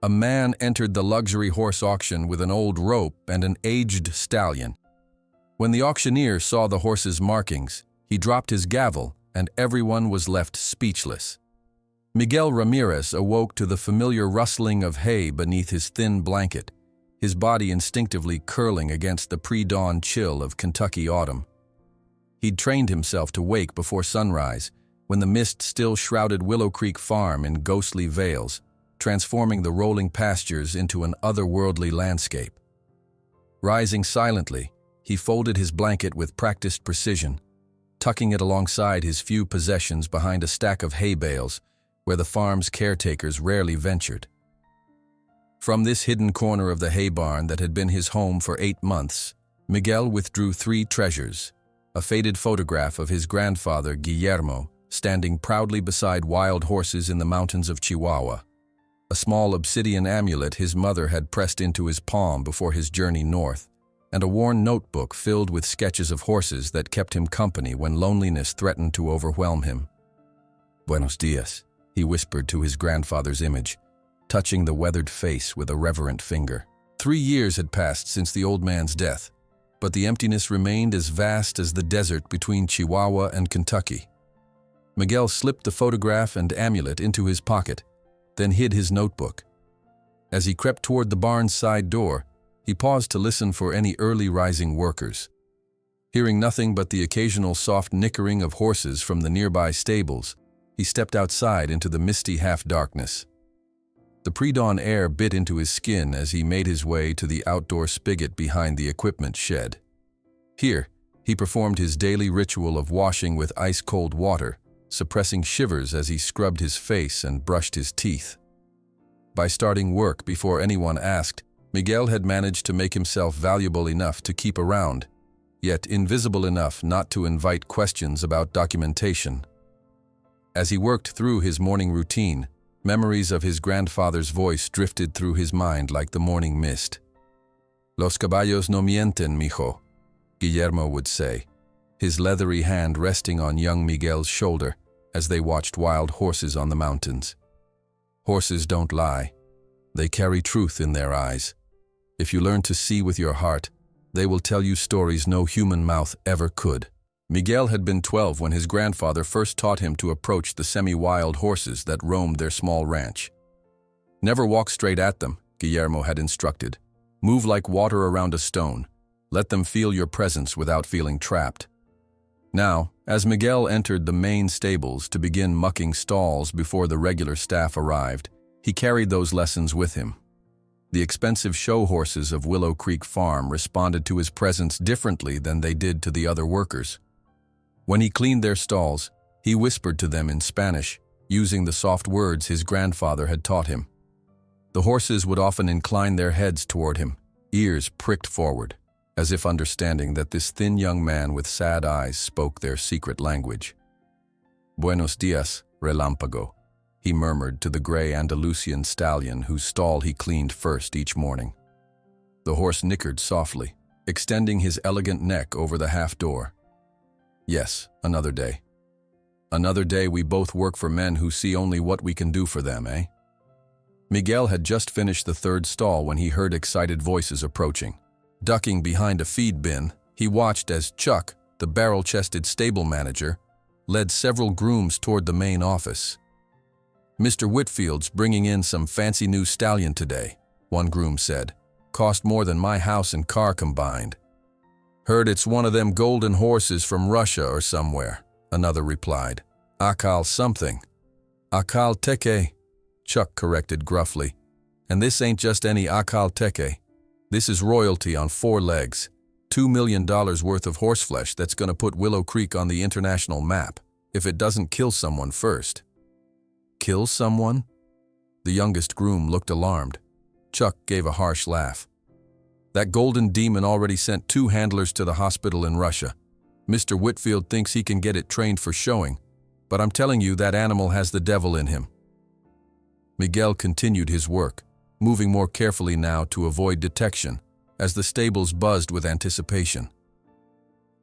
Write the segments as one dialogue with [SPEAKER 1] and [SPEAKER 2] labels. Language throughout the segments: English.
[SPEAKER 1] A man entered the luxury horse auction with an old rope and an aged stallion. When the auctioneer saw the horse's markings, he dropped his gavel and everyone was left speechless. Miguel Ramirez awoke to the familiar rustling of hay beneath his thin blanket, his body instinctively curling against the pre-dawn chill of Kentucky autumn. He'd trained himself to wake before sunrise, when the mist still shrouded Willow Creek Farm in ghostly veils, transforming the rolling pastures into an otherworldly landscape. Rising silently, he folded his blanket with practiced precision, tucking it alongside his few possessions behind a stack of hay bales where the farm's caretakers rarely ventured. From this hidden corner of the hay barn that had been his home for 8 months, Miguel withdrew 3 treasures: a faded photograph of his grandfather Guillermo standing proudly beside wild horses in the mountains of Chihuahua, a small obsidian amulet his mother had pressed into his palm before his journey north, and a worn notebook filled with sketches of horses that kept him company when loneliness threatened to overwhelm him. "Buenos dias," he whispered to his grandfather's image, touching the weathered face with a reverent finger. 3 years had passed since the old man's death, but the emptiness remained as vast as the desert between Chihuahua and Kentucky. Miguel slipped the photograph and amulet into his pocket, then hid his notebook. As he crept toward the barn's side door, he paused to listen for any early rising workers. Hearing nothing but the occasional soft nickering of horses from the nearby stables, he stepped outside into the misty half-darkness. The pre-dawn air bit into his skin as he made his way to the outdoor spigot behind the equipment shed. Here, he performed his daily ritual of washing with ice-cold water, suppressing shivers as he scrubbed his face and brushed his teeth. By starting work before anyone asked, Miguel had managed to make himself valuable enough to keep around, yet invisible enough not to invite questions about documentation. As he worked through his morning routine, memories of his grandfather's voice drifted through his mind like the morning mist. "Los caballos no mienten, mijo," Guillermo would say, his leathery hand resting on young Miguel's shoulder as they watched wild horses on the mountains. "Horses don't lie. They carry truth in their eyes. If you learn to see with your heart, they will tell you stories no human mouth ever could." Miguel had been 12 when his grandfather first taught him to approach the semi-wild horses that roamed their small ranch. "Never walk straight at them," Guillermo had instructed. "Move like water around a stone. Let them feel your presence without feeling trapped." Now, as Miguel entered the main stables to begin mucking stalls before the regular staff arrived, he carried those lessons with him. The expensive show horses of Willow Creek Farm responded to his presence differently than they did to the other workers. When he cleaned their stalls, he whispered to them in Spanish, using the soft words his grandfather had taught him. The horses would often incline their heads toward him, ears pricked forward, as if understanding that this thin young man with sad eyes spoke their secret language. "Buenos dias, Relámpago," he murmured to the gray Andalusian stallion whose stall he cleaned first each morning. The horse nickered softly, extending his elegant neck over the half-door. Yes, another day. Another day we both work for men who see only what we can do for them, eh? Miguel had just finished the 3rd stall when he heard excited voices approaching. Ducking behind a feed bin, he watched as Chuck, the barrel-chested stable manager, led several grooms toward the main office. "Mr. Whitfield's bringing in some fancy new stallion today," one groom said. "Cost more than my house and car combined." "Heard it's one of them golden horses from Russia or somewhere," another replied. "Akal something." "Akal Teke," Chuck corrected gruffly. "And this ain't just any Akal Teke. This is royalty on 4 legs. $2 million worth of horseflesh that's gonna put Willow Creek on the international map, if it doesn't kill someone first." "Kill someone?" The youngest groom looked alarmed. Chuck gave a harsh laugh. "That golden demon already sent 2 handlers to the hospital in Russia. Mr. Whitfield thinks he can get it trained for showing, but I'm telling you that animal has the devil in him." Miguel continued his work, moving more carefully now to avoid detection, as the stables buzzed with anticipation.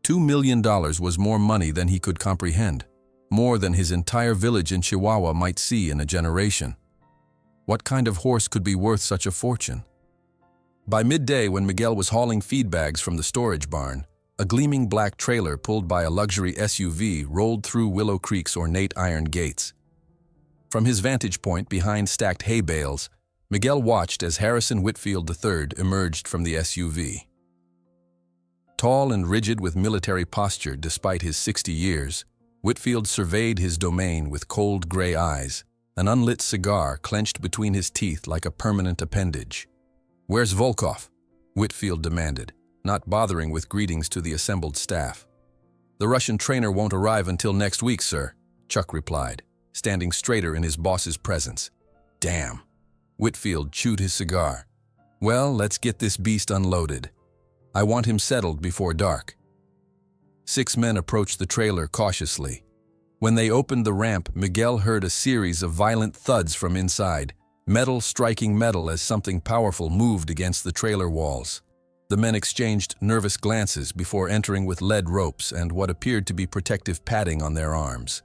[SPEAKER 1] $2 million was more money than he could comprehend, more than his entire village in Chihuahua might see in a generation. What kind of horse could be worth such a fortune? By midday, when Miguel was hauling feed bags from the storage barn, a gleaming black trailer pulled by a luxury SUV rolled through Willow Creek's ornate iron gates. From his vantage point behind stacked hay bales, Miguel watched as Harrison Whitfield III emerged from the SUV. Tall and rigid with military posture despite his 60 years, Whitfield surveyed his domain with cold gray eyes, an unlit cigar clenched between his teeth like a permanent appendage. "Where's Volkov?" Whitfield demanded, not bothering with greetings to the assembled staff. "The Russian trainer won't arrive until next week, sir," Chuck replied, standing straighter in his boss's presence. "Damn." Whitfield chewed his cigar. "Well, let's get this beast unloaded. I want him settled before dark." 6 men approached the trailer cautiously. When they opened the ramp, Miguel heard a series of violent thuds from inside, metal striking metal as something powerful moved against the trailer walls. The men exchanged nervous glances before entering with lead ropes and what appeared to be protective padding on their arms.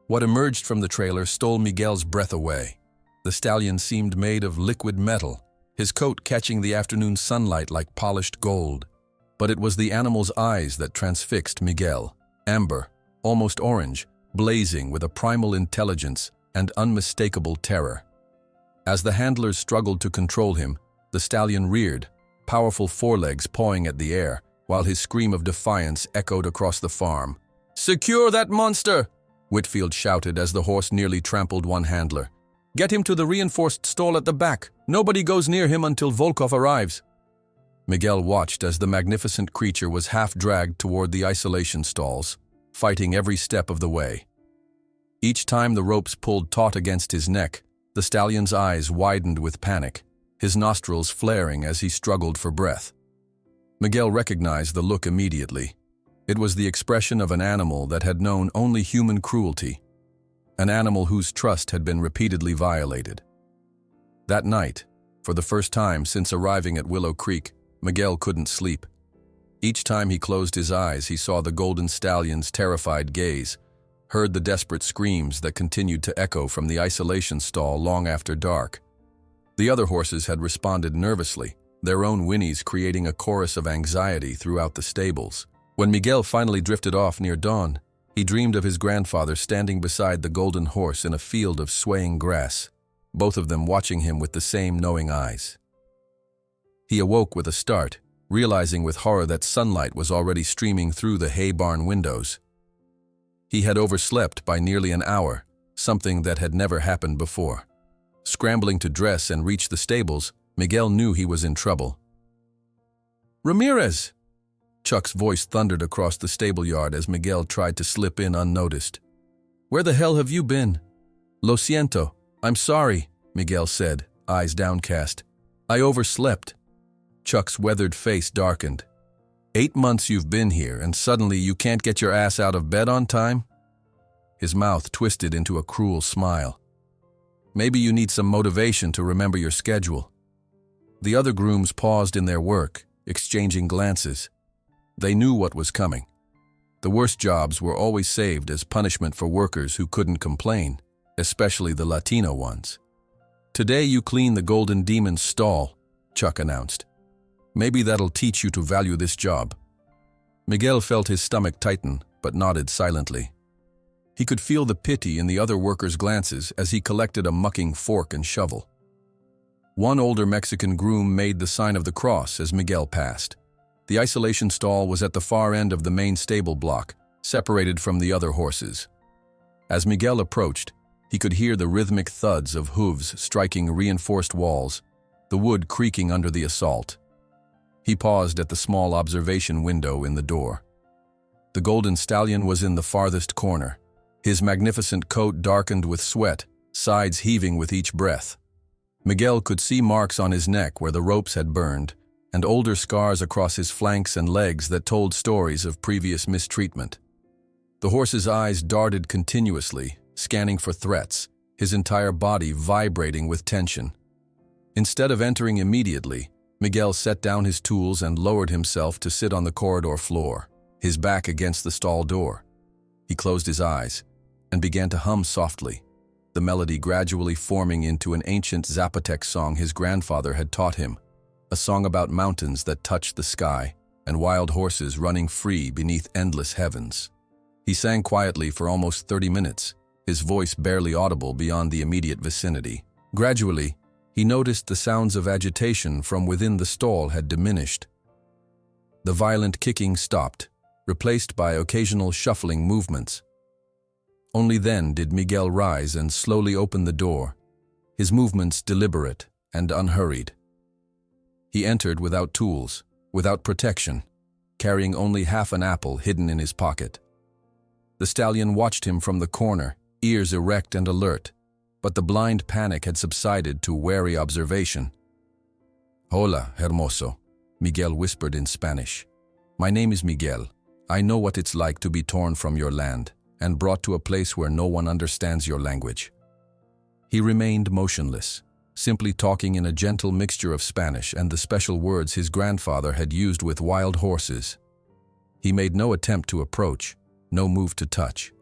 [SPEAKER 1] What emerged from the trailer stole Miguel's breath away. The stallion seemed made of liquid metal, his coat catching the afternoon sunlight like polished gold. But it was the animal's eyes that transfixed Miguel, amber, almost orange, blazing with a primal intelligence and unmistakable terror. As the handlers struggled to control him, the stallion reared, powerful forelegs pawing at the air, while his scream of defiance echoed across the farm. "Secure that monster!" Whitfield shouted as the horse nearly trampled one handler. "Get him to the reinforced stall at the back. Nobody goes near him until Volkov arrives." Miguel watched as the magnificent creature was half-dragged toward the isolation stalls, fighting every step of the way. Each time the ropes pulled taut against his neck, the stallion's eyes widened with panic, his nostrils flaring as he struggled for breath. Miguel recognized the look immediately. It was the expression of an animal that had known only human cruelty, an animal whose trust had been repeatedly violated. That night, for the first time since arriving at Willow Creek, Miguel couldn't sleep. Each time he closed his eyes, he saw the golden stallion's terrified gaze, heard the desperate screams that continued to echo from the isolation stall long after dark. The other horses had responded nervously, their own whinnies creating a chorus of anxiety throughout the stables. When Miguel finally drifted off near dawn, he dreamed of his grandfather standing beside the golden horse in a field of swaying grass, both of them watching him with the same knowing eyes. He awoke with a start, realizing with horror that sunlight was already streaming through the hay barn windows. He had overslept by nearly an hour, something that had never happened before. Scrambling to dress and reach the stables, Miguel knew he was in trouble. "Ramirez!" Chuck's voice thundered across the stable yard as Miguel tried to slip in unnoticed. "Where the hell have you been?" "Lo siento, I'm sorry," Miguel said, eyes downcast. "I overslept." Chuck's weathered face darkened. 8 months you've been here, and suddenly you can't get your ass out of bed on time?" His mouth twisted into a cruel smile. "Maybe you need some motivation to remember your schedule." The other grooms paused in their work, exchanging glances. They knew what was coming. The worst jobs were always saved as punishment for workers who couldn't complain, especially the Latino ones. "Today you clean the Golden Demon's stall," Chuck announced. "Maybe that'll teach you to value this job." Miguel felt his stomach tighten, but nodded silently. He could feel the pity in the other workers' glances as he collected a mucking fork and shovel. One older Mexican groom made the sign of the cross as Miguel passed. The isolation stall was at the far end of the main stable block, separated from the other horses. As Miguel approached, he could hear the rhythmic thuds of hooves striking reinforced walls, the wood creaking under the assault. He paused at the small observation window in the door. The golden stallion was in the farthest corner, his magnificent coat darkened with sweat, sides heaving with each breath. Miguel could see marks on his neck where the ropes had burned, and older scars across his flanks and legs that told stories of previous mistreatment. The horse's eyes darted continuously, scanning for threats, his entire body vibrating with tension. Instead of entering immediately, Miguel set down his tools and lowered himself to sit on the corridor floor, his back against the stall door. He closed his eyes and began to hum softly. the melody gradually forming into an ancient Zapotec song his grandfather had taught him, a song about mountains that touched the sky and wild horses running free beneath endless heavens. He sang quietly for almost 30 minutes, his voice barely audible beyond the immediate vicinity. Gradually, he noticed the sounds of agitation from within the stall had diminished. The violent kicking stopped, replaced by occasional shuffling movements. Only then did Miguel rise and slowly open the door, his movements deliberate and unhurried. He entered without tools, without protection, carrying only half an apple hidden in his pocket. The stallion watched him from the corner, ears erect and alert, but the blind panic had subsided to wary observation. "Hola, hermoso," Miguel whispered in Spanish. "My name is Miguel. I know what it's like to be torn from your land and brought to a place where no one understands your language." He remained motionless, simply talking in a gentle mixture of Spanish and the special words his grandfather had used with wild horses. He made no attempt to approach, no move to touch.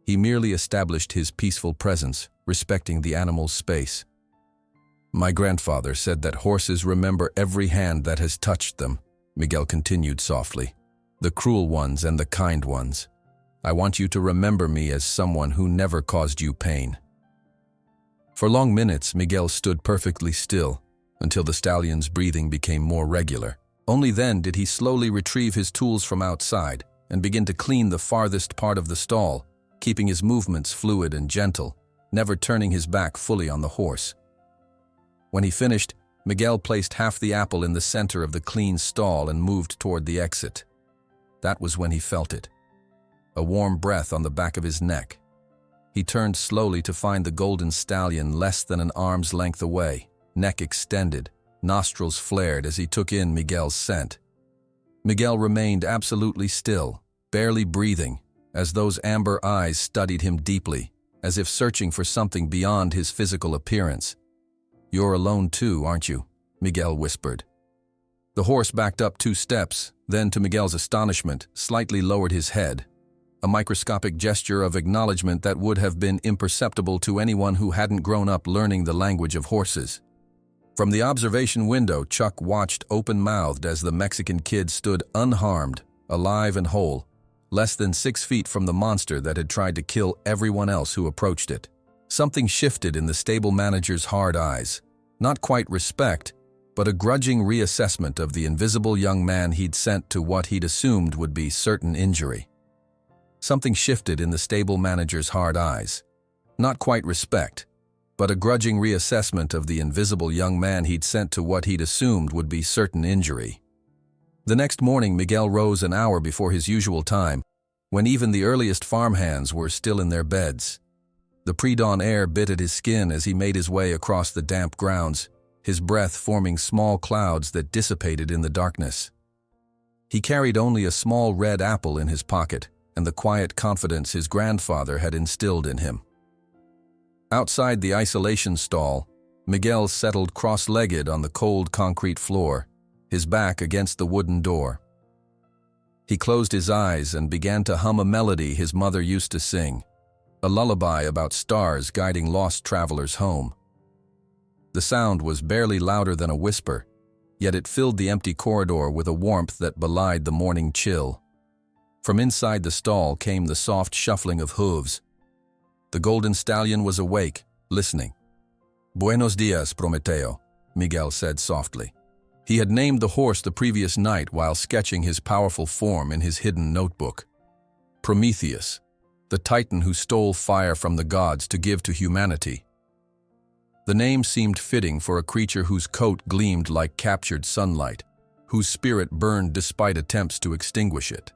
[SPEAKER 1] He merely established his peaceful presence, respecting the animal's space. "My grandfather said that horses remember every hand that has touched them," Miguel continued softly. "The cruel ones and the kind ones. I want you to remember me as someone who never caused you pain." For long minutes, Miguel stood perfectly still, until the stallion's breathing became more regular. Only then did he slowly retrieve his tools from outside and begin to clean the farthest part of the stall, keeping his movements fluid and gentle, never turning his back fully on the horse. When he finished, Miguel placed half the apple in the center of the clean stall and moved toward the exit. That was when he felt it. A warm breath on the back of his neck. He turned slowly to find the golden stallion less than an arm's length away, neck extended, nostrils flared as he took in Miguel's scent. Miguel remained absolutely still, barely breathing, as those amber eyes studied him deeply, as if searching for something beyond his physical appearance. "You're alone too, aren't you?" Miguel whispered. The horse backed up 2 steps, then to Miguel's astonishment, slightly lowered his head, a microscopic gesture of acknowledgement that would have been imperceptible to anyone who hadn't grown up learning the language of horses. From the observation window, Chuck watched open-mouthed as the Mexican kid stood unharmed, alive and whole, less than 6 feet from the monster that had tried to kill everyone else who approached it. Something shifted in the stable manager's hard eyes. Not quite respect, but a grudging reassessment of the invisible young man he'd sent to what he'd assumed would be certain injury. Something shifted in the stable manager's hard eyes. Not quite respect, but a grudging reassessment of the invisible young man he'd sent to what he'd assumed would be certain injury. The next morning, Miguel rose an hour before his usual time, when even the earliest farmhands were still in their beds. The pre-dawn air bit at his skin as he made his way across the damp grounds, his breath forming small clouds that dissipated in the darkness. He carried only a small red apple in his pocket, and the quiet confidence his grandfather had instilled in him. Outside the isolation stall, Miguel settled cross-legged on the cold concrete floor, his back against the wooden door. He closed his eyes and began to hum a melody his mother used to sing, a lullaby about stars guiding lost travelers home. The sound was barely louder than a whisper, yet it filled the empty corridor with a warmth that belied the morning chill. From inside the stall came the soft shuffling of hooves. The golden stallion was awake, listening. "Buenos dias, Prometeo," Miguel said softly. He had named the horse the previous night while sketching his powerful form in his hidden notebook. Prometheus, the titan who stole fire from the gods to give to humanity. The name seemed fitting for a creature whose coat gleamed like captured sunlight, whose spirit burned despite attempts to extinguish it.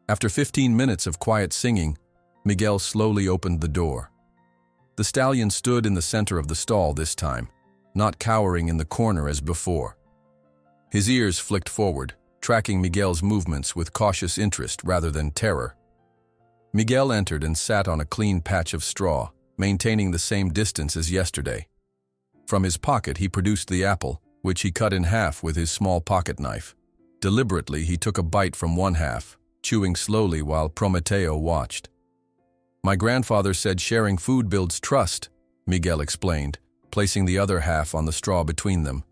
[SPEAKER 1] After 15 minutes of quiet singing, Miguel slowly opened the door. The stallion stood in the center of the stall this time, not cowering in the corner as before. His ears flicked forward, tracking Miguel's movements with cautious interest rather than terror. Miguel entered and sat on a clean patch of straw, maintaining the same distance as yesterday. From his pocket he produced the apple, which he cut in half with his small pocket knife. Deliberately he took a bite from one half, chewing slowly while Prometeo watched. My grandfather said sharing food builds trust, Miguel explained, placing the other half on the straw between them.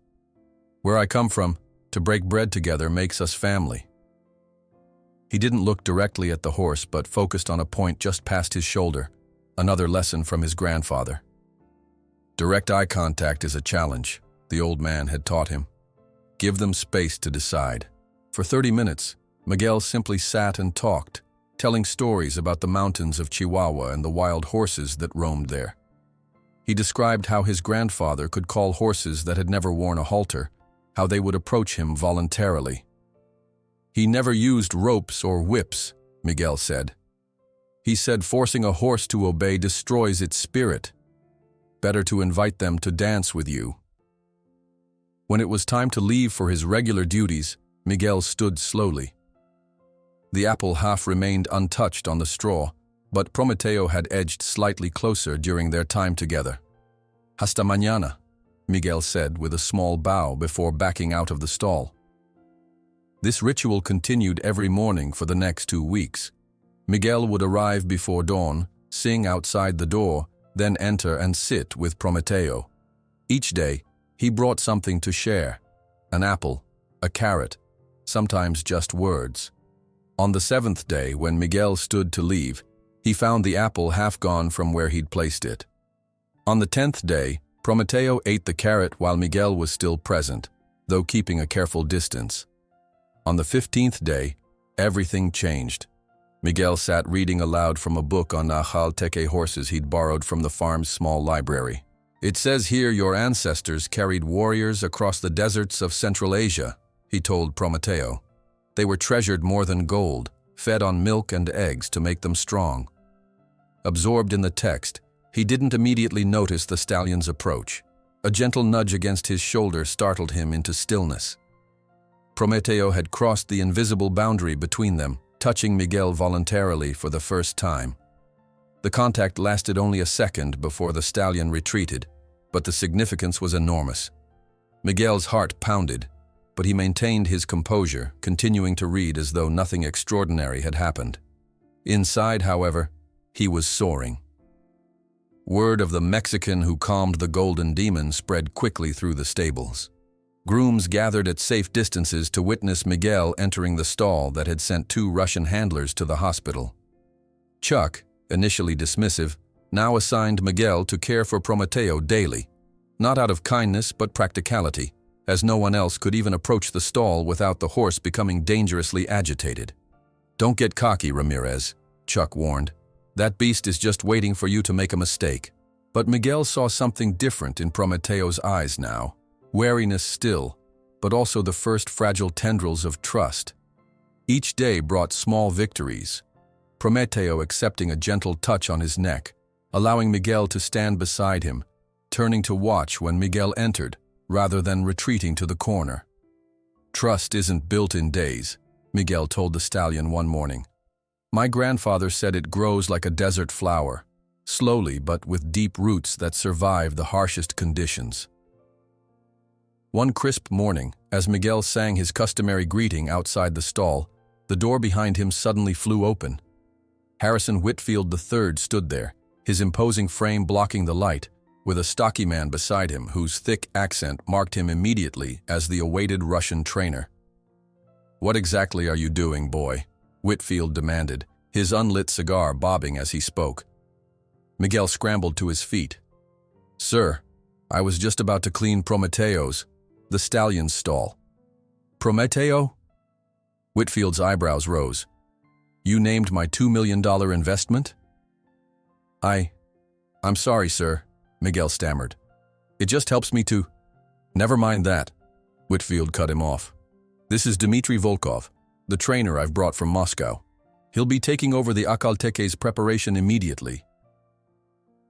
[SPEAKER 1] Where I come from, to break bread together makes us family. He didn't look directly at the horse but focused on a point just past his shoulder, another lesson from his grandfather. Direct eye contact is a challenge, the old man had taught him. Give them space to decide. For 30 minutes, Miguel simply sat and talked, telling stories about the mountains of Chihuahua and the wild horses that roamed there. He described how his grandfather could call horses that had never worn a halter, how they would approach him voluntarily. He never used ropes or whips, Miguel said. He said forcing a horse to obey destroys its spirit. Better to invite them to dance with you. When it was time to leave for his regular duties, Miguel stood slowly. The apple half remained untouched on the straw, but Prometeo had edged slightly closer during their time together. Hasta mañana, Miguel said with a small bow before backing out of the stall. This ritual continued every morning for the next 2 weeks. Miguel would arrive before dawn, sing outside the door, then enter and sit with Prometeo. Each day, he brought something to share: an apple, a carrot, sometimes just words. On the 7th day, when Miguel stood to leave, he found the apple half gone from where he'd placed it. On the 10th day, Prometeo ate the carrot while Miguel was still present, though keeping a careful distance. On the 15th day, everything changed. Miguel sat reading aloud from a book on Ajal-Teke horses he'd borrowed from the farm's small library. It says here your ancestors carried warriors across the deserts of Central Asia, he told Prometeo. They were treasured more than gold, fed on milk and eggs to make them strong. Absorbed in the text, he didn't immediately notice the stallion's approach. A gentle nudge against his shoulder startled him into stillness. Prometeo had crossed the invisible boundary between them, touching Miguel voluntarily for the first time. The contact lasted only a second before the stallion retreated, but the significance was enormous. Miguel's heart pounded, but he maintained his composure, continuing to read as though nothing extraordinary had happened. Inside, however, he was soaring. Word of the Mexican who calmed the golden demon spread quickly through the stables. Grooms gathered at safe distances to witness Miguel entering the stall that had sent 2 Russian handlers to the hospital. Chuck, initially dismissive, now assigned Miguel to care for Prometeo daily, not out of kindness but practicality, as no one else could even approach the stall without the horse becoming dangerously agitated. Don't get cocky, Ramirez, Chuck warned. That beast is just waiting for you to make a mistake. But Miguel saw something different in Prometeo's eyes now. Wariness still, but also the first fragile tendrils of trust. Each day brought small victories. Prometeo accepting a gentle touch on his neck, allowing Miguel to stand beside him, turning to watch when Miguel entered, rather than retreating to the corner. Trust isn't built in days, Miguel told the stallion one morning. My grandfather said it grows like a desert flower, slowly but with deep roots that survive the harshest conditions. One crisp morning, as Miguel sang his customary greeting outside the stall, the door behind him suddenly flew open. Harrison Whitfield III stood there, his imposing frame blocking the light, with a stocky man beside him whose thick accent marked him immediately as the awaited Russian trainer. What exactly are you doing, boy? Whitfield demanded, his unlit cigar bobbing as he spoke. Miguel scrambled to his feet. Sir, I was just about to clean Prometeo's, the stallion's stall. Prometeo? Whitfield's eyebrows rose. You named my $2 million investment? I'm sorry, sir, Miguel stammered. It just helps me to… Never mind that, Whitfield cut him off. This is Dmitry Volkov, the trainer I've brought from Moscow. He'll be taking over the Ajal-Teke's preparation immediately.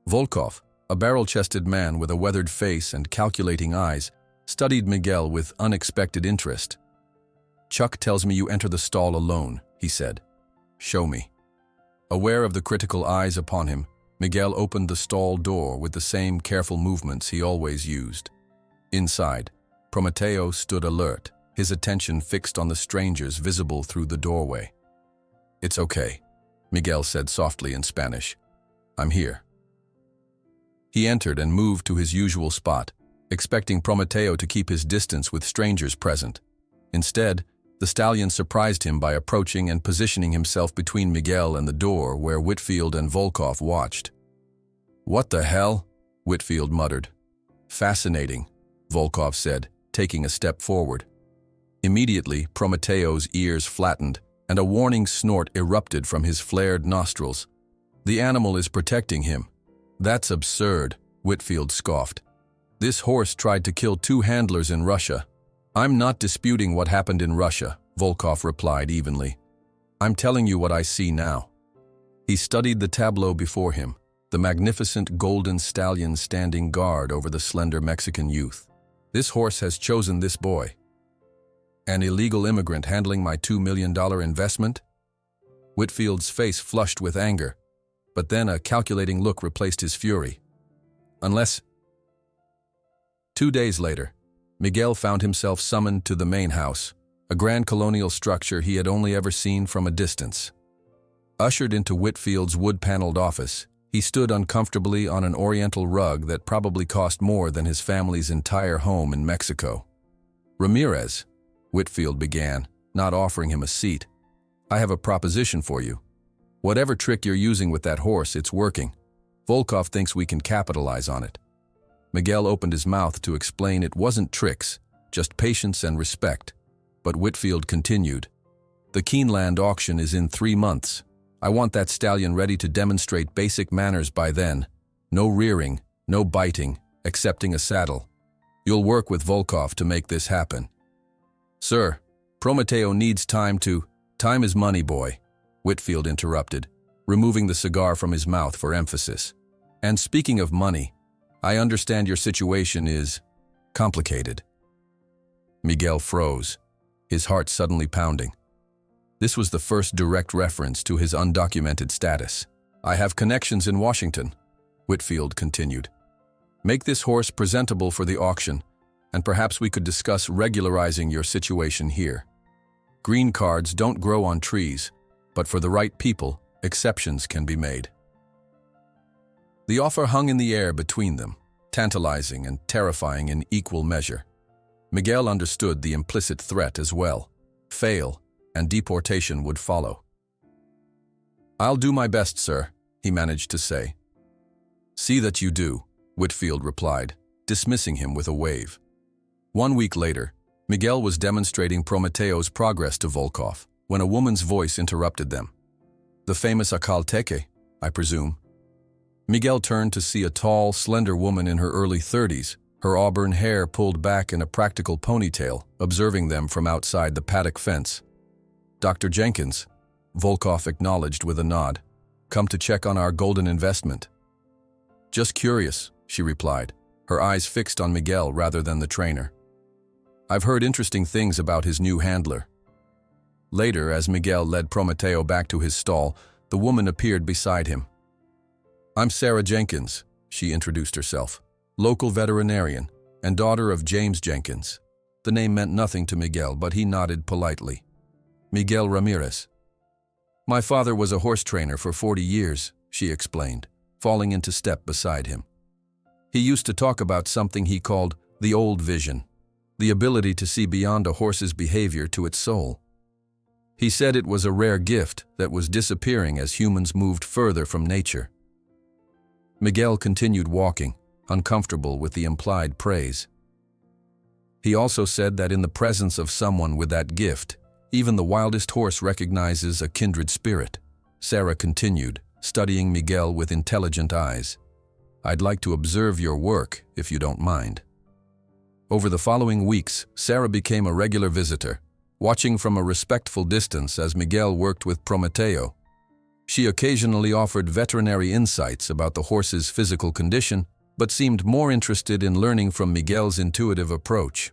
[SPEAKER 1] Volkov, a barrel-chested man with a weathered face and calculating eyes, studied Miguel with unexpected interest. Chuck tells me you enter the stall alone, he said. Show me. Aware of the critical eyes upon him, Miguel opened the stall door with the same careful movements he always used. Inside, Prometeo stood alert, his attention fixed on the strangers visible through the doorway. It's okay, Miguel said softly in Spanish. I'm here." He entered and moved to his usual spot, expecting Prometeo to keep his distance with strangers present. Instead, the stallion surprised him by approaching and positioning himself between Miguel and the door where Whitfield and Volkov watched. "What the hell?" Whitfield muttered. "Fascinating," Volkov said, taking a step forward. Immediately, Prometeo's ears flattened, and a warning snort erupted from his flared nostrils. "The animal is protecting him." "That's absurd," Whitfield scoffed. "This horse tried to kill 2 handlers in Russia." "I'm not disputing what happened in Russia," Volkov replied evenly. "I'm telling you what I see now." He studied the tableau before him, the magnificent golden stallion standing guard over the slender Mexican youth. "This horse has chosen this boy. An illegal immigrant handling my $2 million investment?" Whitfield's face flushed with anger, but then a calculating look replaced his fury. "Unless—" 2 days later, Miguel found himself summoned to the main house, a grand colonial structure he had only ever seen from a distance. Ushered into Whitfield's wood-paneled office, he stood uncomfortably on an oriental rug that probably cost more than his family's entire home in Mexico. "Ramirez," Whitfield began, not offering him a seat, "I have a proposition for you. Whatever trick you're using with that horse, it's working. Volkov thinks we can capitalize on it." Miguel opened his mouth to explain it wasn't tricks, just patience and respect. But Whitfield continued, "The Keeneland auction is in 3 months. I want that stallion ready to demonstrate basic manners by then. No rearing, no biting, accepting a saddle. You'll work with Volkov to make this happen." "Sir, Prometeo needs time to—" "Time is money, boy," Whitfield interrupted, removing the cigar from his mouth for emphasis. "And speaking of money, I understand your situation is complicated." Miguel froze, his heart suddenly pounding. This was the first direct reference to his undocumented status. "I have connections in Washington," Whitfield continued. "Make this horse presentable for the auction, and perhaps we could discuss regularizing your situation here. Green cards don't grow on trees, but for the right people, exceptions can be made." The offer hung in the air between them, tantalizing and terrifying in equal measure. Miguel understood the implicit threat as well. Fail, and deportation would follow. "I'll do my best, sir," he managed to say. "See that you do," Whitfield replied, dismissing him with a wave. 1 week later, Miguel was demonstrating Prometeo's progress to Volkov when a woman's voice interrupted them. "The famous Acalteque, I presume." Miguel turned to see a tall, slender woman in her early 30s, her auburn hair pulled back in a practical ponytail, observing them from outside the paddock fence. "Dr. Jenkins," Volkov acknowledged with a nod. "Come to check on our golden investment." "Just curious," she replied, her eyes fixed on Miguel rather than the trainer. "I've heard interesting things about his new handler." Later, as Miguel led Prometeo back to his stall, the woman appeared beside him. "I'm Sarah Jenkins," she introduced herself, "local veterinarian and daughter of James Jenkins." The name meant nothing to Miguel, but he nodded politely. "Miguel Ramirez." "My father was a horse trainer for 40 years, she explained, falling into step beside him. "He used to talk about something he called the old vision, the ability to see beyond a horse's behavior to its soul. He said it was a rare gift that was disappearing as humans moved further from nature." Miguel continued walking, uncomfortable with the implied praise. He also said that in the presence of someone with that gift, even the wildest horse recognizes a kindred spirit. Sarah continued, studying Miguel with intelligent eyes. "I'd like to observe your work, if you don't mind." Over the following weeks, Sarah became a regular visitor, watching from a respectful distance as Miguel worked with Prometeo. She occasionally offered veterinary insights about the horse's physical condition, but seemed more interested in learning from Miguel's intuitive approach.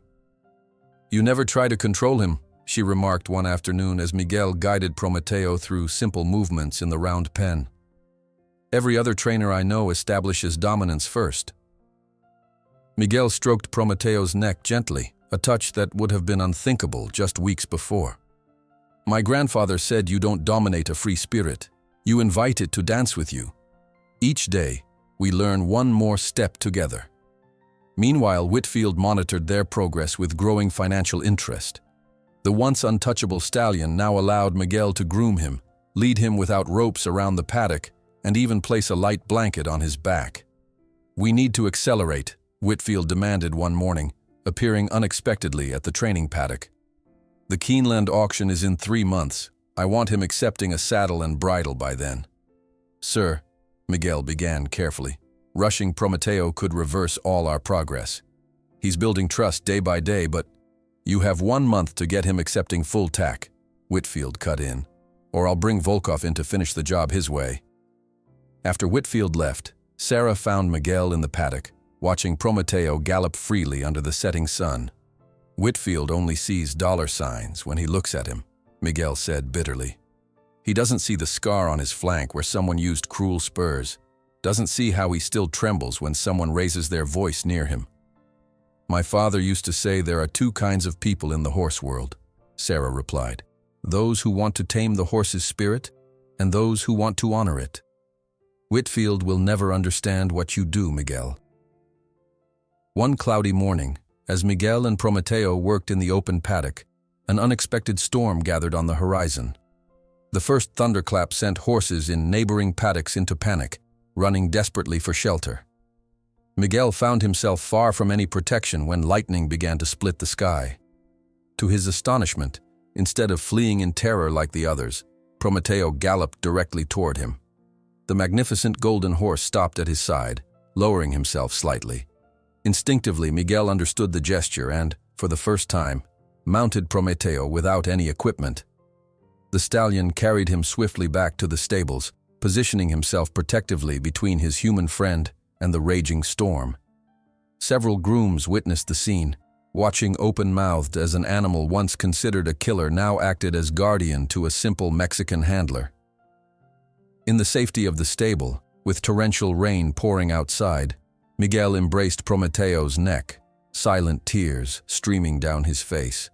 [SPEAKER 1] "You never try to control him," she remarked one afternoon as Miguel guided Prometeo through simple movements in the round pen. "Every other trainer I know establishes dominance first." Miguel stroked Prometeo's neck gently, a touch that would have been unthinkable just weeks before. "My grandfather said you don't dominate a free spirit. You invite it to dance with you." Each day, we learn one more step together. Meanwhile, Whitfield monitored their progress with growing financial interest. The once untouchable Stallion now allowed Miguel to groom him, lead him without ropes around the paddock, and even place a light blanket on his back. "We need to accelerate," Whitfield demanded one morning, appearing unexpectedly at the training paddock. "The Keeneland auction is in 3 months. I want him accepting a saddle and bridle by then." "Sir," Miguel began carefully, "rushing Prometeo could reverse all our progress. He's building trust day by day, but you have 1 month to get him accepting full tack," Whitfield cut in, "or I'll bring Volkov in to finish the job his way." After Whitfield left, Sarah found Miguel in the paddock, watching Prometeo gallop freely under the setting sun. "Whitfield only sees dollar signs when he looks at him," Miguel said bitterly. "He doesn't see the scar on his flank where someone used cruel spurs, doesn't see how he still trembles when someone raises their voice near him." "My father used to say there are 2 kinds of people in the horse world," Sarah replied. "Those who want to tame the horse's spirit, and those who want to honor it. Whitfield will never understand what you do, Miguel." One cloudy morning, as Miguel and Prometeo worked in the open paddock, an unexpected storm gathered on the horizon. The first thunderclap sent horses in neighboring paddocks into panic, running desperately for shelter. Miguel found himself far from any protection when lightning began to split the sky. To his astonishment, instead of fleeing in terror like the others, Prometeo galloped directly toward him. The magnificent golden horse stopped at his side, lowering himself slightly. Instinctively, Miguel understood the gesture and, for the first time, mounted Prometeo without any equipment. The stallion carried him swiftly back to the stables, positioning himself protectively between his human friend and the raging storm. Several grooms witnessed the scene, watching open-mouthed as an animal once considered a killer now acted as guardian to a simple Mexican handler. In the safety of the stable, with torrential rain pouring outside, Miguel embraced Prometeo's neck, silent tears streaming down his face.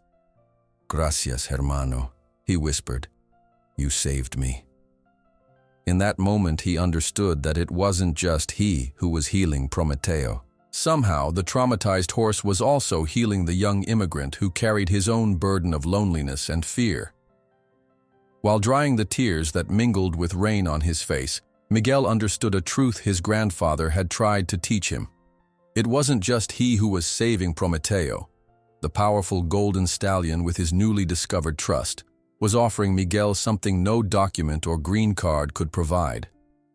[SPEAKER 1] "Gracias, hermano," he whispered. "You saved me." In that moment, he understood that it wasn't just he who was healing Prometeo. Somehow, the traumatized horse was also healing the young immigrant who carried his own burden of loneliness and fear. While drying the tears that mingled with rain on his face, Miguel understood a truth his grandfather had tried to teach him. It wasn't just he who was saving Prometeo. The powerful golden stallion, with his newly discovered trust, was offering Miguel something no document or green card could provide,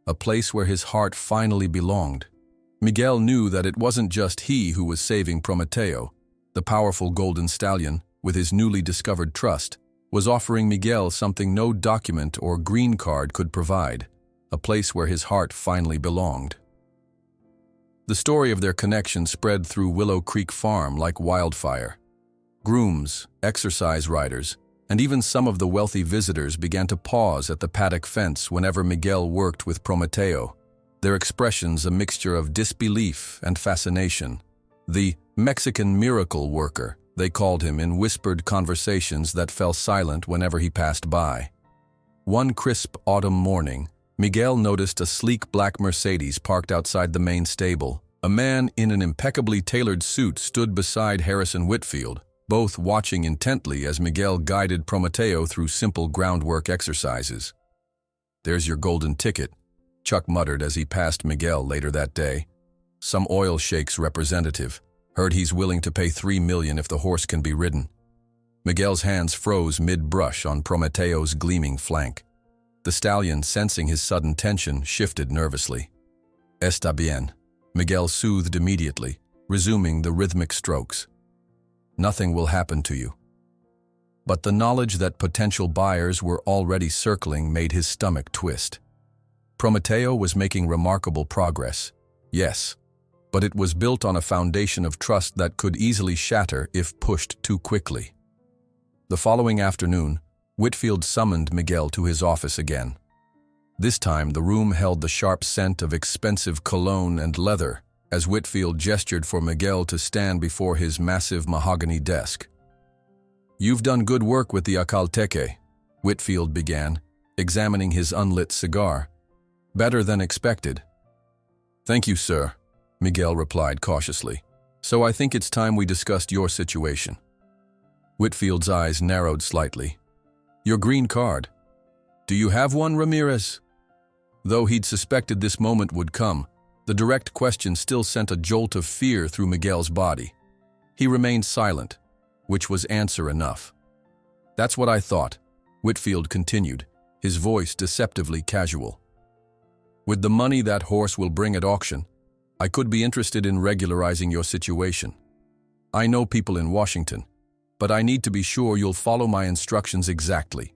[SPEAKER 1] a place where his heart finally belonged. Miguel knew that it wasn't just he who was saving Prometeo. The powerful golden stallion, with his newly discovered trust, was offering Miguel something no document or green card could provide, a place where his heart finally belonged. The story of their connection spread through Willow Creek Farm like wildfire. Grooms, exercise riders, and even some of the wealthy visitors began to pause at the paddock fence whenever Miguel worked with Prometeo, their expressions a mixture of disbelief and fascination. The Mexican miracle worker, they called him in whispered conversations that fell silent whenever he passed by. One crisp autumn morning, Miguel noticed a sleek black Mercedes parked outside the main stable. A man in an impeccably tailored suit stood beside Harrison Whitfield, both watching intently as Miguel guided Prometeo through simple groundwork exercises. "There's your golden ticket," Chuck muttered as he passed Miguel later that day. "Some oil sheikh's representative. Heard he's willing to pay $3 million if the horse can be ridden." Miguel's hands froze mid-brush on Prometeo's gleaming flank. The stallion, sensing his sudden tension, shifted nervously. "Está bien," Miguel soothed immediately, resuming the rhythmic strokes. "Nothing will happen to you." But the knowledge that potential buyers were already circling made his stomach twist. Prometeo was making remarkable progress, yes, but it was built on a foundation of trust that could easily shatter if pushed too quickly. The following afternoon, Whitfield summoned Miguel to his office again. This time, the room held the sharp scent of expensive cologne and leather as Whitfield gestured for Miguel to stand before his massive mahogany desk. "You've done good work with the Acalteque," Whitfield began, examining his unlit cigar. "Better than expected. Thank you, sir, Miguel replied cautiously. So I think it's time we discussed your situation. Whitfield's eyes narrowed slightly. Your green card. Do you have one, Ramirez? Though he'd suspected this moment would come, the direct question still sent a jolt of fear through Miguel's body. He remained silent, which was answer enough. That's what I thought, Whitfield continued, his voice deceptively casual. With the money that horse will bring at auction, I could be interested in regularizing your situation. I know people in Washington, but I need to be sure you'll follow my instructions exactly.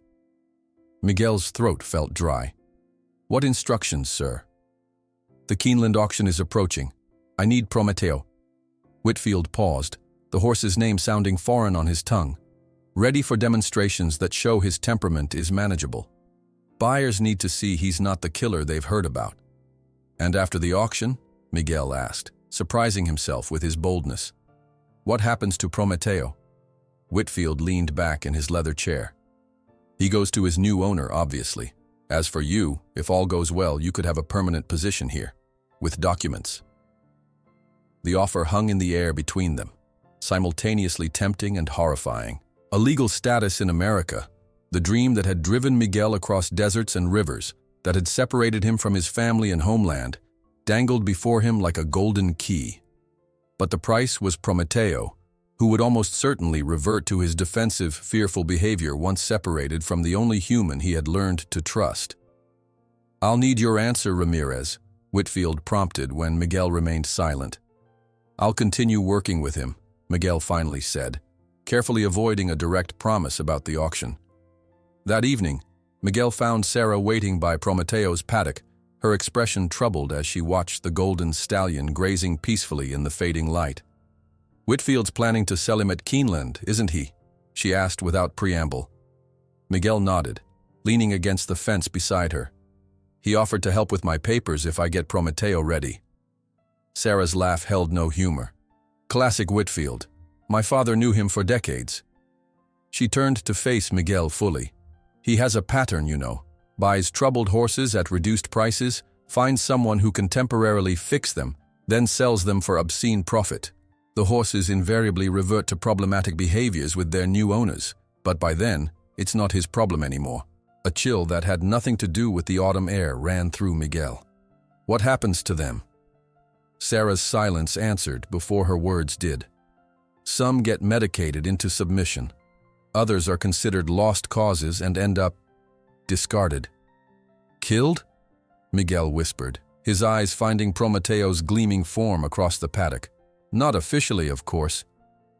[SPEAKER 1] Miguel's throat felt dry. What instructions, sir? The Keeneland auction is approaching. I need Prometeo. Whitfield paused, the horse's name sounding foreign on his tongue, ready for demonstrations that show his temperament is manageable. Buyers need to see he's not the killer they've heard about. And after the auction? Miguel asked, surprising himself with his boldness. What happens to Prometeo? Whitfield leaned back in his leather chair. He goes to his new owner, obviously. As for you, if all goes well, you could have a permanent position here, with documents. The offer hung in the air between them, simultaneously tempting and horrifying. A legal status in America, the dream that had driven Miguel across deserts and rivers, that had separated him from his family and homeland, dangled before him like a golden key. But the price was Prometeo, who would almost certainly revert to his defensive, fearful behavior once separated from the only human he had learned to trust. I'll need your answer, Ramirez, Whitfield prompted when Miguel remained silent. I'll continue working with him, Miguel finally said, carefully avoiding a direct promise about the auction. That evening, Miguel found Sarah waiting by Prometeo's paddock, her expression troubled as she watched the golden stallion grazing peacefully in the fading light. Whitfield's planning to sell him at Keeneland, isn't he? She asked without preamble. Miguel nodded, leaning against the fence beside her. He offered to help with my papers if I get Prometeo ready. Sarah's laugh held no humor. Classic Whitfield. My father knew him for decades. She turned to face Miguel fully. He has a pattern, you know. Buys troubled horses at reduced prices, finds someone who can temporarily fix them, then sells them for obscene profit. The horses invariably revert to problematic behaviors with their new owners, but by then, it's not his problem anymore. A chill that had nothing to do with the autumn air ran through Miguel. What happens to them? Sarah's silence answered before her words did. Some get medicated into submission. Others are considered lost causes and end up discarded. Killed? Miguel whispered, his eyes finding Prometeo's gleaming form across the paddock. Not officially, of course,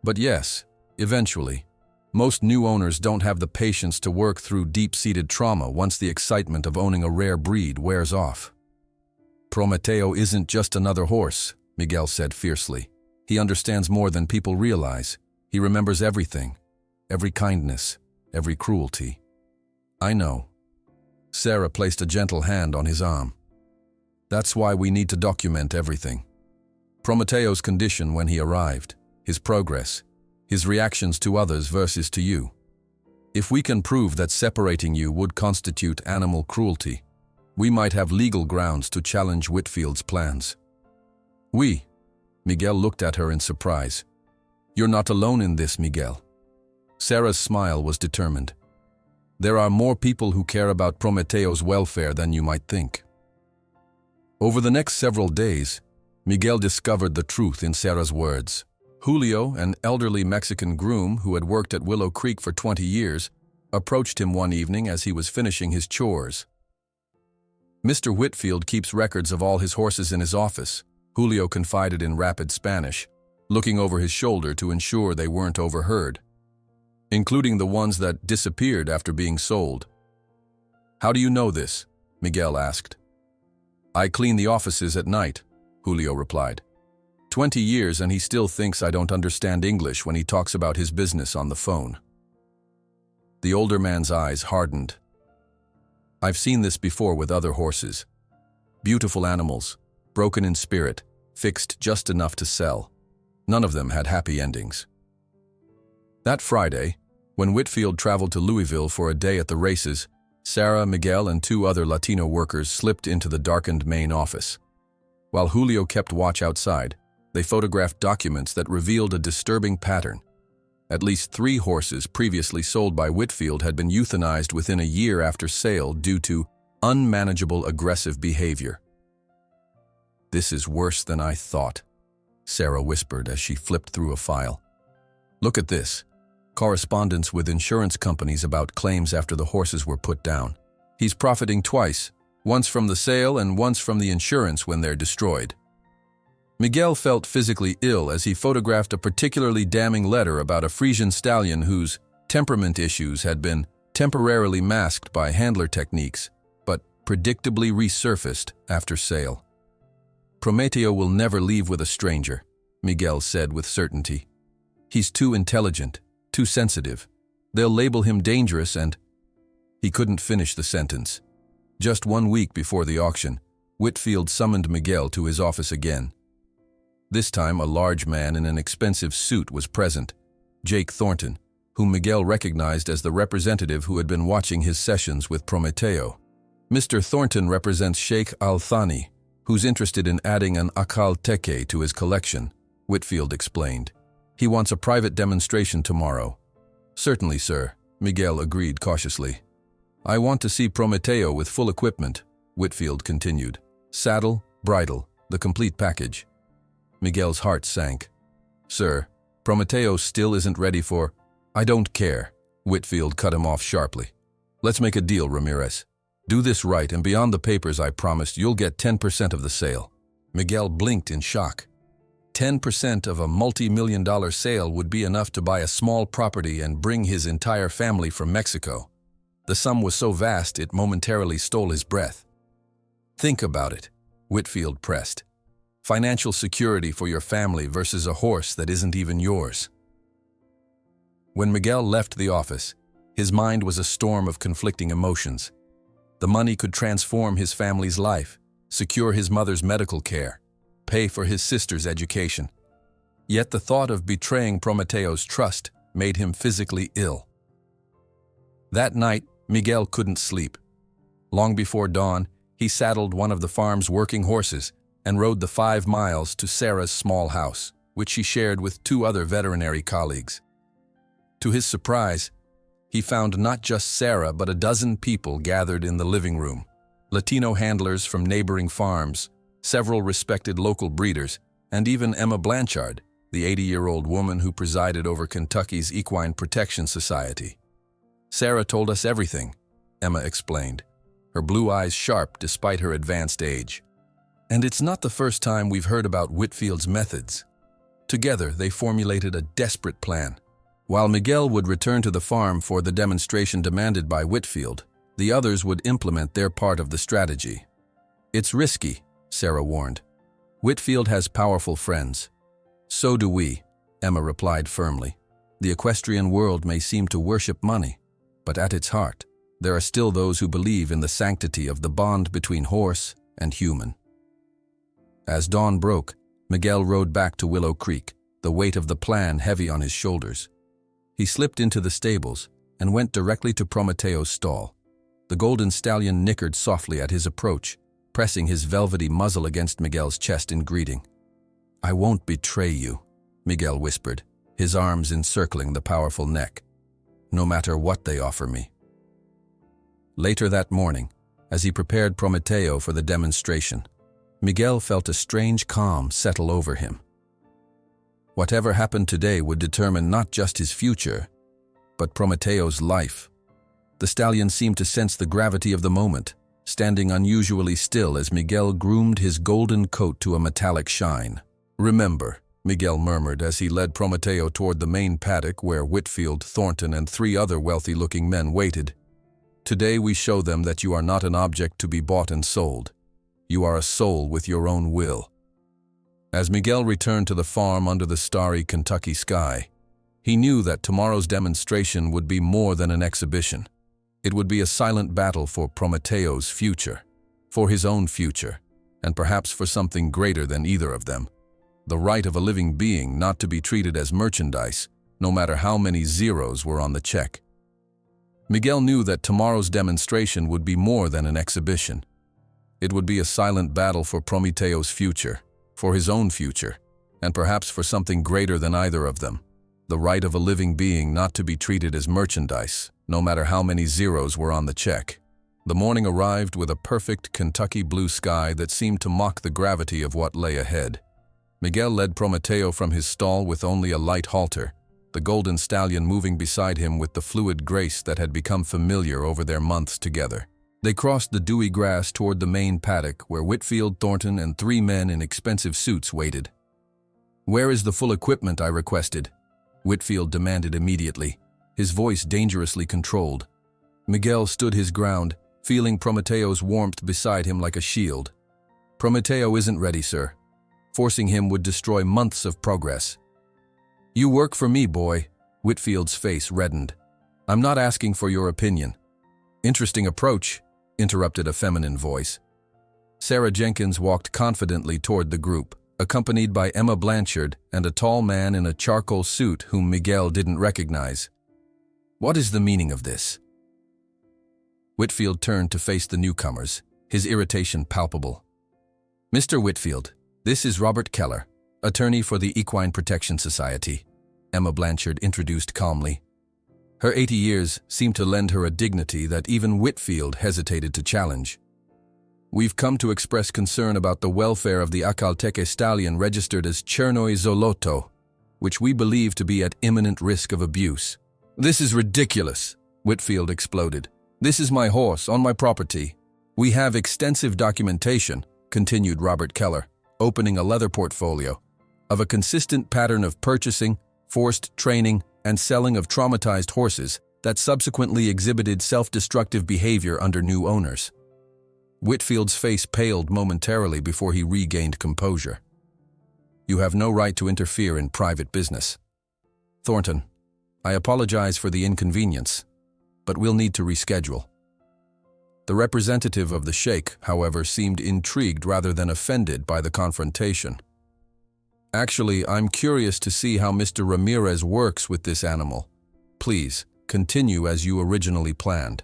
[SPEAKER 1] but yes, eventually. Most new owners don't have the patience to work through deep-seated trauma once the excitement of owning a rare breed wears off. Prometeo isn't just another horse, Miguel said fiercely. He understands more than people realize. He remembers everything, every kindness, every cruelty. I know. Sarah placed a gentle hand on his arm. That's why we need to document everything. Prometeo's condition when he arrived, his progress, his reactions to others versus to you. If we can prove that separating you would constitute animal cruelty, we might have legal grounds to challenge Whitfield's plans. Miguel looked at her in surprise. You're not alone in this, Miguel. Sarah's smile was determined. There are more people who care about Prometeo's welfare than you might think. Over the next several days, Miguel discovered the truth in Sarah's words. Julio, an elderly Mexican groom who had worked at Willow Creek for 20 years, approached him one evening as he was finishing his chores. Mr. Whitfield keeps records of all his horses in his office, Julio confided in rapid Spanish, looking over his shoulder to ensure they weren't overheard, including the ones that disappeared after being sold. How do you know this? Miguel asked. I clean the offices at night, Julio replied. 20 years and he still thinks I don't understand English when he talks about his business on the phone. The older man's eyes hardened. I've seen this before with other horses. Beautiful animals, broken in spirit, fixed just enough to sell. None of them had happy endings. That Friday, when Whitfield traveled to Louisville for a day at the races, Sarah, Miguel, and 2 other Latino workers slipped into the darkened main office. While Julio kept watch outside, they photographed documents that revealed a disturbing pattern. At least 3 horses previously sold by Whitfield had been euthanized within a year after sale due to unmanageable aggressive behavior. "This is worse than I thought," Sarah whispered as she flipped through a file. "Look at this. Correspondence with insurance companies about claims after the horses were put down. He's profiting twice, once from the sale and once from the insurance when they're destroyed." Miguel felt physically ill as he photographed a particularly damning letter about a Frisian stallion whose temperament issues had been temporarily masked by handler techniques, but predictably resurfaced after sale. "Prometeo will never leave with a stranger," Miguel said with certainty. "He's too intelligent, too sensitive. They'll label him dangerous and—" He couldn't finish the sentence. Just 1 week before the auction, Whitfield summoned Miguel to his office again. This time, a large man in an expensive suit was present, Jake Thornton, whom Miguel recognized as the representative who had been watching his sessions with Prometeo. "Mr. Thornton represents Sheikh Al-Thani, who's interested in adding an Akal Teke to his collection," Whitfield explained. "He wants a private demonstration tomorrow." "Certainly, sir," Miguel agreed cautiously. "I want to see Prometeo with full equipment," Whitfield continued. "Saddle, bridle, the complete package." Miguel's heart sank. "Sir, Prometeo still isn't ready for—" "I don't care," Whitfield cut him off sharply. "Let's make a deal, Ramirez. Do this right, and beyond the papers I promised, you'll get 10% of the sale." Miguel blinked in shock. 10% of a multi-million-dollar sale would be enough to buy a small property and bring his entire family from Mexico. The sum was so vast it momentarily stole his breath. "Think about it," Whitfield pressed. "Financial security for your family versus a horse that isn't even yours." When Miguel left the office, his mind was a storm of conflicting emotions. The money could transform his family's life, secure his mother's medical care, pay for his sister's education. Yet the thought of betraying Prometeo's trust made him physically ill. That night, Miguel couldn't sleep. Long before dawn, he saddled one of the farm's working horses and rode the 5 miles to Sarah's small house, which she shared with 2 other veterinary colleagues. To his surprise, he found not just Sarah but a dozen people gathered in the living room. Latino handlers from neighboring farms, several respected local breeders, and even Emma Blanchard, the 80-year-old woman who presided over Kentucky's Equine Protection Society. "Sarah told us everything," Emma explained, her blue eyes sharp despite her advanced age. "And it's not the first time we've heard about Whitfield's methods." Together, they formulated a desperate plan. While Miguel would return to the farm for the demonstration demanded by Whitfield, the others would implement their part of the strategy. "It's risky," Sarah warned. "Whitfield has powerful friends." "So do we," Emma replied firmly. "The equestrian world may seem to worship money, but at its heart, there are still those who believe in the sanctity of the bond between horse and human." As dawn broke, Miguel rode back to Willow Creek, the weight of the plan heavy on his shoulders. He slipped into the stables and went directly to Prometeo's stall. The golden stallion nickered softly at his approach, pressing his velvety muzzle against Miguel's chest in greeting. "I won't betray you," Miguel whispered, his arms encircling the powerful neck, "no matter what they offer me." Later that morning, as he prepared Prometeo for the demonstration, Miguel felt a strange calm settle over him. Whatever happened today would determine not just his future, but Prometeo's life. The stallion seemed to sense the gravity of the moment, standing unusually still as Miguel groomed his golden coat to a metallic shine. "Remember," Miguel murmured as he led Prometeo toward the main paddock where Whitfield, Thornton, and 3 other wealthy-looking men waited. "Today we show them that you are not an object to be bought and sold. You are a soul with your own will." As Miguel returned to the farm under the starry Kentucky sky, he knew that tomorrow's demonstration would be more than an exhibition. It would be a silent battle for Prometeo's future, for his own future, and perhaps for something greater than either of them. The right of a living being not to be treated as merchandise, no matter how many zeros were on the check. Miguel knew that tomorrow's demonstration would be more than an exhibition. It would be a silent battle for Prometeo's future, for his own future, and perhaps for something greater than either of them. The right of a living being not to be treated as merchandise, no matter how many zeros were on the check. The morning arrived with a perfect Kentucky blue sky that seemed to mock the gravity of what lay ahead. Miguel led Prometeo from his stall with only a light halter, the golden stallion moving beside him with the fluid grace that had become familiar over their months together. They crossed the dewy grass toward the main paddock where Whitfield, Thornton, and 3 men in expensive suits waited. "Where is the full equipment I requested?" Whitfield demanded immediately, his voice dangerously controlled. Miguel stood his ground, feeling Prometeo's warmth beside him like a shield. "Prometeo isn't ready, sir. Forcing him would destroy months of progress." "You work for me, boy." Whitfield's face reddened. "I'm not asking for your opinion." "Interesting approach," interrupted a feminine voice. Sarah Jenkins walked confidently toward the group, accompanied by Emma Blanchard and a tall man in a charcoal suit whom Miguel didn't recognize. "What is the meaning of this?" Whitfield turned to face the newcomers, his irritation palpable. "Mr. Whitfield, this is Robert Keller, attorney for the Equine Protection Society," Emma Blanchard introduced calmly. Her 80 years seemed to lend her a dignity that even Whitfield hesitated to challenge. "We've come to express concern about the welfare of the Acalteque stallion registered as Chernoi Zoloto, which we believe to be at imminent risk of abuse." "This is ridiculous," Whitfield exploded. "This is my horse on my property. We have extensive documentation," continued Robert Keller, opening a leather portfolio, "of a consistent pattern of purchasing, forced training, and selling of traumatized horses that subsequently exhibited self-destructive behavior under new owners." Whitfield's face paled momentarily before he regained composure. "You have no right to interfere in private business. Thornton, I apologize for the inconvenience, but we'll need to reschedule." The representative of the sheikh, however, seemed intrigued rather than offended by the confrontation. "Actually, I'm curious to see how Mr. Ramirez works with this animal. Please, continue as you originally planned."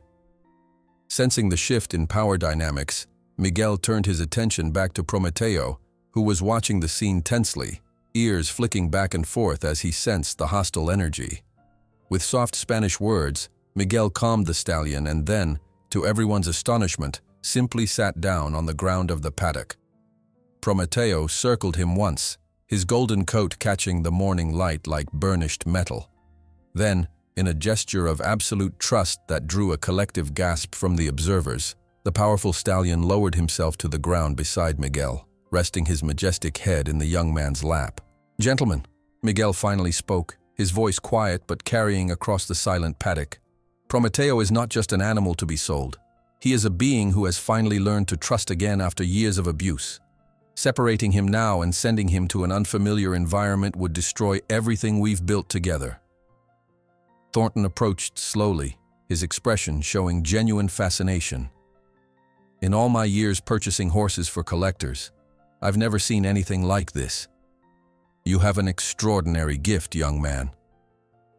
[SPEAKER 1] Sensing the shift in power dynamics, Miguel turned his attention back to Prometeo, who was watching the scene tensely, ears flicking back and forth as he sensed the hostile energy. With soft Spanish words, Miguel calmed the stallion and then, to everyone's astonishment, simply sat down on the ground of the paddock. Prometeo circled him once, his golden coat catching the morning light like burnished metal. Then, in a gesture of absolute trust that drew a collective gasp from the observers, the powerful stallion lowered himself to the ground beside Miguel, resting his majestic head in the young man's lap. "Gentlemen," Miguel finally spoke, his voice quiet but carrying across the silent paddock, "Prometeo is not just an animal to be sold. He is a being who has finally learned to trust again after years of abuse. Separating him now and sending him to an unfamiliar environment would destroy everything we've built together." Thornton approached slowly, his expression showing genuine fascination. "In all my years purchasing horses for collectors, I've never seen anything like this. You have an extraordinary gift, young man."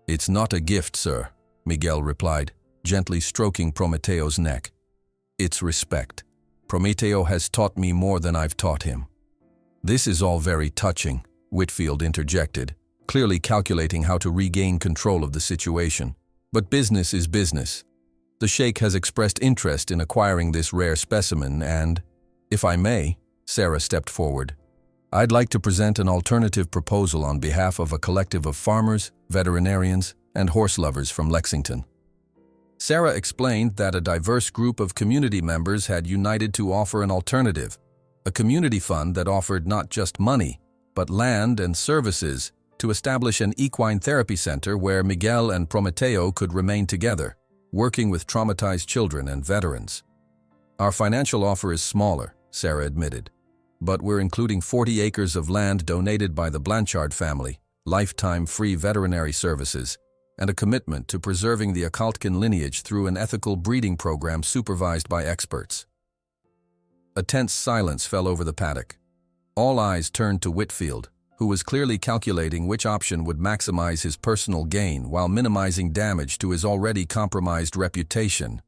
[SPEAKER 1] "It's not a gift, sir," Miguel replied, gently stroking Prometeo's neck. "It's respect. Prometeo has taught me more than I've taught him." "This is all very touching," Whitfield interjected, clearly calculating how to regain control of the situation. "But business is business. The sheikh has expressed interest in acquiring this rare specimen and, if I may," Sarah stepped forward, "I'd like to present an alternative proposal on behalf of a collective of farmers, veterinarians, and horse lovers from Lexington." Sarah explained that a diverse group of community members had united to offer an alternative, a community fund that offered not just money, but land and services to establish an equine therapy center where Miguel and Prometeo could remain together, working with traumatized children and veterans. "Our financial offer is smaller," Sarah admitted, "but we're including 40 acres of land donated by the Blanchard family, lifetime free veterinary services, and a commitment to preserving the Acaltecan lineage through an ethical breeding program supervised by experts." A tense silence fell over the paddock. All eyes turned to Whitfield, who was clearly calculating which option would maximize his personal gain while minimizing damage to his already compromised reputation.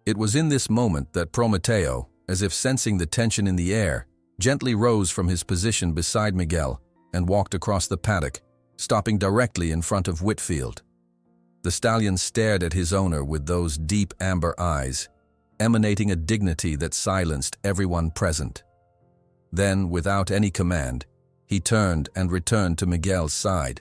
[SPEAKER 1] It was in this moment that Prometeo, as if sensing the tension in the air, gently rose from his position beside Miguel and walked across the paddock, stopping directly in front of Whitfield. The stallion stared at his owner with those deep amber eyes, emanating a dignity that silenced everyone present. Then, without any command, he turned and returned to Miguel's side,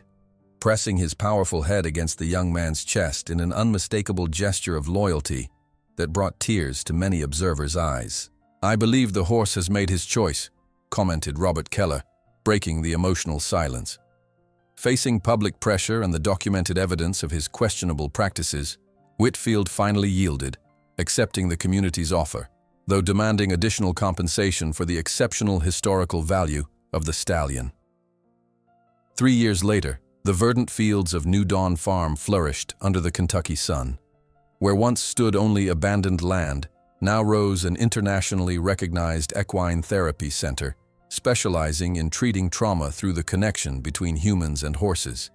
[SPEAKER 1] pressing his powerful head against the young man's chest in an unmistakable gesture of loyalty that brought tears to many observers' eyes. "I believe the horse has made his choice," commented Robert Keller, breaking the emotional silence. Facing public pressure and the documented evidence of his questionable practices, Whitfield finally yielded, accepting the community's offer, though demanding additional compensation for the exceptional historical value of the stallion. 3 years later, the verdant fields of New Dawn Farm flourished under the Kentucky sun. Where once stood only abandoned land, now rose an internationally recognized equine therapy center, specializing in treating trauma through the connection between humans and horses.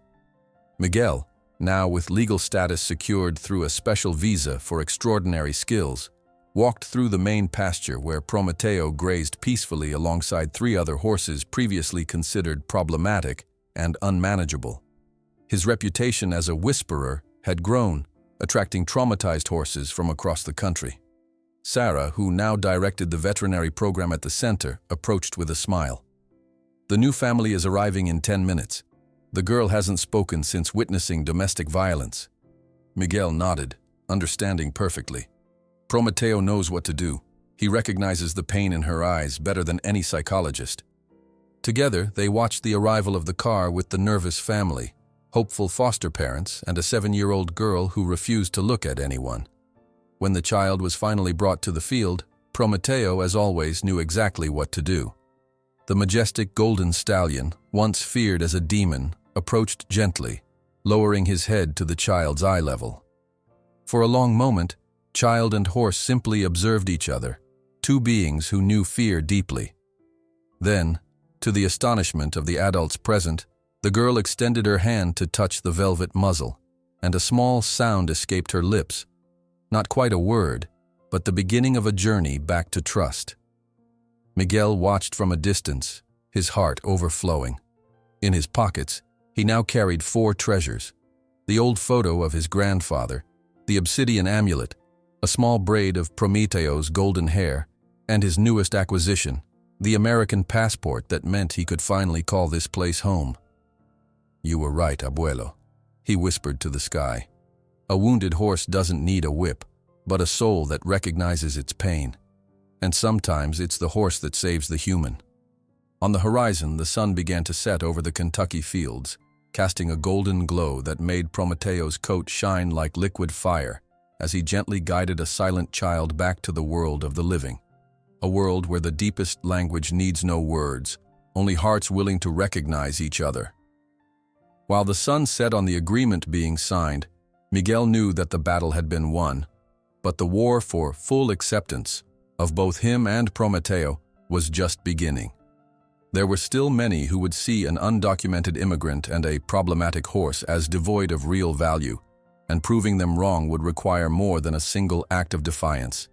[SPEAKER 1] Miguel, now with legal status secured through a special visa for extraordinary skills, walked through the main pasture where Prometeo grazed peacefully alongside 3 other horses previously considered problematic and unmanageable. His reputation as a whisperer had grown, attracting traumatized horses from across the country. Sarah, who now directed the veterinary program at the center, approached with a smile. "The new family is arriving in 10 minutes. The girl hasn't spoken since witnessing domestic violence." Miguel nodded, understanding perfectly. Prometeo knows what to do. He recognizes the pain in her eyes better than any psychologist. Together, they watched the arrival of the car with the nervous family, hopeful foster parents, and a 7-year-old girl who refused to look at anyone. When the child was finally brought to the field, Prometeo, as always, knew exactly what to do. The majestic golden stallion, once feared as a demon, approached gently, lowering his head to the child's eye level. For a long moment, child and horse simply observed each other, 2 beings who knew fear deeply. Then, to the astonishment of the adults present, the girl extended her hand to touch the velvet muzzle, and a small sound escaped her lips. Not quite a word, but the beginning of a journey back to trust. Miguel watched from a distance, his heart overflowing. In his pockets, he now carried 4 treasures: the old photo of his grandfather, the obsidian amulet, a small braid of Prometeo's golden hair, and his newest acquisition, the American passport that meant he could finally call this place home. "You were right, abuelo," he whispered to the sky. "A wounded horse doesn't need a whip, but a soul that recognizes its pain. And sometimes it's the horse that saves the human." On the horizon, the sun began to set over the Kentucky fields, casting a golden glow that made Prometeo's coat shine like liquid fire as he gently guided a silent child back to the world of the living. A world where the deepest language needs no words, only hearts willing to recognize each other. While the sun set on the agreement being signed, Miguel knew that the battle had been won, but the war for full acceptance of both him and Prometeo was just beginning. There were still many who would see an undocumented immigrant and a problematic horse as devoid of real value, and proving them wrong would require more than a single act of defiance.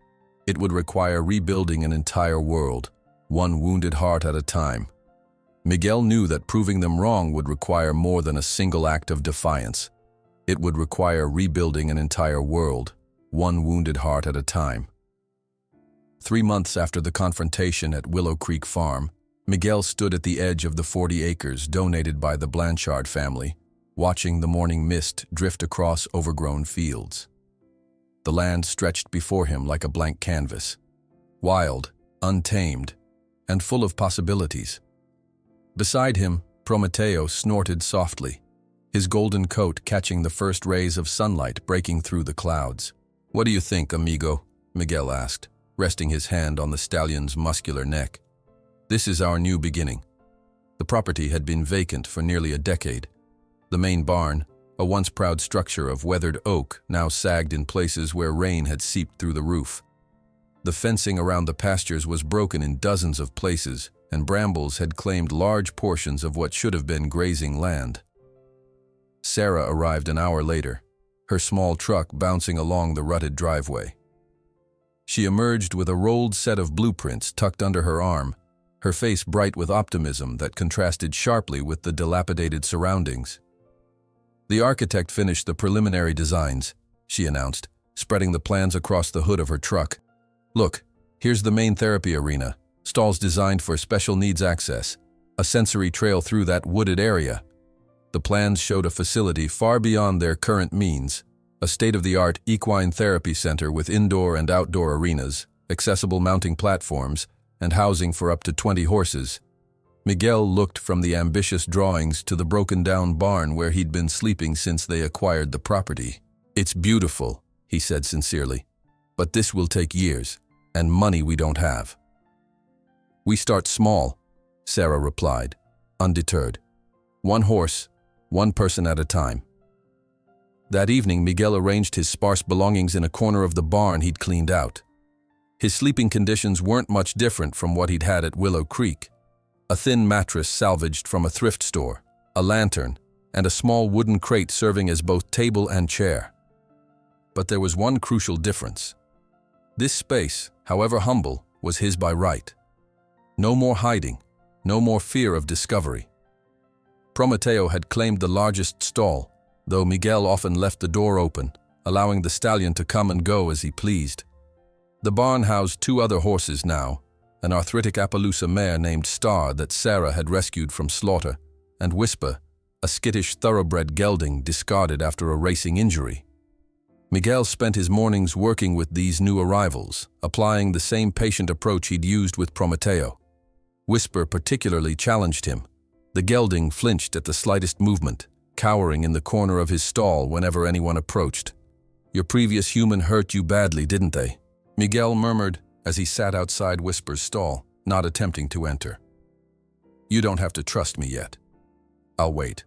[SPEAKER 1] It would require rebuilding an entire world, one wounded heart at a time. Miguel knew that proving them wrong would require more than a single act of defiance. It would require rebuilding an entire world, one wounded heart at a time. 3 months after the confrontation at Willow Creek Farm, Miguel stood at the edge of the 40 acres donated by the Blanchard family, watching the morning mist drift across overgrown fields. The land stretched before him like a blank canvas, wild, untamed, and full of possibilities. Beside him, Prometeo snorted softly, his golden coat catching the first rays of sunlight breaking through the clouds. "What do you think, amigo?" Miguel asked, resting his hand on the stallion's muscular neck. "This is our new beginning." The property had been vacant for nearly a decade. The main barn, a once proud structure of weathered oak, now sagged in places where rain had seeped through the roof. The fencing around the pastures was broken in dozens of places, and brambles had claimed large portions of what should have been grazing land. Sarah arrived an hour later, her small truck bouncing along the rutted driveway. She emerged with a rolled set of blueprints tucked under her arm, her face bright with optimism that contrasted sharply with the dilapidated surroundings. "The architect finished the preliminary designs," she announced, spreading the plans across the hood of her truck. "Look, here's the main therapy arena, stalls designed for special needs access, a sensory trail through that wooded area." The plans showed a facility far beyond their current means, a state-of-the-art equine therapy center with indoor and outdoor arenas, accessible mounting platforms, and housing for up to 20 horses. Miguel looked from the ambitious drawings to the broken-down barn where he'd been sleeping since they acquired the property. "It's beautiful," he said sincerely, "but this will take years, and money we don't have." "We start small," Sarah replied, undeterred. "One horse, one person at a time." That evening, Miguel arranged his sparse belongings in a corner of the barn he'd cleaned out. His sleeping conditions weren't much different from what he'd had at Willow Creek. A thin mattress salvaged from a thrift store, a lantern, and a small wooden crate serving as both table and chair. But there was one crucial difference. This space, however humble, was his by right. No more hiding, no more fear of discovery. Prometeo had claimed the largest stall, though Miguel often left the door open, allowing the stallion to come and go as he pleased. The barn housed 2 other horses now, an arthritic Appaloosa mare named Star that Sarah had rescued from slaughter, and Whisper, a skittish thoroughbred gelding discarded after a racing injury. Miguel spent his mornings working with these new arrivals, applying the same patient approach he'd used with Prometeo. Whisper particularly challenged him. The gelding flinched at the slightest movement, cowering in the corner of his stall whenever anyone approached. "Your previous human hurt you badly, didn't they?" Miguel murmured as he sat outside Whisper's stall, not attempting to enter. "You don't have to trust me yet. I'll wait."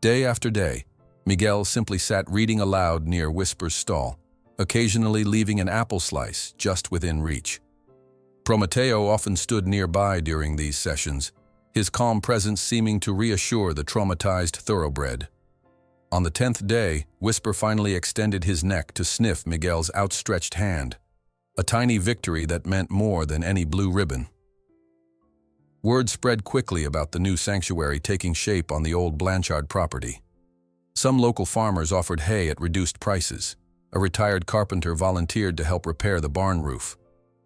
[SPEAKER 1] Day after day, Miguel simply sat reading aloud near Whisper's stall, occasionally leaving an apple slice just within reach. Prometeo often stood nearby during these sessions, his calm presence seeming to reassure the traumatized thoroughbred. On the 10th day, Whisper finally extended his neck to sniff Miguel's outstretched hand, a tiny victory that meant more than any blue ribbon. Word spread quickly about the new sanctuary taking shape on the old Blanchard property. Some local farmers offered hay at reduced prices. A retired carpenter volunteered to help repair the barn roof.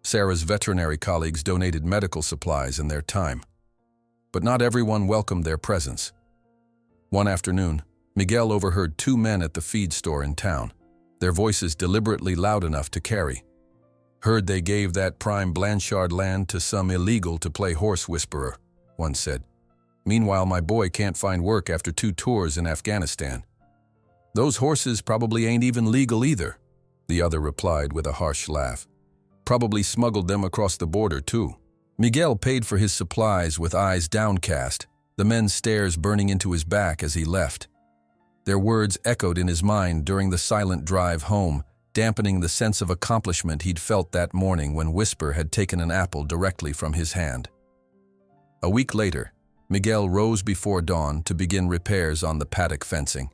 [SPEAKER 1] Sarah's veterinary colleagues donated medical supplies and their time. But not everyone welcomed their presence. One afternoon, Miguel overheard 2 men at the feed store in town, their voices deliberately loud enough to carry. "Heard they gave that prime Blanchard land to some illegal to play horse whisperer," one said. "Meanwhile, my boy can't find work after 2 tours in Afghanistan." "Those horses probably ain't even legal either," the other replied with a harsh laugh. "Probably smuggled them across the border too." Miguel paid for his supplies with eyes downcast, the men's stares burning into his back as he left. Their words echoed in his mind during the silent drive home, dampening the sense of accomplishment he'd felt that morning when Whisper had taken an apple directly from his hand. A week later, Miguel rose before dawn to begin repairs on the paddock fencing.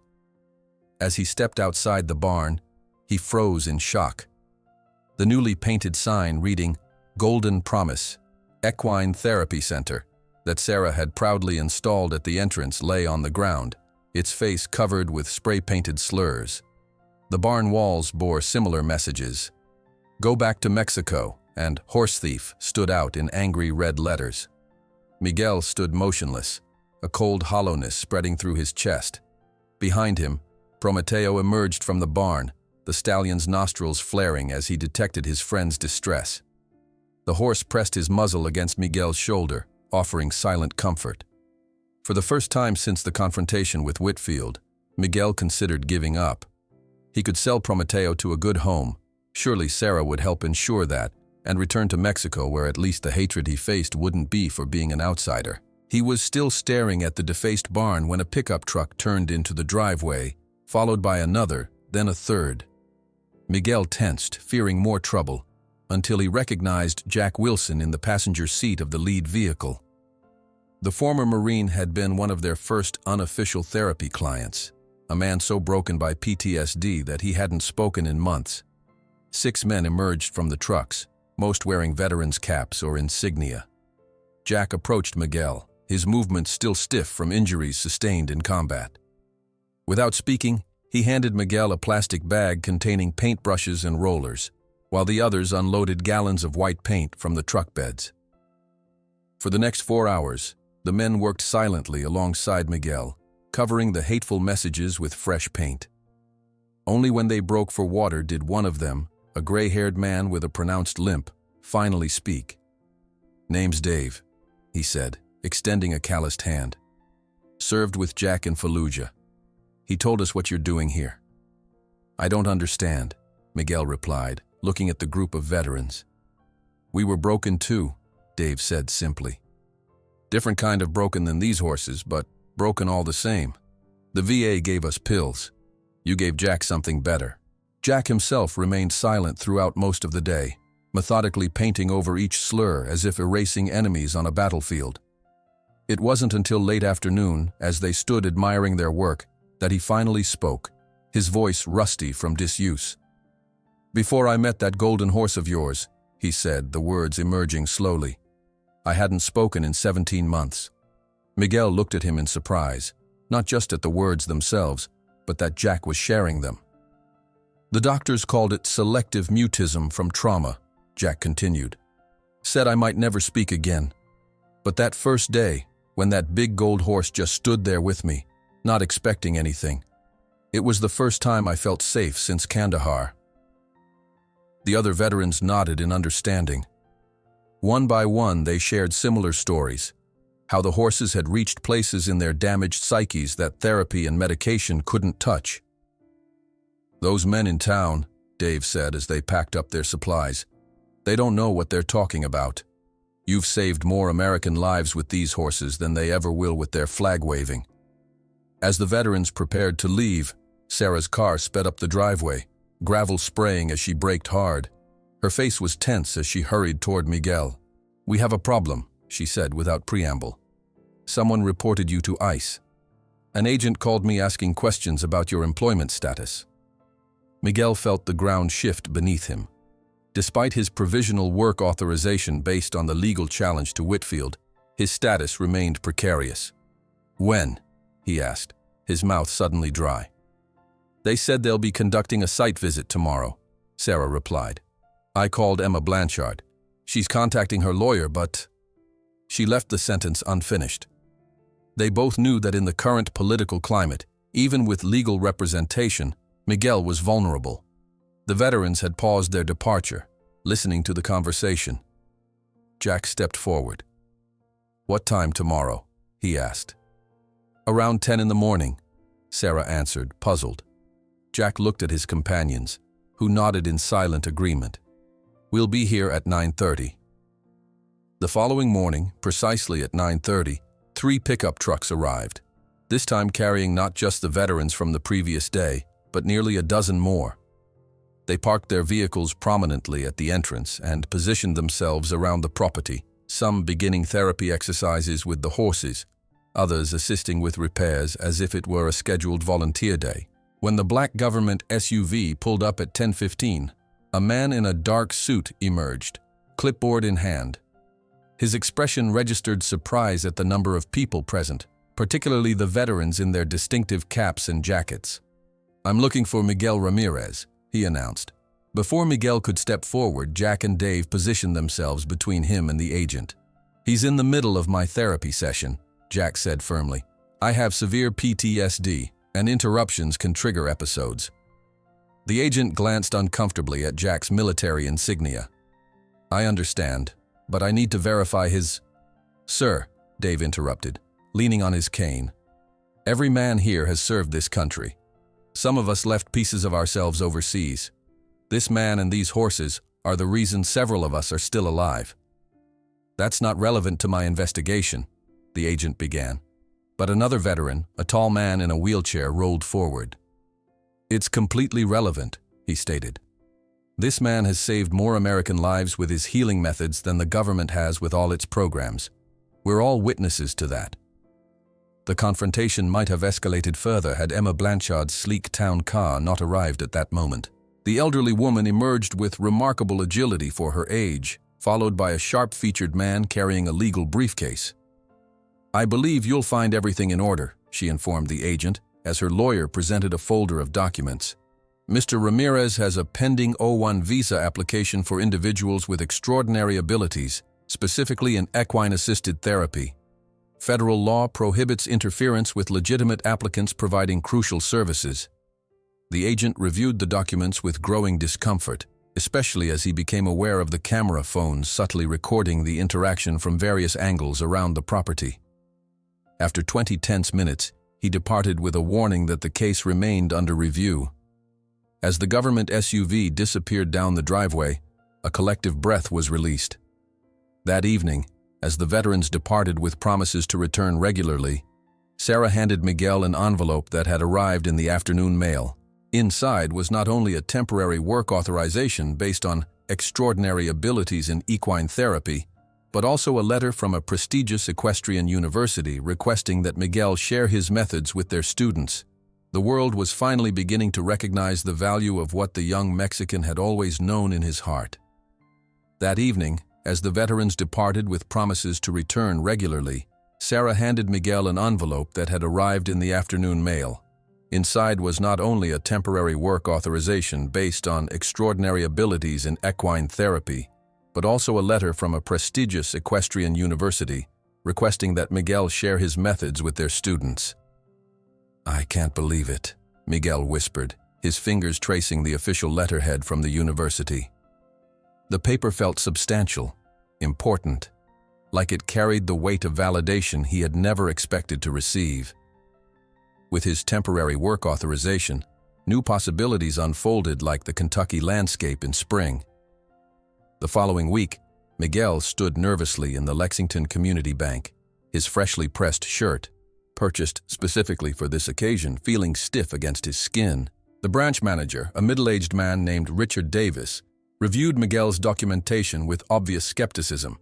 [SPEAKER 1] As he stepped outside the barn, he froze in shock. The newly painted sign reading, "Golden Promise, Equine Therapy Center," that Sarah had proudly installed at the entrance lay on the ground, its face covered with spray-painted slurs. The barn walls bore similar messages. "Go back to Mexico," and "Horse Thief" stood out in angry red letters. Miguel stood motionless, a cold hollowness spreading through his chest. Behind him, Prometeo emerged from the barn, the stallion's nostrils flaring as he detected his friend's distress. The horse pressed his muzzle against Miguel's shoulder, offering silent comfort. For the first time since the confrontation with Whitfield, Miguel considered giving up. He could sell Prometeo to a good home, surely Sarah would help ensure that, and return to Mexico where at least the hatred he faced wouldn't be for being an outsider. He was still staring at the defaced barn when a pickup truck turned into the driveway, followed by another, then a third. Miguel tensed, fearing more trouble, until he recognized Jack Wilson in the passenger seat of the lead vehicle. The former Marine had been one of their first unofficial therapy clients, a man so broken by PTSD that he hadn't spoken in months. 6 men emerged from the trucks, most wearing veterans' caps or insignia. Jack approached Miguel, his movements still stiff from injuries sustained in combat. Without speaking, he handed Miguel a plastic bag containing paintbrushes and rollers, while the others unloaded gallons of white paint from the truck beds. For the next 4 hours, the men worked silently alongside Miguel, covering the hateful messages with fresh paint. Only when they broke for water did one of them, a gray-haired man with a pronounced limp, finally speak. "Name's Dave," he said, extending a calloused hand. "Served with Jack in Fallujah. He told us what you're doing here." "I don't understand," Miguel replied, looking at the group of veterans. "We were broken too," Dave said simply. "Different kind of broken than these horses, but broken all the same. The VA gave us pills. You gave Jack something better." Jack himself remained silent throughout most of the day, methodically painting over each slur as if erasing enemies on a battlefield. It wasn't until late afternoon, as they stood admiring their work, that he finally spoke, his voice rusty from disuse. "Before I met that golden horse of yours," he said, the words emerging slowly, "I hadn't spoken in 17 months. Miguel looked at him in surprise, not just at the words themselves, but that Jack was sharing them. "The doctors called it selective mutism from trauma," Jack continued. "Said I might never speak again. But that first day, when that big gold horse just stood there with me, not expecting anything, it was the first time I felt safe since Kandahar." The other veterans nodded in understanding. One by one, they shared similar stories, how the horses had reached places in their damaged psyches that therapy and medication couldn't touch. "Those men in town," Dave said as they packed up their supplies, "they don't know what they're talking about. You've saved more American lives with these horses than they ever will with their flag waving." As the veterans prepared to leave, Sarah's car sped up the driveway, gravel spraying as she braked hard. Her face was tense as she hurried toward Miguel. "We have a problem," she said without preamble. "Someone reported you to ICE. An agent called me asking questions about your employment status." Miguel felt the ground shift beneath him. Despite his provisional work authorization based on the legal challenge to Whitfield, his status remained precarious. "When?" he asked, his mouth suddenly dry. "They said they'll be conducting a site visit tomorrow," Sarah replied. "I called Emma Blanchard. She's contacting her lawyer, but—" She left the sentence unfinished. They both knew that in the current political climate, even with legal representation, Miguel was vulnerable. The veterans had paused their departure, listening to the conversation. Jack stepped forward. "What time tomorrow?" he asked. "Around 10 in the morning," Sarah answered, puzzled. Jack looked at his companions, who nodded in silent agreement. "We'll be here at 9:30. The following morning, precisely at 9:30, 3 pickup trucks arrived, this time carrying not just the veterans from the previous day, but nearly a dozen more. They parked their vehicles prominently at the entrance and positioned themselves around the property, some beginning therapy exercises with the horses, others assisting with repairs as if it were a scheduled volunteer day. When the black government SUV pulled up at 10:15, a man in a dark suit emerged, clipboard in hand. His expression registered surprise at the number of people present, particularly the veterans in their distinctive caps and jackets. "I'm looking for Miguel Ramirez," he announced. Before Miguel could step forward, Jack and Dave positioned themselves between him and the agent. "He's in the middle of my therapy session," Jack said firmly. "I have severe PTSD, and interruptions can trigger episodes." The agent glanced uncomfortably at Jack's military insignia. "I understand, but I need to verify his—" "Sir," Dave interrupted, leaning on his cane. "Every man here has served this country. Some of us left pieces of ourselves overseas. This man and these horses are the reason several of us are still alive." "That's not relevant to my investigation," the agent began. But another veteran, a tall man in a wheelchair, rolled forward. "It's completely relevant," he stated. "This man has saved more American lives with his healing methods than the government has with all its programs. We're all witnesses to that." The confrontation might have escalated further had Emma Blanchard's sleek town car not arrived at that moment. The elderly woman emerged with remarkable agility for her age, followed by a sharp-featured man carrying a legal briefcase. "I believe you'll find everything in order," she informed the agent, as her lawyer presented a folder of documents. "Mr. Ramirez has a pending O1 visa application for individuals with extraordinary abilities, specifically in equine-assisted therapy. Federal law prohibits interference with legitimate applicants providing crucial services." The agent reviewed the documents with growing discomfort, especially as he became aware of the camera phones subtly recording the interaction from various angles around the property. After 20 tense minutes, he departed with a warning that the case remained under review. As the government SUV disappeared down the driveway, a collective breath was released. That evening, as the veterans departed with promises to return regularly, Sarah handed Miguel an envelope that had arrived in the afternoon mail. Inside was not only a temporary work authorization based on extraordinary abilities in equine therapy, but also a letter from a prestigious equestrian university requesting that Miguel share his methods with their students. The world was finally beginning to recognize the value of what the young Mexican had always known in his heart. That evening, as the veterans departed with promises to return regularly, Sarah handed Miguel an envelope that had arrived in the afternoon mail. Inside was not only a temporary work authorization based on extraordinary abilities in equine therapy, but also a letter from a prestigious equestrian university requesting that Miguel share his methods with their students. "I can't believe it," Miguel whispered, his fingers tracing the official letterhead from the university. The paper felt substantial, important, like it carried the weight of validation he had never expected to receive. With his temporary work authorization, new possibilities unfolded like the Kentucky landscape in spring. The following week, Miguel stood nervously in the Lexington Community Bank, his freshly pressed shirt, purchased specifically for this occasion, feeling stiff against his skin. The branch manager, a middle-aged man named Richard Davis, reviewed Miguel's documentation with obvious skepticism.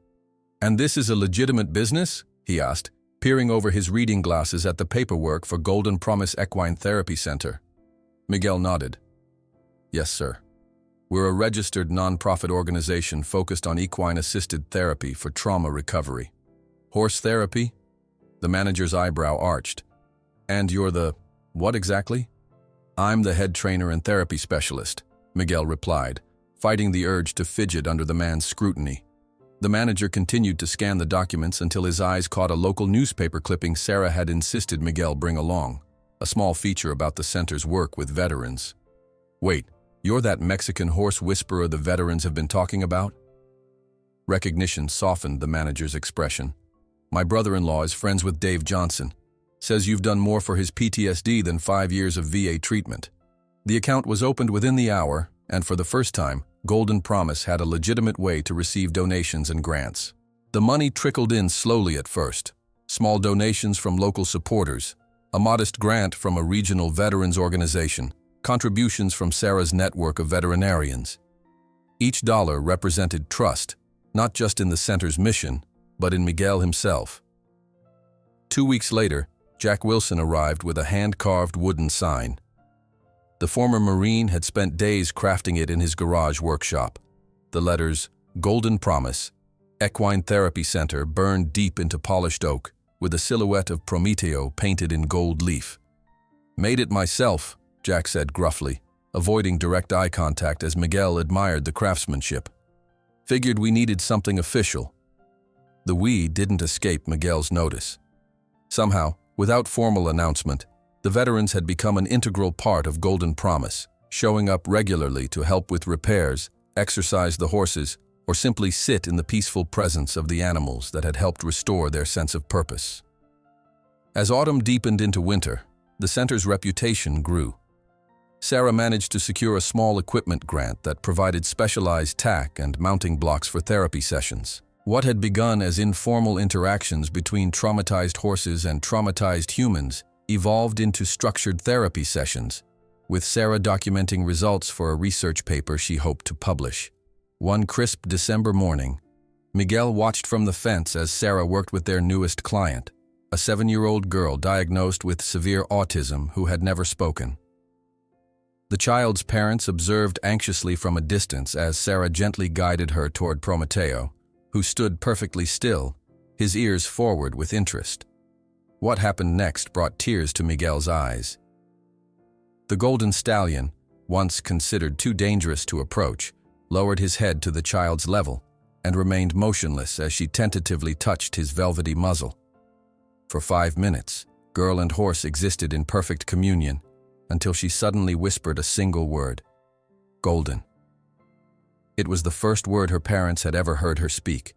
[SPEAKER 1] "And this is a legitimate business?" he asked, peering over his reading glasses at the paperwork for Golden Promise Equine Therapy Center. Miguel nodded. "Yes, sir. We're a registered nonprofit organization focused on equine-assisted therapy for trauma recovery." "Horse therapy?" The manager's eyebrow arched. "And you're the… what exactly?" "I'm the head trainer and therapy specialist," Miguel replied, fighting the urge to fidget under the man's scrutiny. The manager continued to scan the documents until his eyes caught a local newspaper clipping Sarah had insisted Miguel bring along, a small feature about the center's work with veterans. "Wait, you're that Mexican horse whisperer the veterans have been talking about?" Recognition softened the manager's expression. "My brother-in-law is friends with Dave Johnson. Says you've done more for his PTSD than 5 years of VA treatment." The account was opened within the hour, and for the first time, Golden Promise had a legitimate way to receive donations and grants. The money trickled in slowly at first. Small donations from local supporters, a modest grant from a regional veterans organization, contributions from Sarah's network of veterinarians. Each dollar represented trust, not just in the center's mission, but in Miguel himself. 2 weeks later, Jack Wilson arrived with a hand-carved wooden sign. The former Marine had spent days crafting it in his garage workshop. The letters, Golden Promise, Equine Therapy Center, burned deep into polished oak, with a silhouette of Prometeo painted in gold leaf. "Made it myself," Jack said gruffly, avoiding direct eye contact as Miguel admired the craftsmanship. "Figured we needed something official." The "we" didn't escape Miguel's notice. Somehow, without formal announcement, the veterans had become an integral part of Golden Promise, showing up regularly to help with repairs, exercise the horses, or simply sit in the peaceful presence of the animals that had helped restore their sense of purpose. As autumn deepened into winter, the center's reputation grew. Sarah managed to secure a small equipment grant that provided specialized tack and mounting blocks for therapy sessions. What had begun as informal interactions between traumatized horses and traumatized humans evolved into structured therapy sessions, with Sarah documenting results for a research paper she hoped to publish. One crisp December morning, Miguel watched from the fence as Sarah worked with their newest client, a 7-year-old girl diagnosed with severe autism who had never spoken. The child's parents observed anxiously from a distance as Sarah gently guided her toward Prometeo, who stood perfectly still, his ears forward with interest. What happened next brought tears to Miguel's eyes. The golden stallion, once considered too dangerous to approach, lowered his head to the child's level and remained motionless as she tentatively touched his velvety muzzle. For 5 minutes, girl and horse existed in perfect communion until she suddenly whispered a single word: "Golden." It was the first word her parents had ever heard her speak.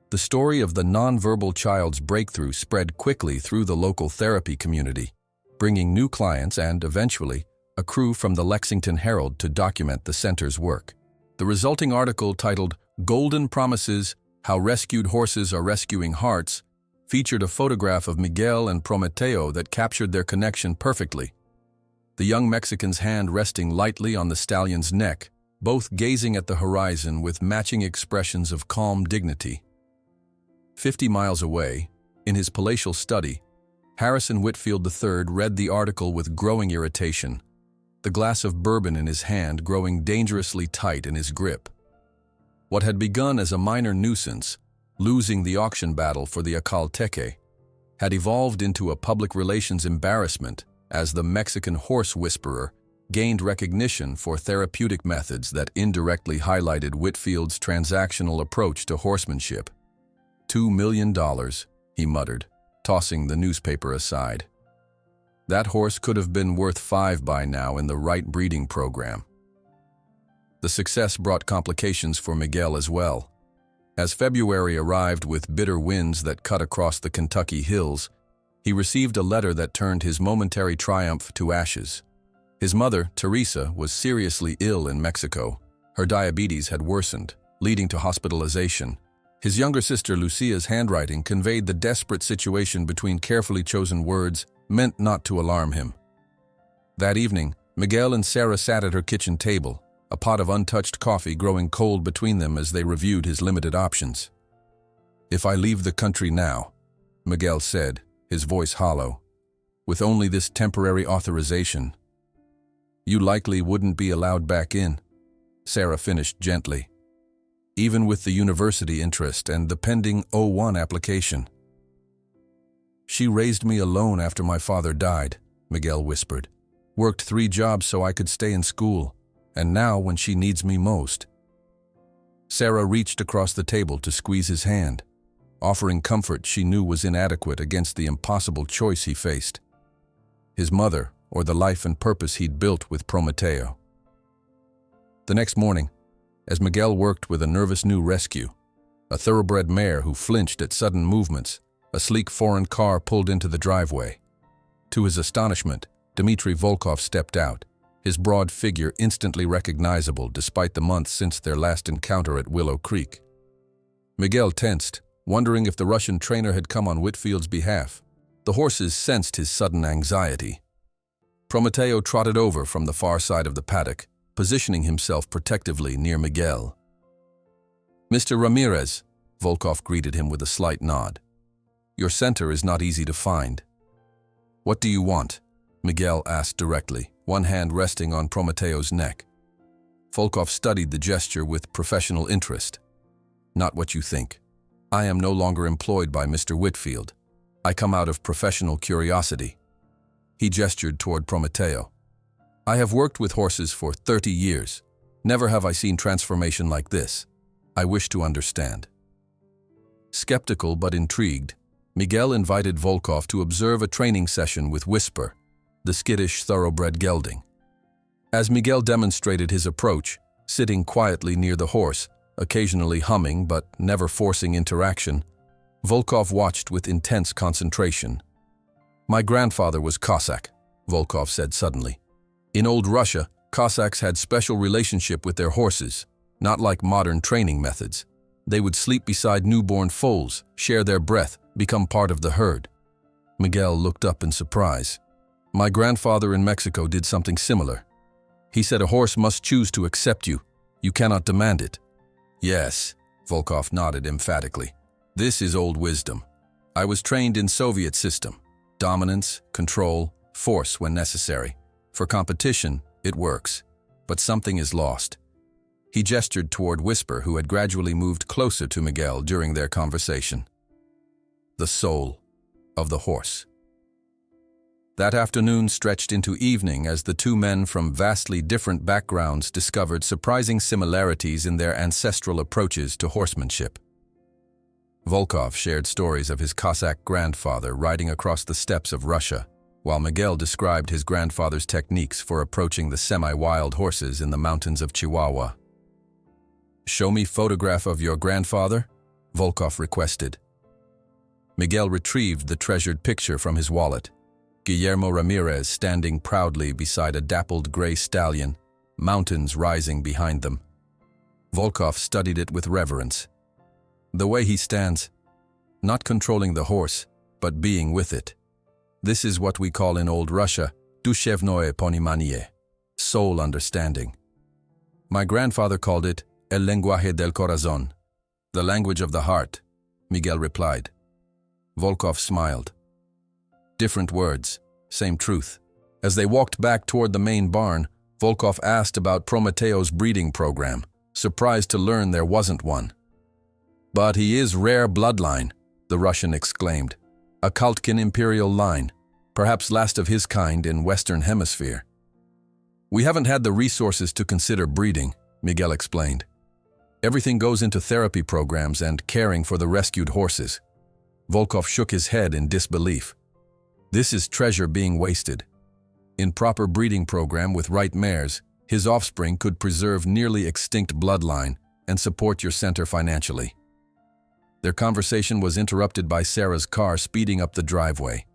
[SPEAKER 1] The story of the nonverbal child's breakthrough spread quickly through the local therapy community, bringing new clients and, eventually, a crew from the Lexington Herald to document the center's work. The resulting article, titled "Golden Promises: How Rescued Horses Are Rescuing Hearts," featured a photograph of Miguel and Prometeo that captured their connection perfectly. The young Mexican's hand resting lightly on the stallion's neck, both gazing at the horizon with matching expressions of calm dignity. 50 miles away, in his palatial study, Harrison Whitfield III read the article with growing irritation, the glass of bourbon in his hand growing dangerously tight in his grip. What had begun as a minor nuisance, losing the auction battle for the Acalteque, had evolved into a public relations embarrassment as the Mexican horse whisperer gained recognition for therapeutic methods that indirectly highlighted Whitfield's transactional approach to horsemanship. $2 million, he muttered, tossing the newspaper aside. That horse could have been worth 5 by now in the right breeding program. The success brought complications for Miguel as well. As February arrived with bitter winds that cut across the Kentucky hills, he received a letter that turned his momentary triumph to ashes. His mother, Teresa, was seriously ill in Mexico. Her diabetes had worsened, leading to hospitalization. His younger sister Lucia's handwriting conveyed the desperate situation between carefully chosen words meant not to alarm him. That evening, Miguel and Sarah sat at her kitchen table, a pot of untouched coffee growing cold between them as they reviewed his limited options. "If I leave the country now," Miguel said, his voice hollow, "with only this temporary authorization, you likely wouldn't be allowed back in," Sarah finished gently. "Even with the university interest and the pending O1 application." "She raised me alone after my father died," Miguel whispered. "Worked 3 jobs so I could stay in school, and now when she needs me most." Sarah reached across the table to squeeze his hand, offering comfort she knew was inadequate against the impossible choice he faced: his mother or the life and purpose he'd built with Prometeo. The next morning, as Miguel worked with a nervous new rescue, a thoroughbred mare who flinched at sudden movements, a sleek foreign car pulled into the driveway. To his astonishment, Dmitry Volkov stepped out, his broad figure instantly recognizable despite the months since their last encounter at Willow Creek. Miguel tensed, wondering if the Russian trainer had come on Whitfield's behalf. The horses sensed his sudden anxiety. Prometeo trotted over from the far side of the paddock, positioning himself protectively near Miguel. "Mr. Ramirez," Volkov greeted him with a slight nod. "Your center is not easy to find." "What do you want?" Miguel asked directly, one hand resting on Prometeo's neck. Volkov studied the gesture with professional interest. "Not what you think. I am no longer employed by Mr. Whitfield. I come out of professional curiosity." He gestured toward Prometeo. "I have worked with horses for 30 years. Never have I seen transformation like this. I wish to understand." Skeptical but intrigued, Miguel invited Volkov to observe a training session with Whisper, the skittish thoroughbred gelding. As Miguel demonstrated his approach, sitting quietly near the horse, occasionally humming but never forcing interaction, Volkov watched with intense concentration. "My grandfather was Cossack," Volkov said suddenly. "In old Russia, Cossacks had special relationship with their horses, not like modern training methods. They would sleep beside newborn foals, share their breath, become part of the herd." Miguel looked up in surprise. "My grandfather in Mexico did something similar. He said a horse must choose to accept you. You cannot demand it." "Yes," Volkov nodded emphatically. "This is old wisdom. I was trained in Soviet system. Dominance, control, force when necessary. For competition, It works, but something is lost. He gestured toward Whisper, who had gradually moved closer to Miguel during their conversation. The soul of the horse. That afternoon stretched into evening as the two men from vastly different backgrounds discovered surprising similarities in their ancestral approaches to horsemanship. Volkov shared stories of his Cossack grandfather riding across the steppes of Russia, while Miguel described his grandfather's techniques for approaching the semi-wild horses in the mountains of Chihuahua. "Show me photograph of your grandfather," Volkov requested. Miguel retrieved the treasured picture from his wallet. Guillermo Ramirez standing proudly beside a dappled gray stallion, mountains rising behind them. Volkov studied it with reverence. The way he stands, not controlling the horse, but being with it. This is what we call in old Russia, dushevnoye ponimanie, soul understanding. My grandfather called it el lenguaje del corazón, the language of the heart, Miguel replied. Volkov smiled. Different words, same truth. As they walked back toward the main barn, Volkov asked about Prometeo's breeding program, surprised to learn there wasn't one. "But he is rare bloodline," the Russian exclaimed. "A Kaltkin imperial line, perhaps last of his kind in Western Hemisphere." "We haven't had the resources to consider breeding," Miguel explained. "Everything goes into therapy programs and caring for the rescued horses." Volkov shook his head in disbelief. "This is treasure being wasted. In proper breeding program with right mares, his offspring could preserve nearly extinct bloodline and support your center financially." Their conversation was interrupted by Sarah's car speeding up the driveway.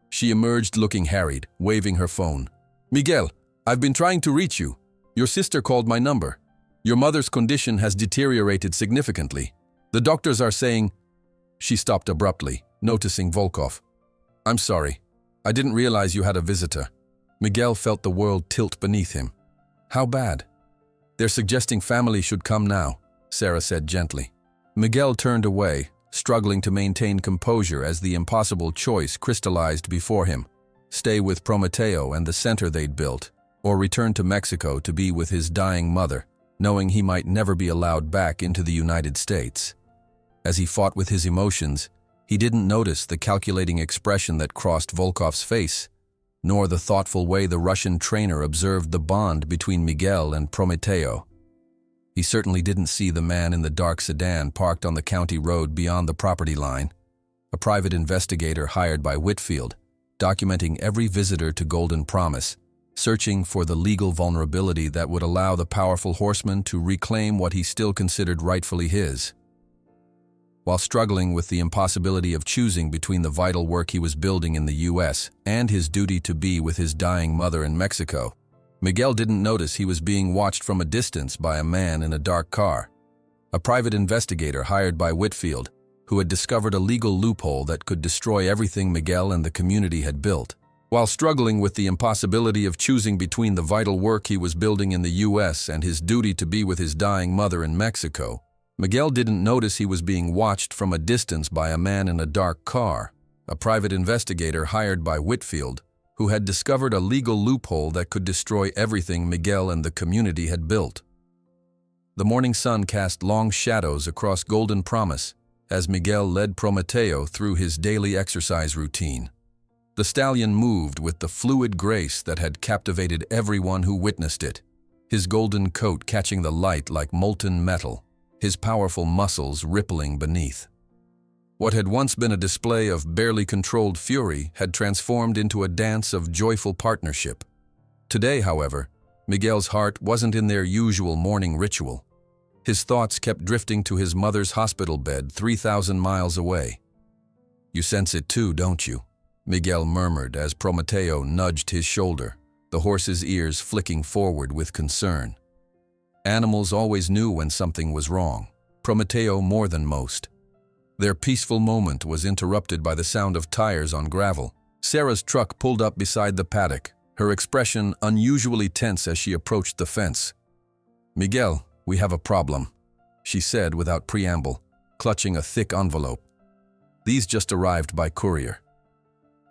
[SPEAKER 1] She emerged looking harried, waving her phone. "Miguel, I've been trying to reach you. Your sister called my number. Your mother's condition has deteriorated significantly. The doctors are saying—" She stopped abruptly, noticing Volkov. "I'm sorry. I didn't realize you had a visitor." Miguel felt the world tilt beneath him. "How bad?" "They're suggesting family should come now," Sarah said gently. Miguel turned away, struggling to maintain composure as the impossible choice crystallized before him. Stay with Prometeo and the center they'd built, or return to Mexico to be with his dying mother, knowing he might never be allowed back into the United States. As he fought with his emotions, he didn't notice the calculating expression that crossed Volkov's face, nor the thoughtful way the Russian trainer observed the bond between Miguel and Prometeo. He certainly didn't see the man in the dark sedan parked on the county road beyond the property line, a private investigator hired by Whitfield, documenting every visitor to Golden Promise, searching for the legal vulnerability that would allow the powerful horseman to reclaim what he still considered rightfully his. While struggling with the impossibility of choosing between the vital work he was building in the U.S. and his duty to be with his dying mother in Mexico, Miguel didn't notice he was being watched from a distance by a man in a dark car, a private investigator hired by Whitfield, who had discovered a legal loophole that could destroy everything Miguel and the community had built. While struggling with the impossibility of choosing between the vital work he was building in the U.S. and his duty to be with his dying mother in Mexico, Miguel didn't notice he was being watched from a distance by a man in a dark car, a private investigator hired by Whitfield, who had discovered a legal loophole that could destroy everything Miguel and the community had built. The morning sun cast long shadows across Golden Promise as Miguel led Prometeo through his daily exercise routine. The stallion moved with the fluid grace that had captivated everyone who witnessed it, his golden coat catching the light like molten metal, his powerful muscles rippling beneath. What had once been a display of barely controlled fury had transformed into a dance of joyful partnership. Today, however, Miguel's heart wasn't in their usual morning ritual. His thoughts kept drifting to his mother's hospital bed 3,000 miles away. "You sense it too, don't you?" Miguel murmured as Prometeo nudged his shoulder, the horse's ears flicking forward with concern. Animals always knew when something was wrong, Prometeo more than most. Their peaceful moment was interrupted by the sound of tires on gravel. Sarah's truck pulled up beside the paddock, her expression unusually tense as she approached the fence. "Miguel, we have a problem," she said without preamble, clutching a thick envelope. "These just arrived by courier."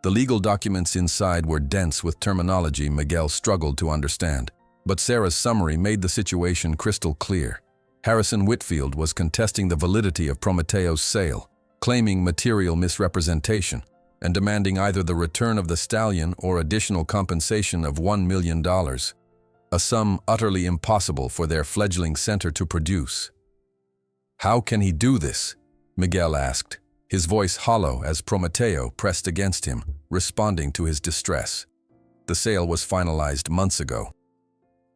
[SPEAKER 1] The legal documents inside were dense with terminology Miguel struggled to understand. But Sarah's summary made the situation crystal clear. Harrison Whitfield was contesting the validity of Prometeo's sale, claiming material misrepresentation, and demanding either the return of the stallion or additional compensation of $1 million, a sum utterly impossible for their fledgling center to produce. "How can he do this?" Miguel asked, his voice hollow as Prometeo pressed against him, responding to his distress. "The sale was finalized months ago."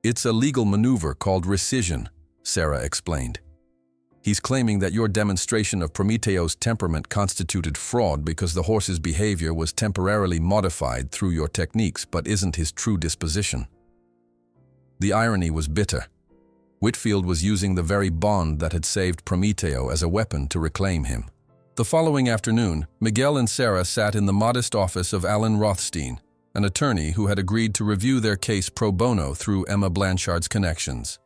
[SPEAKER 1] "It's a legal maneuver called rescission," Sarah explained. "He's claiming that your demonstration of Prometeo's temperament constituted fraud because the horse's behavior was temporarily modified through your techniques but isn't his true disposition." The irony was bitter. Whitfield was using the very bond that had saved Prometeo as a weapon to reclaim him. The following afternoon, Miguel and Sarah sat in the modest office of Alan Rothstein, an attorney who had agreed to review their case pro bono through Emma Blanchard's connections.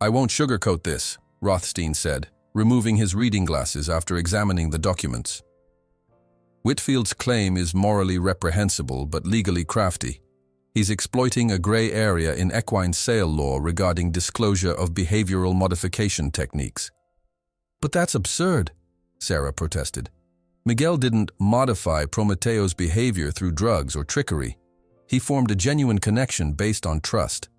[SPEAKER 1] "I won't sugarcoat this," Rothstein said, removing his reading glasses after examining the documents. "Whitfield's claim is morally reprehensible but legally crafty. He's exploiting a gray area in equine sale law regarding disclosure of behavioral modification techniques." "But that's absurd," Sarah protested. "Miguel didn't modify Prometeo's behavior through drugs or trickery. He formed a genuine connection based on trust."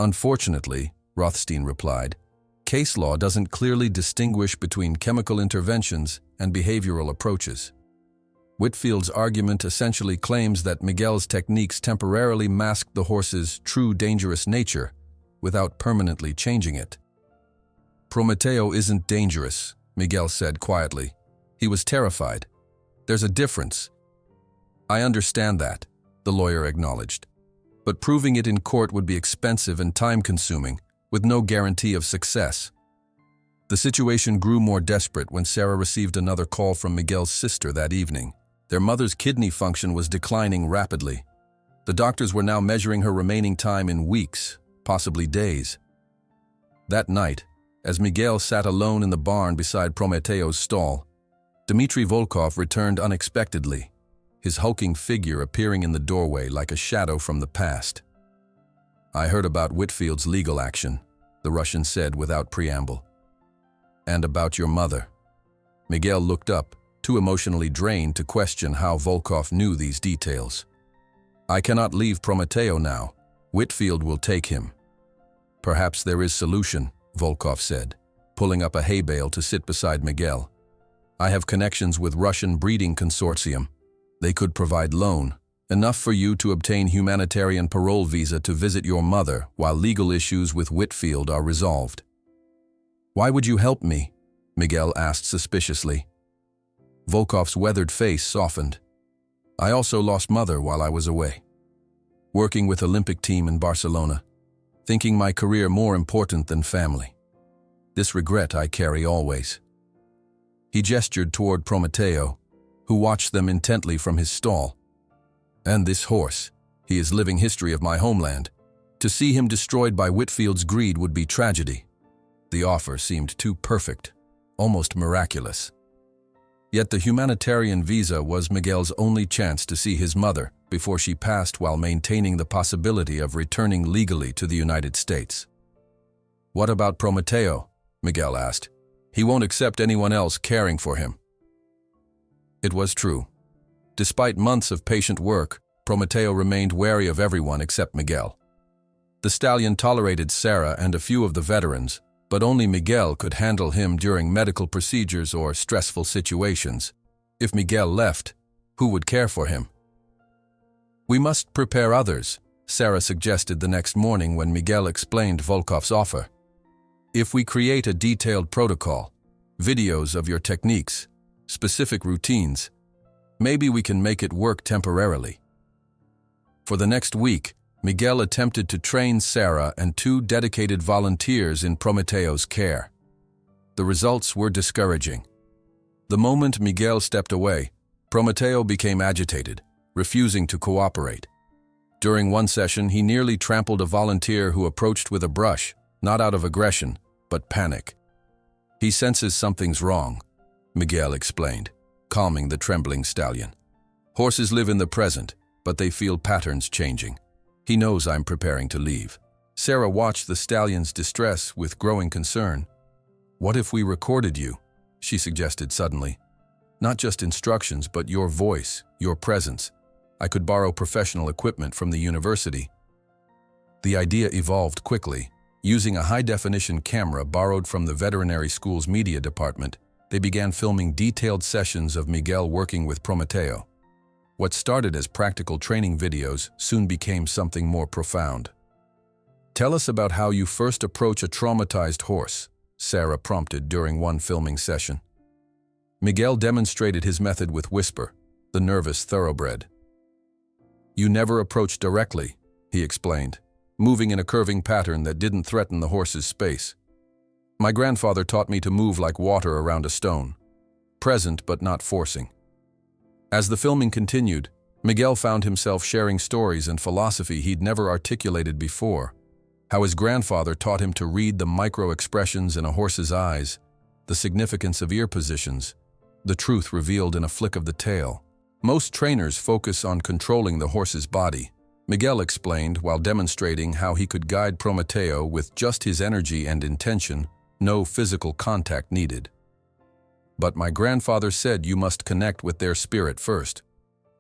[SPEAKER 1] "Unfortunately," Rothstein replied, "case law doesn't clearly distinguish between chemical interventions and behavioral approaches. Whitfield's argument essentially claims that Miguel's techniques temporarily masked the horse's true dangerous nature without permanently changing it." "Prometeo isn't dangerous," Miguel said quietly. "He was terrified. There's a difference." "I understand that," the lawyer acknowledged. "But proving it in court would be expensive and time-consuming, with no guarantee of success." The situation grew more desperate when Sarah received another call from Miguel's sister that evening. Their mother's kidney function was declining rapidly. The doctors were now measuring her remaining time in weeks, possibly days. That night, as Miguel sat alone in the barn beside Prometeo's stall, Dmitry Volkov returned unexpectedly, his hulking figure appearing in the doorway like a shadow from the past. "I heard about Whitfield's legal action," the Russian said without preamble. "And about your mother." Miguel looked up, too emotionally drained to question how Volkov knew these details. "I cannot leave Prometeo now. Whitfield will take him." "Perhaps there is solution," Volkov said, pulling up a hay bale to sit beside Miguel. "I have connections with Russian breeding consortium. They could provide loan, enough for you to obtain humanitarian parole visa to visit your mother while legal issues with Whitfield are resolved." "Why would you help me?" Miguel asked suspiciously. Volkov's weathered face softened. "I also lost mother while I was away, working with Olympic team in Barcelona, thinking my career more important than family. This regret I carry always." He gestured toward Prometeo, who watched them intently from his stall. "And this horse, he is living history of my homeland. To see him destroyed by Whitfield's greed would be tragedy." The offer seemed too perfect, almost miraculous. Yet the humanitarian visa was Miguel's only chance to see his mother before she passed while maintaining the possibility of returning legally to the United States. "What about Prometeo?" Miguel asked. "He won't accept anyone else caring for him." It was true. Despite months of patient work, Prometeo remained wary of everyone except Miguel. The stallion tolerated Sarah and a few of the veterans, but only Miguel could handle him during medical procedures or stressful situations. If Miguel left, who would care for him? "We must prepare others," Sarah suggested the next morning when Miguel explained Volkov's offer. "If we create a detailed protocol, videos of your techniques, specific routines, maybe we can make it work temporarily." For the next week, Miguel attempted to train Sarah and 2 dedicated volunteers in Prometeo's care. The results were discouraging. The moment Miguel stepped away, Prometeo became agitated, refusing to cooperate. During one session, he nearly trampled a volunteer who approached with a brush, not out of aggression, but panic. "He senses something's wrong," Miguel explained, calming the trembling stallion. "Horses live in the present, but they feel patterns changing. He knows I'm preparing to leave. Sarah watched the stallion's distress with growing concern. "What if we recorded you?" she suggested suddenly. "Not just instructions, but your voice, your presence. I could borrow professional equipment from the university." The idea evolved quickly. Using a high-definition camera borrowed from the veterinary school's media department, they began filming detailed sessions of Miguel working with Prometeo. What started as practical training videos soon became something more profound. "Tell us about how you first approach a traumatized horse," Sarah prompted during one filming session. Miguel demonstrated his method with Whisper, the nervous thoroughbred. "You never approach directly," he explained, moving in a curving pattern that didn't threaten the horse's space. "My grandfather taught me to move like water around a stone, present but not forcing." As the filming continued, Miguel found himself sharing stories and philosophy he'd never articulated before. How his grandfather taught him to read the micro-expressions in a horse's eyes, the significance of ear positions, the truth revealed in a flick of the tail. Most trainers focus on controlling the horse's body. Miguel explained while demonstrating how he could guide Prometeo with just his energy and intention, no physical contact needed. "But my grandfather said you must connect with their spirit first.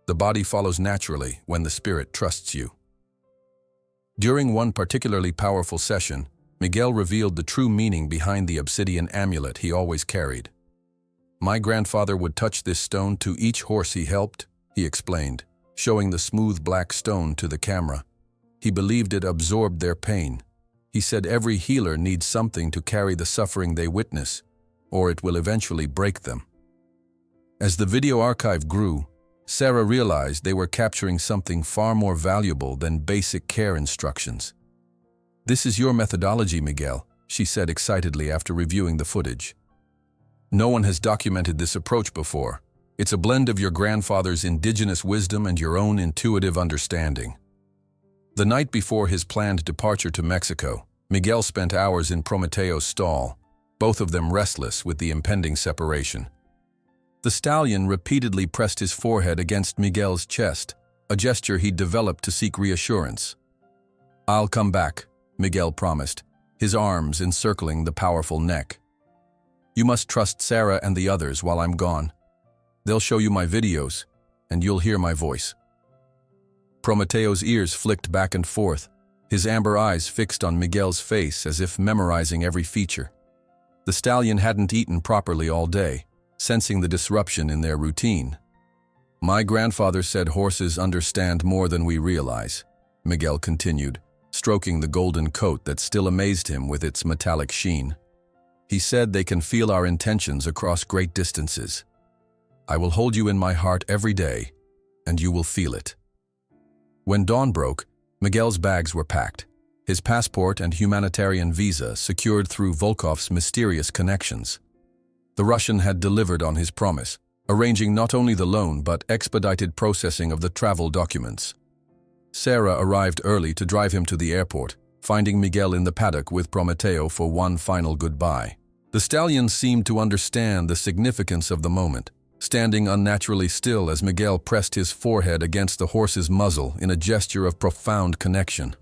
[SPEAKER 1] The body follows naturally when the spirit trusts you." During one particularly powerful session, Miguel revealed the true meaning behind the obsidian amulet he always carried. "My grandfather would touch this stone to each horse he helped," he explained, showing the smooth black stone to the camera. "He believed it absorbed their pain. He said every healer needs something to carry the suffering they witness, or it will eventually break them." As the video archive grew, Sarah realized they were capturing something far more valuable than basic care instructions. "This is your methodology, Miguel," she said excitedly after reviewing the footage. "No one has documented this approach before. It's a blend of your grandfather's indigenous wisdom and your own intuitive understanding." The night before his planned departure to Mexico, Miguel spent hours in Prometeo's stall, both of them restless with the impending separation. The stallion repeatedly pressed his forehead against Miguel's chest, a gesture he'd developed to seek reassurance. "I'll come back," Miguel promised, his arms encircling the powerful neck. "You must trust Sarah and the others while I'm gone. They'll show you my videos, and you'll hear my voice." Prometeo's ears flicked back and forth, his amber eyes fixed on Miguel's face as if memorizing every feature. The stallion hadn't eaten properly all day, sensing the disruption in their routine. "My grandfather said horses understand more than we realize," Miguel continued, stroking the golden coat that still amazed him with its metallic sheen. "He said they can feel our intentions across great distances. I will hold you in my heart every day, and you will feel it." When dawn broke, Miguel's bags were packed, his passport and humanitarian visa secured through Volkov's mysterious connections. The Russian had delivered on his promise, arranging not only the loan but expedited processing of the travel documents. Sarah arrived early to drive him to the airport, finding Miguel in the paddock with Prometeo for one final goodbye. The stallion seemed to understand the significance of the moment, standing unnaturally still as Miguel pressed his forehead against the horse's muzzle in a gesture of profound connection.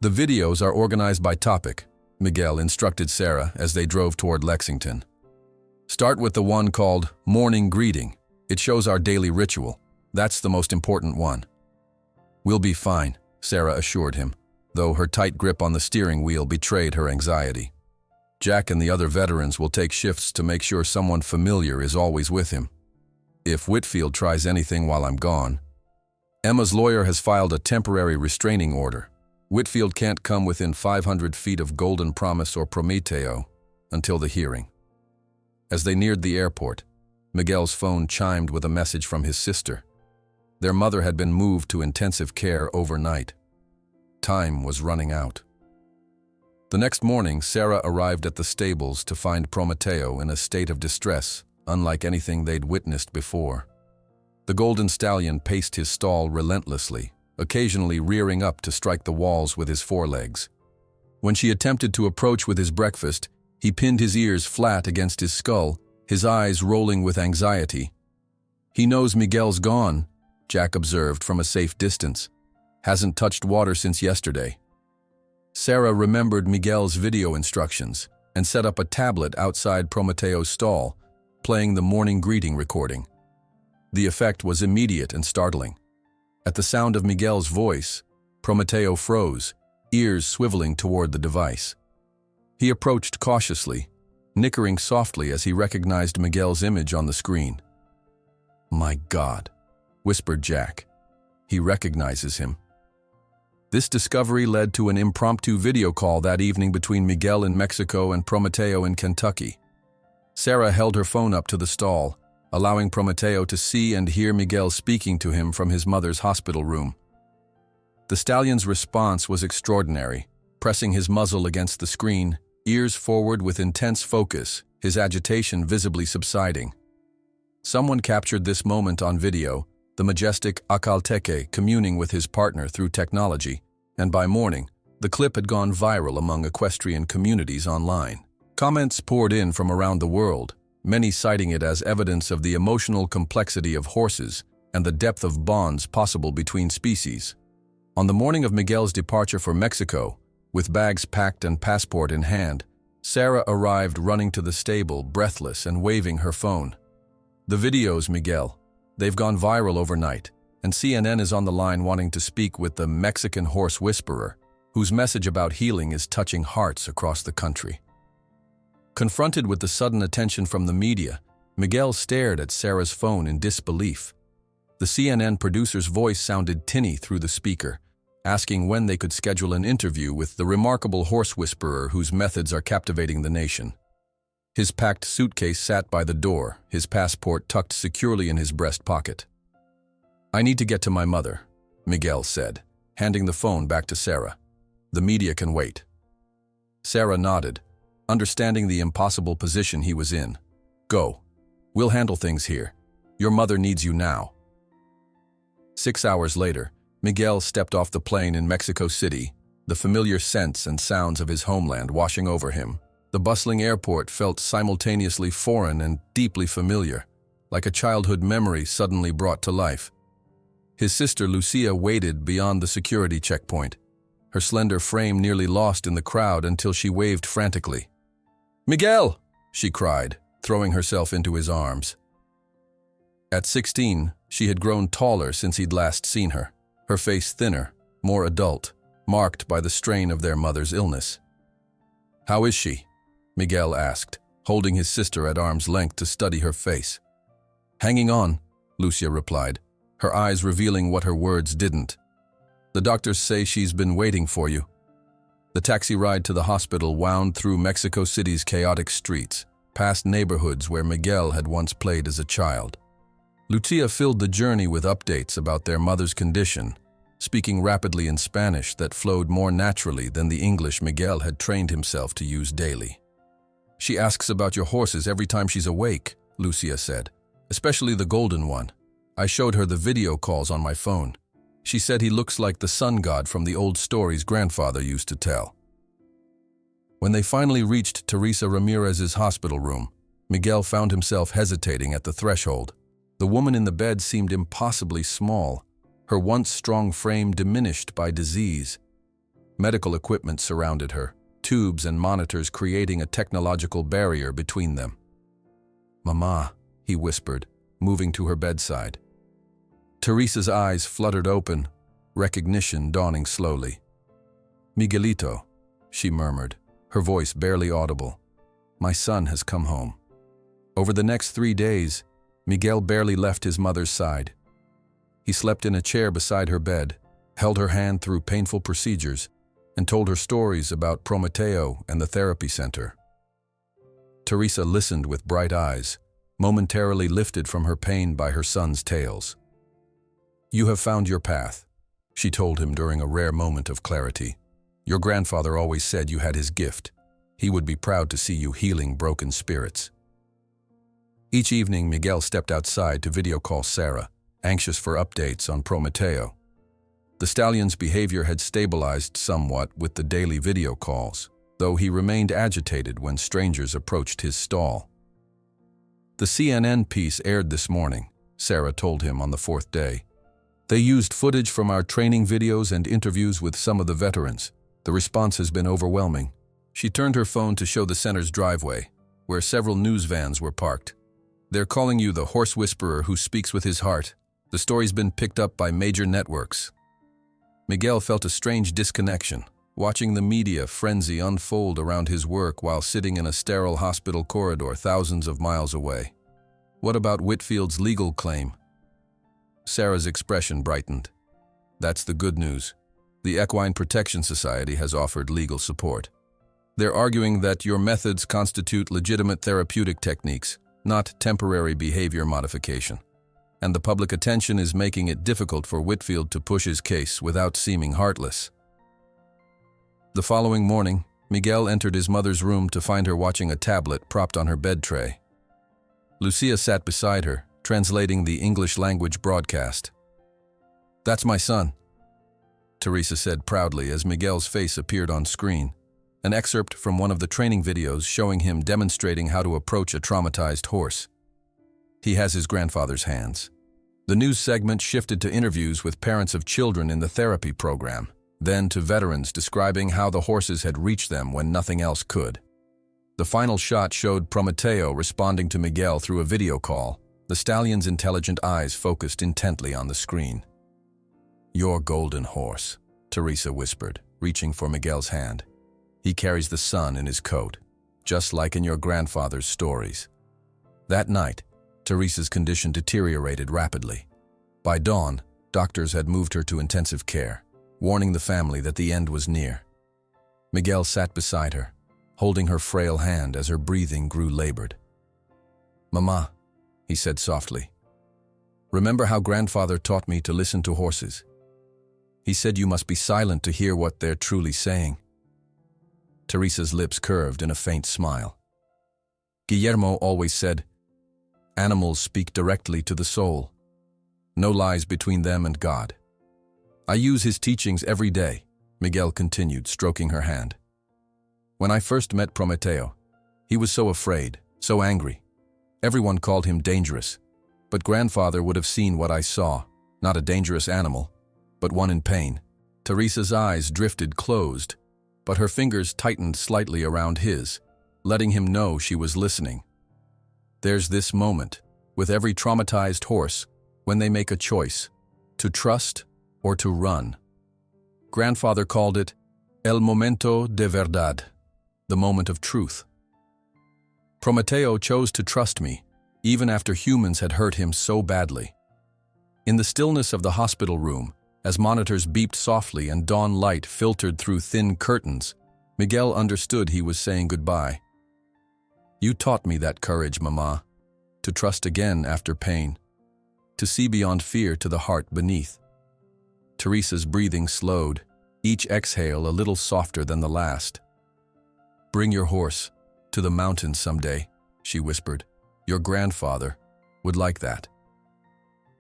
[SPEAKER 1] "The videos are organized by topic," Miguel instructed Sarah as they drove toward Lexington. "Start with the one called Morning Greeting. It shows our daily ritual. That's the most important one." "We'll be fine," Sarah assured him, though her tight grip on the steering wheel betrayed her anxiety. "Jack and the other veterans will take shifts to make sure someone familiar is always with him. If Whitfield tries anything while I'm gone..." Emma's lawyer has filed a temporary restraining order. Whitfield can't come within 500 feet of Golden Promise or Prometeo until the hearing. As they neared the airport, Miguel's phone chimed with a message from his sister. Their mother had been moved to intensive care overnight. Time was running out. The next morning, Sarah arrived at the stables to find Prometeo in a state of distress, unlike anything they'd witnessed before. The golden stallion paced his stall relentlessly, occasionally rearing up to strike the walls with his forelegs. When she attempted to approach with his breakfast, he pinned his ears flat against his skull, his eyes rolling with anxiety. "He knows Miguel's gone," Jack observed from a safe distance. Hasn't touched water since yesterday. Sarah remembered Miguel's video instructions and set up a tablet outside Prometeo's stall, playing the morning greeting recording. The effect was immediate and startling. At the sound of Miguel's voice, Prometeo froze, ears swiveling toward the device. He approached cautiously, nickering softly as he recognized Miguel's image on the screen. "My God," whispered Jack. "He recognizes him." This discovery led to an impromptu video call that evening between Miguel in Mexico and Prometeo in Kentucky. Sarah held her phone up to the stall, allowing Prometeo to see and hear Miguel speaking to him from his mother's hospital room. The stallion's response was extraordinary, pressing his muzzle against the screen, ears forward with intense focus, his agitation visibly subsiding. Someone captured this moment on video, the majestic Acalteque communing with his partner through technology, and by morning, the clip had gone viral among equestrian communities online. Comments poured in from around the world, many citing it as evidence of the emotional complexity of horses and the depth of bonds possible between species. On the morning of Miguel's departure for Mexico, with bags packed and passport in hand, Sarah arrived running to the stable, breathless and waving her phone. "The videos, Miguel. They've gone viral overnight, and CNN is on the line wanting to speak with the Mexican horse whisperer, whose message about healing is touching hearts across the country." Confronted with the sudden attention from the media, Miguel stared at Sarah's phone in disbelief. The CNN producer's voice sounded tinny through the speaker, asking when they could schedule an interview with the remarkable horse whisperer whose methods are captivating the nation. His packed suitcase sat by the door, his passport tucked securely in his breast pocket. "I need to get to my mother," Miguel said, handing the phone back to Sarah. "The media can wait." Sarah nodded, understanding the impossible position he was in. "Go. We'll handle things here. Your mother needs you now." 6 hours later, Miguel stepped off the plane in Mexico City, the familiar scents and sounds of his homeland washing over him. The bustling airport felt simultaneously foreign and deeply familiar, like a childhood memory suddenly brought to life. His sister Lucia waited beyond the security checkpoint, her slender frame nearly lost in the crowd until she waved frantically. "Miguel!" she cried, throwing herself into his arms. At 16, she had grown taller since he'd last seen her, her face thinner, more adult, marked by the strain of their mother's illness. "How is she?" Miguel asked, holding his sister at arm's length to study her face. "Hanging on," Lucia replied, her eyes revealing what her words didn't. "The doctors say she's been waiting for you." The taxi ride to the hospital wound through Mexico City's chaotic streets, past neighborhoods where Miguel had once played as a child. Lucia filled the journey with updates about their mother's condition, speaking rapidly in Spanish that flowed more naturally than the English Miguel had trained himself to use daily. "She asks about your horses every time she's awake," Lucia said, "especially the golden one. I showed her the video calls on my phone. She said he looks like the sun god from the old stories grandfather used to tell." When they finally reached Teresa Ramirez's hospital room, Miguel found himself hesitating at the threshold. The woman in the bed seemed impossibly small, her once strong frame diminished by disease. Medical equipment surrounded her, tubes and monitors creating a technological barrier between them. "Mama," he whispered, moving to her bedside. Teresa's eyes fluttered open, recognition dawning slowly. "Miguelito," she murmured, her voice barely audible. "My son has come home." Over the next 3 days, Miguel barely left his mother's side. He slept in a chair beside her bed, held her hand through painful procedures, and told her stories about Prometeo and the therapy center. Teresa listened with bright eyes, momentarily lifted from her pain by her son's tales. "You have found your path," she told him during a rare moment of clarity. "Your grandfather always said you had his gift. He would be proud to see you healing broken spirits." Each evening, Miguel stepped outside to video call Sarah, anxious for updates on Prometeo. The stallion's behavior had stabilized somewhat with the daily video calls, though he remained agitated when strangers approached his stall. "The CNN piece aired this morning," Sarah told him on the 4th day. They used footage from our training videos and interviews with some of the veterans. The response has been overwhelming. She turned her phone to show the center's driveway, where several news vans were parked. They're calling you the horse whisperer who speaks with his heart. The story's been picked up by major networks. Miguel felt a strange disconnection, watching the media frenzy unfold around his work while sitting in a sterile hospital corridor thousands of miles away. What about Whitfield's legal claim? Sarah's expression brightened. That's the good news. The Equine Protection Society has offered legal support. They're arguing that your methods constitute legitimate therapeutic techniques, not temporary behavior modification. And the public attention is making it difficult for Whitfield to push his case without seeming heartless. The following morning, Miguel entered his mother's room to find her watching a tablet propped on her bed tray. Lucia sat beside her, translating the English language broadcast. "That's my son," Teresa said proudly as Miguel's face appeared on screen, an excerpt from one of the training videos showing him demonstrating how to approach a traumatized horse. He has his grandfather's hands. The news segment shifted to interviews with parents of children in the therapy program, then to veterans describing how the horses had reached them when nothing else could. The final shot showed Prometeo responding to Miguel through a video call, the stallion's intelligent eyes focused intently on the screen. "Your golden horse," Teresa whispered, reaching for Miguel's hand. "He carries the sun in his coat, just like in your grandfather's stories." That night, Teresa's condition deteriorated rapidly. By dawn, doctors had moved her to intensive care, warning the family that the end was near. Miguel sat beside her, holding her frail hand as her breathing grew labored. "Mama," he said softly, "remember how grandfather taught me to listen to horses? He said you must be silent to hear what they're truly saying." Teresa's lips curved in a faint smile. "Guillermo always said, animals speak directly to the soul. No lies between them and God. I use his teachings every day," Miguel continued, stroking her hand. "When I first met Prometeo, he was so afraid, so angry. Everyone called him dangerous, but grandfather would have seen what I saw, not a dangerous animal, but one in pain." Teresa's eyes drifted closed, but her fingers tightened slightly around his, letting him know she was listening. There's this moment, with every traumatized horse, when they make a choice, to trust or to run. Grandfather called it el momento de verdad, the moment of truth. Prometeo chose to trust me, even after humans had hurt him so badly. In the stillness of the hospital room, as monitors beeped softly and dawn light filtered through thin curtains, Miguel understood he was saying goodbye. "You taught me that courage, Mama, to trust again after pain, to see beyond fear to the heart beneath." Teresa's breathing slowed, each exhale a little softer than the last. "Bring your horse to the mountains someday," she whispered. "Your grandfather would like that."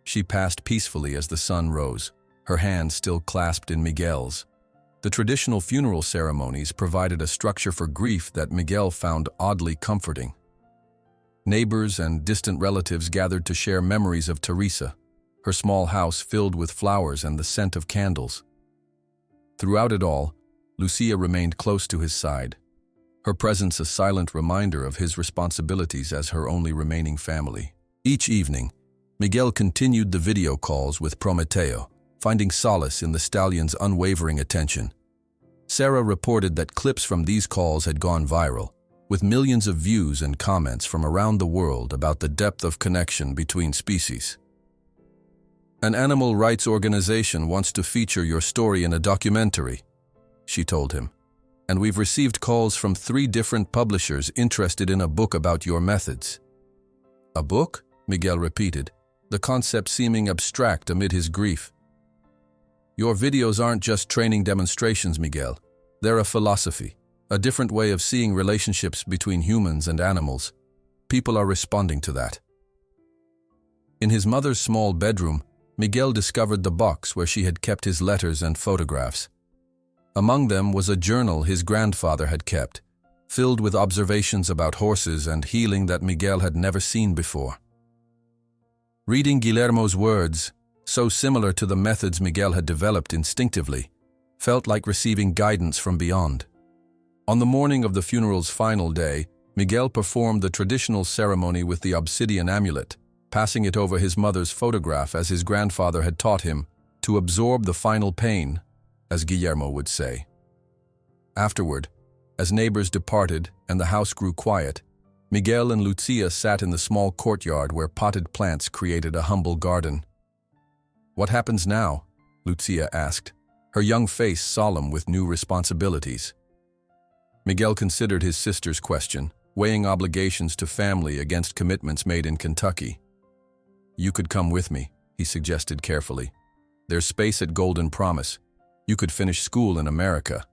[SPEAKER 1] She passed peacefully as the sun rose, her hand still clasped in Miguel's. The traditional funeral ceremonies provided a structure for grief that Miguel found oddly comforting. Neighbors and distant relatives gathered to share memories of Teresa, her small house filled with flowers and the scent of candles. Throughout it all, Lucia remained close to his side, her presence a silent reminder of his responsibilities as her only remaining family. Each evening, Miguel continued the video calls with Prometeo, finding solace in the stallion's unwavering attention. Sarah reported that clips from these calls had gone viral, with millions of views and comments from around the world about the depth of connection between species. "An animal rights organization wants to feature your story in a documentary," she told him, "and we've received calls from 3 different publishers interested in a book about your methods." "A book?" Miguel repeated, the concept seeming abstract amid his grief. "Your videos aren't just training demonstrations, Miguel. They're a philosophy, a different way of seeing relationships between humans and animals. People are responding to that." In his mother's small bedroom, Miguel discovered the box where she had kept his letters and photographs. Among them was a journal his grandfather had kept, filled with observations about horses and healing that Miguel had never seen before. Reading Guillermo's words, so similar to the methods Miguel had developed instinctively, felt like receiving guidance from beyond. On the morning of the funeral's final day, Miguel performed the traditional ceremony with the obsidian amulet, passing it over his mother's photograph as his grandfather had taught him, to absorb the final pain, as Guillermo would say. Afterward, as neighbors departed and the house grew quiet, Miguel and Lucia sat in the small courtyard where potted plants created a humble garden. "What happens now?" Lucia asked, her young face solemn with new responsibilities. Miguel considered his sister's question, weighing obligations to family against commitments made in Kentucky. "You could come with me," he suggested carefully. "There's space at Golden Promise. You could finish school in America."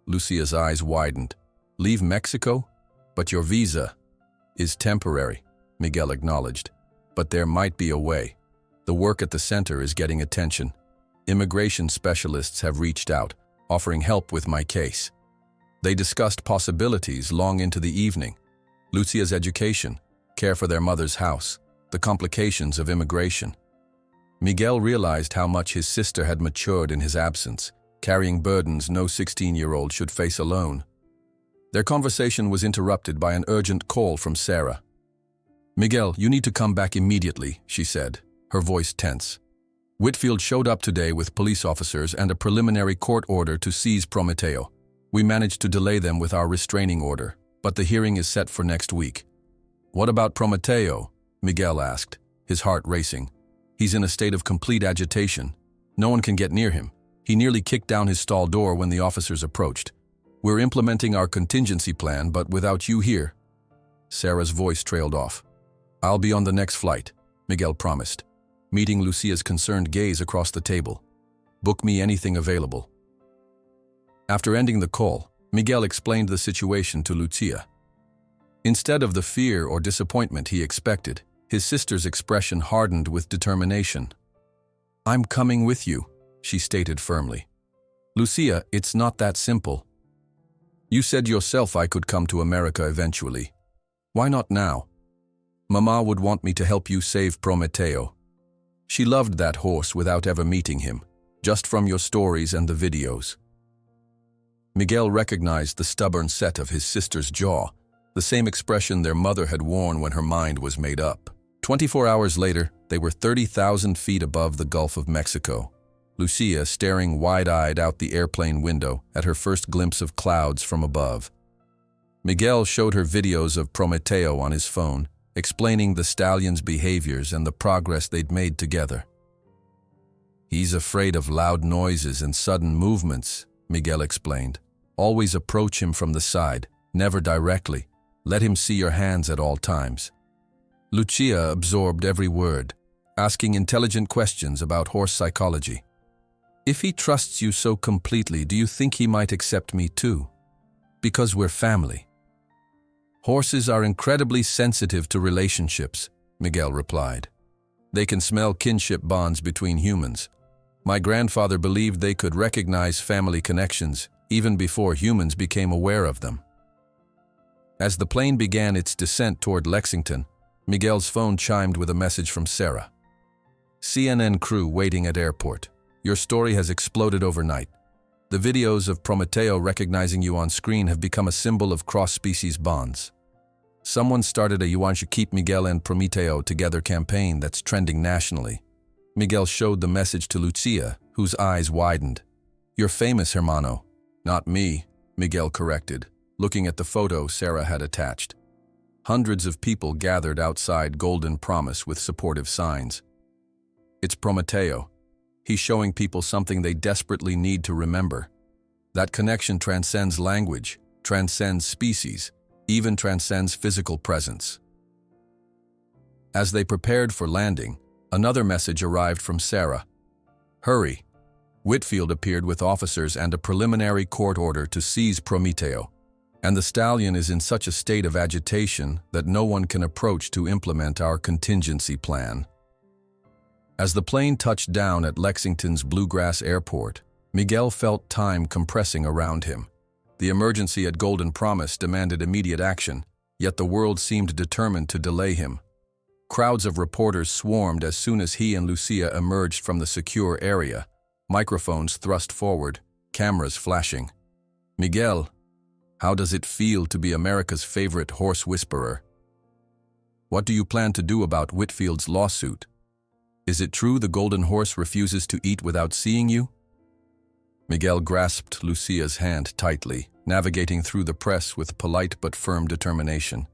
[SPEAKER 1] Lucia's eyes widened. "Leave Mexico? But your visa is temporary," Miguel acknowledged. "But there might be a way. The work at the center is getting attention. Immigration specialists have reached out, offering help with my case." They discussed possibilities long into the evening. Lucia's education, care for their mother's house, the complications of immigration. Miguel realized how much his sister had matured in his absence, carrying burdens no 16-year-old should face alone. Their conversation was interrupted by an urgent call from Sarah. "Miguel, you need to come back immediately," she said, her voice tense. "Whitfield showed up today with police officers and a preliminary court order to seize Prometeo. We managed to delay them with our restraining order, but the hearing is set for next week." "What about Prometeo?" Miguel asked, his heart racing. "He's in a state of complete agitation. No one can get near him. He nearly kicked down his stall door when the officers approached. We're implementing our contingency plan, but without you here." Sarah's voice trailed off. "I'll be on the next flight," Miguel promised, meeting Lucia's concerned gaze across the table. "Book me anything available." After ending the call, Miguel explained the situation to Lucia. Instead of the fear or disappointment he expected, his sister's expression hardened with determination. "I'm coming with you," she stated firmly. "Lucia, it's not that simple. You said yourself I could come to America eventually. Why not now? Mama would want me to help you save Prometeo. She loved that horse without ever meeting him, just from your stories and the videos." Miguel recognized the stubborn set of his sister's jaw, the same expression their mother had worn when her mind was made up. 24 hours later, they were 30,000 feet above the Gulf of Mexico, Lucia staring wide-eyed out the airplane window at her first glimpse of clouds from above. Miguel showed her videos of Prometeo on his phone, explaining the stallion's behaviors and the progress they'd made together. "He's afraid of loud noises and sudden movements," Miguel explained. "Always approach him from the side, never directly. Let him see your hands at all times." Lucia absorbed every word, asking intelligent questions about horse psychology. "If he trusts you so completely, do you think he might accept me too? Because we're family." "Horses are incredibly sensitive to relationships," Miguel replied. "They can smell kinship bonds between humans. My grandfather believed they could recognize family connections even before humans became aware of them." As the plane began its descent toward Lexington, Miguel's phone chimed with a message from Sarah. "CNN crew waiting at airport. Your story has exploded overnight. The videos of Prometeo recognizing you on screen have become a symbol of cross-species bonds. Someone started a "You Want to Keep Miguel and Prometeo Together" campaign that's trending nationally." Miguel showed the message to Lucia, whose eyes widened. "You're famous, hermano." "Not me," Miguel corrected, looking at the photo Sarah had attached. Hundreds of people gathered outside Golden Promise with supportive signs. "It's Prometeo. He's showing people something they desperately need to remember. That connection transcends language, transcends species, even transcends physical presence." As they prepared for landing, another message arrived from Sarah. "Hurry." Whitfield appeared with officers and a preliminary court order to seize Prometeo, and the stallion is in such a state of agitation that no one can approach to implement our contingency plan. As the plane touched down at Lexington's Bluegrass Airport, Miguel felt time compressing around him. The emergency at Golden Promise demanded immediate action, yet the world seemed determined to delay him. Crowds of reporters swarmed as soon as he and Lucia emerged from the secure area, microphones thrust forward, cameras flashing. "Miguel, how does it feel to be America's favorite horse whisperer? What do you plan to do about Whitfield's lawsuit? Is it true the Golden Horse refuses to eat without seeing you?" Miguel grasped Lucia's hand tightly, navigating through the press with polite but firm determination.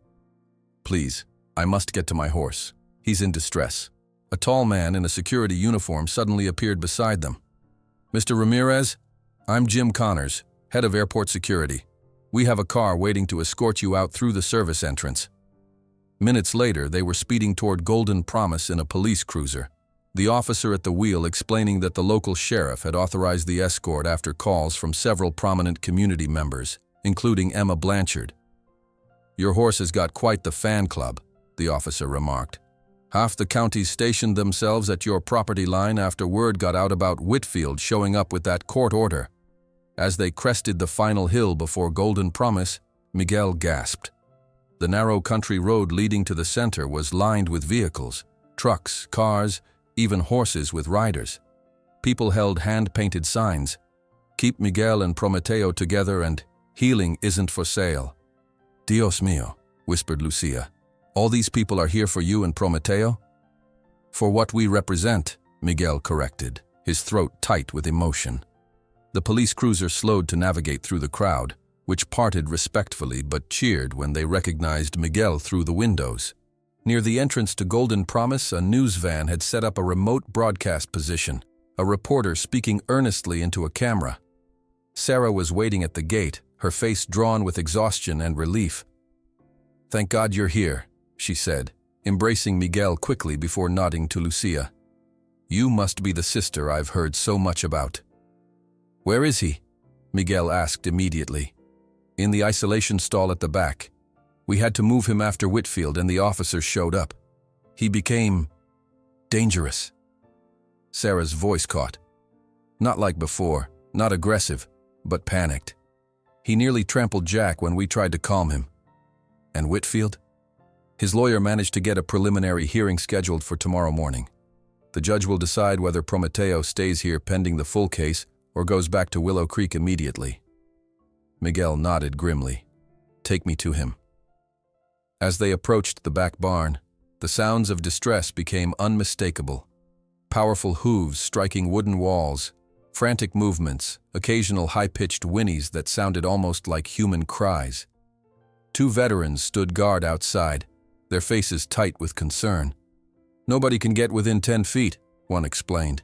[SPEAKER 1] "Please, I must get to my horse. He's in distress." A tall man in a security uniform suddenly appeared beside them. "Mr. Ramirez, I'm Jim Connors, head of airport security. We have a car waiting to escort you out through the service entrance." Minutes later, they were speeding toward Golden Promise in a police cruiser, the officer at the wheel explaining that the local sheriff had authorized the escort after calls from several prominent community members, including Emma Blanchard. "Your horse has got quite the fan club," the officer remarked. "Half the counties stationed themselves at your property line after word got out about Whitfield showing up with that court order." As they crested the final hill before Golden Promise, Miguel gasped. The narrow country road leading to the center was lined with vehicles, trucks, cars, even horses with riders. People held hand-painted signs, "Keep Miguel and Prometeo together" and "Healing isn't for sale." "Dios mío," whispered Lucia. "All these people are here for you and Prometeo?" "For what we represent," Miguel corrected, his throat tight with emotion. The police cruiser slowed to navigate through the crowd, which parted respectfully but cheered when they recognized Miguel through the windows. Near the entrance to Golden Promise, a news van had set up a remote broadcast position, a reporter speaking earnestly into a camera. Sarah was waiting at the gate, her face drawn with exhaustion and relief. "Thank God you're here," she said, embracing Miguel quickly before nodding to Lucia. "You must be the sister I've heard so much about." "Where is he?" Miguel asked immediately. "In the isolation stall at the back. We had to move him after Whitfield and the officers showed up. He became dangerous." Sarah's voice caught. "Not like before, not aggressive, but panicked. He nearly trampled Jack when we tried to calm him." "And Whitfield?" "His lawyer managed to get a preliminary hearing scheduled for tomorrow morning. The judge will decide whether Prometeo stays here pending the full case or goes back to Willow Creek immediately." Miguel nodded grimly. "Take me to him." As they approached the back barn, the sounds of distress became unmistakable. Powerful hooves striking wooden walls, frantic movements, occasional high-pitched whinnies that sounded almost like human cries. Two veterans stood guard outside, their faces tight with concern. "Nobody can get within 10 feet, one explained.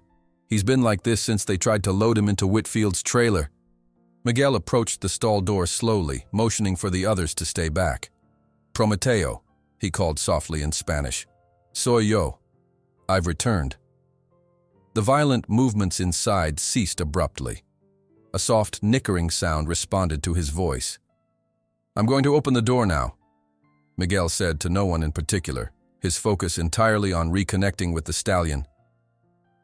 [SPEAKER 1] "He's been like this since they tried to load him into Whitfield's trailer." Miguel approached the stall door slowly, motioning for the others to stay back. "Prometeo," he called softly in Spanish. "Soy yo. I've returned." The violent movements inside ceased abruptly. A soft, nickering sound responded to his voice. "I'm going to open the door now," Miguel said to no one in particular, his focus entirely on reconnecting with the stallion.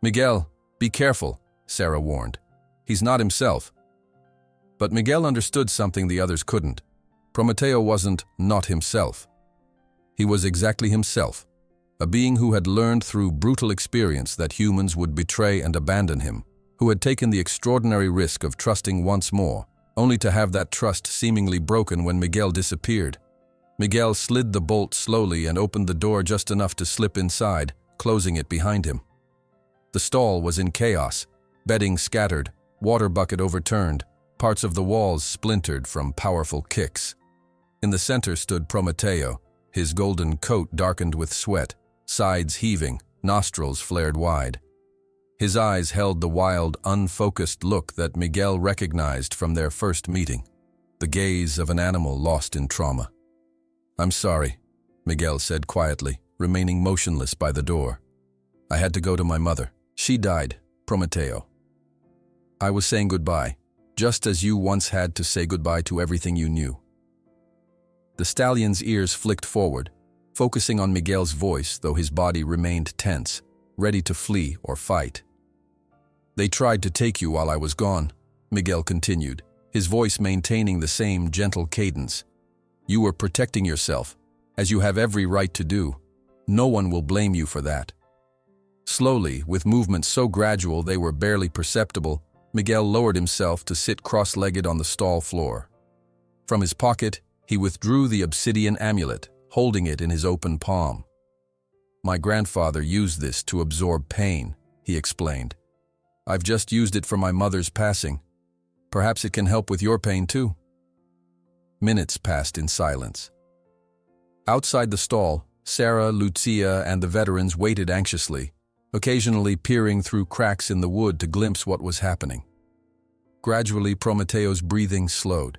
[SPEAKER 1] "Miguel, be careful," Sarah warned. "He's not himself." But Miguel understood something the others couldn't. Prometeo wasn't not himself. He was exactly himself, a being who had learned through brutal experience that humans would betray and abandon him, who had taken the extraordinary risk of trusting once more, only to have that trust seemingly broken when Miguel disappeared. Miguel slid the bolt slowly and opened the door just enough to slip inside, closing it behind him. The stall was in chaos, bedding scattered, water bucket overturned, parts of the walls splintered from powerful kicks. In the center stood Prometeo, his golden coat darkened with sweat, sides heaving, nostrils flared wide. His eyes held the wild, unfocused look that Miguel recognized from their first meeting, the gaze of an animal lost in trauma. "I'm sorry," Miguel said quietly, remaining motionless by the door. "I had to go to my mother. She died, Prometeo. I was saying goodbye, just as you once had to say goodbye to everything you knew." The stallion's ears flicked forward, focusing on Miguel's voice, though his body remained tense, ready to flee or fight. "They tried to take you while I was gone," Miguel continued, his voice maintaining the same gentle cadence. "You were protecting yourself, as you have every right to do. No one will blame you for that." Slowly, with movements so gradual they were barely perceptible, Miguel lowered himself to sit cross-legged on the stall floor. From his pocket, he withdrew the obsidian amulet, holding it in his open palm. "My grandfather used this to absorb pain," he explained. "I've just used it for my mother's passing. Perhaps it can help with your pain too." Minutes passed in silence. Outside the stall, Sarah, Lucia, and the veterans waited anxiously, occasionally peering through cracks in the wood to glimpse what was happening. Gradually, Prometeo's breathing slowed.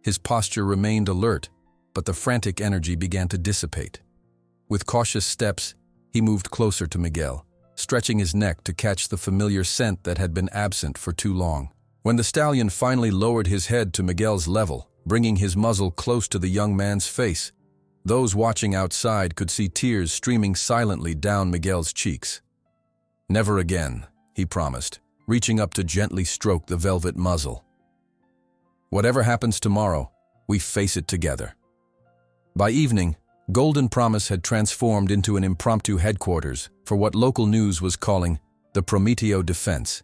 [SPEAKER 1] His posture remained alert, but the frantic energy began to dissipate. With cautious steps, he moved closer to Miguel, stretching his neck to catch the familiar scent that had been absent for too long. When the stallion finally lowered his head to Miguel's level, bringing his muzzle close to the young man's face, those watching outside could see tears streaming silently down Miguel's cheeks. "Never again," he promised, reaching up to gently stroke the velvet muzzle. "Whatever happens tomorrow, we face it together." By evening, Golden Promise had transformed into an impromptu headquarters for what local news was calling the Prometeo Defense.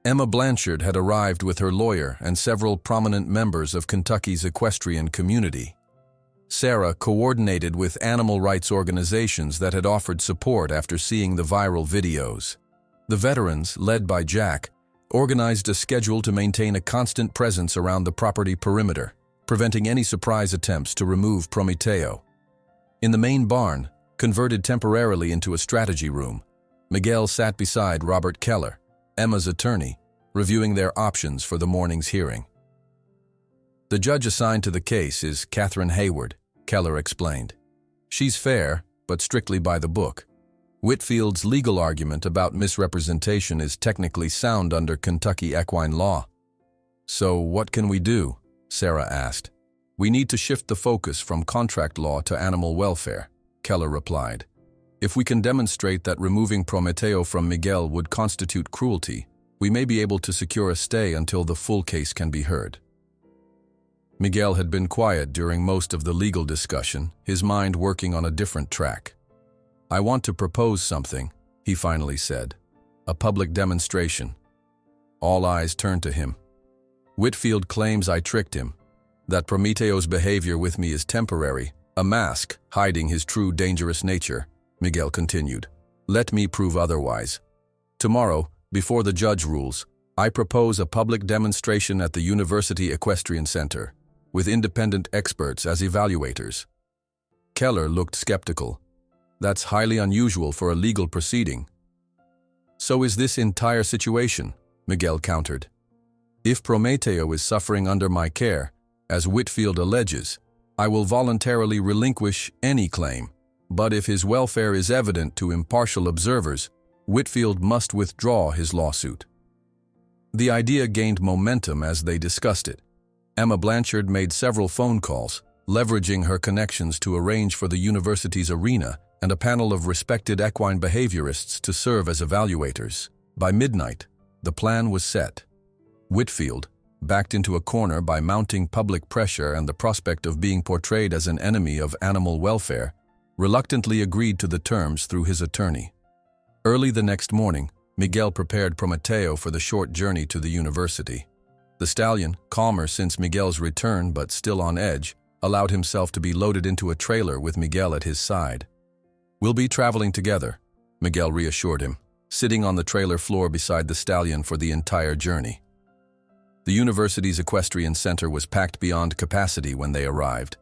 [SPEAKER 1] Emma Blanchard had arrived with her lawyer and several prominent members of Kentucky's equestrian community. Sarah coordinated with animal rights organizations that had offered support after seeing the viral videos. The veterans, led by Jack, organized a schedule to maintain a constant presence around the property perimeter, preventing any surprise attempts to remove Prometeo. In the main barn, converted temporarily into a strategy room, Miguel sat beside Robert Keller, Emma's attorney, reviewing their options for the morning's hearing. "The judge assigned to the case is Catherine Hayward," Keller explained. "She's fair, but strictly by the book. Whitfield's legal argument about misrepresentation is technically sound under Kentucky equine law." "So what can we do?" Sarah asked. "We need to shift the focus from contract law to animal welfare," Keller replied. "If we can demonstrate that removing Prometeo from Miguel would constitute cruelty, we may be able to secure a stay until the full case can be heard." Miguel had been quiet during most of the legal discussion, his mind working on a different track. "I want to propose something," he finally said. "A public demonstration." All eyes turned to him. "Whitfield claims I tricked him, that Prometeo's behavior with me is temporary, a mask hiding his true dangerous nature," Miguel continued. "Let me prove otherwise. Tomorrow, before the judge rules, I propose a public demonstration at the University Equestrian Center, with independent experts as evaluators." Keller looked skeptical. "That's highly unusual for a legal proceeding." "So is this entire situation," Miguel countered. "If Prometeo is suffering under my care, as Whitfield alleges, I will voluntarily relinquish any claim, but if his welfare is evident to impartial observers, Whitfield must withdraw his lawsuit." The idea gained momentum as they discussed it. Emma Blanchard made several phone calls, leveraging her connections to arrange for the university's arena and a panel of respected equine behaviorists to serve as evaluators. By midnight, the plan was set. Whitfield, backed into a corner by mounting public pressure and the prospect of being portrayed as an enemy of animal welfare, reluctantly agreed to the terms through his attorney. Early the next morning, Miguel prepared Prometeo for the short journey to the university. The stallion, calmer since Miguel's return but still on edge, allowed himself to be loaded into a trailer with Miguel at his side. "We'll be traveling together," Miguel reassured him, sitting on the trailer floor beside the stallion for the entire journey. The university's equestrian center was packed beyond capacity when they arrived.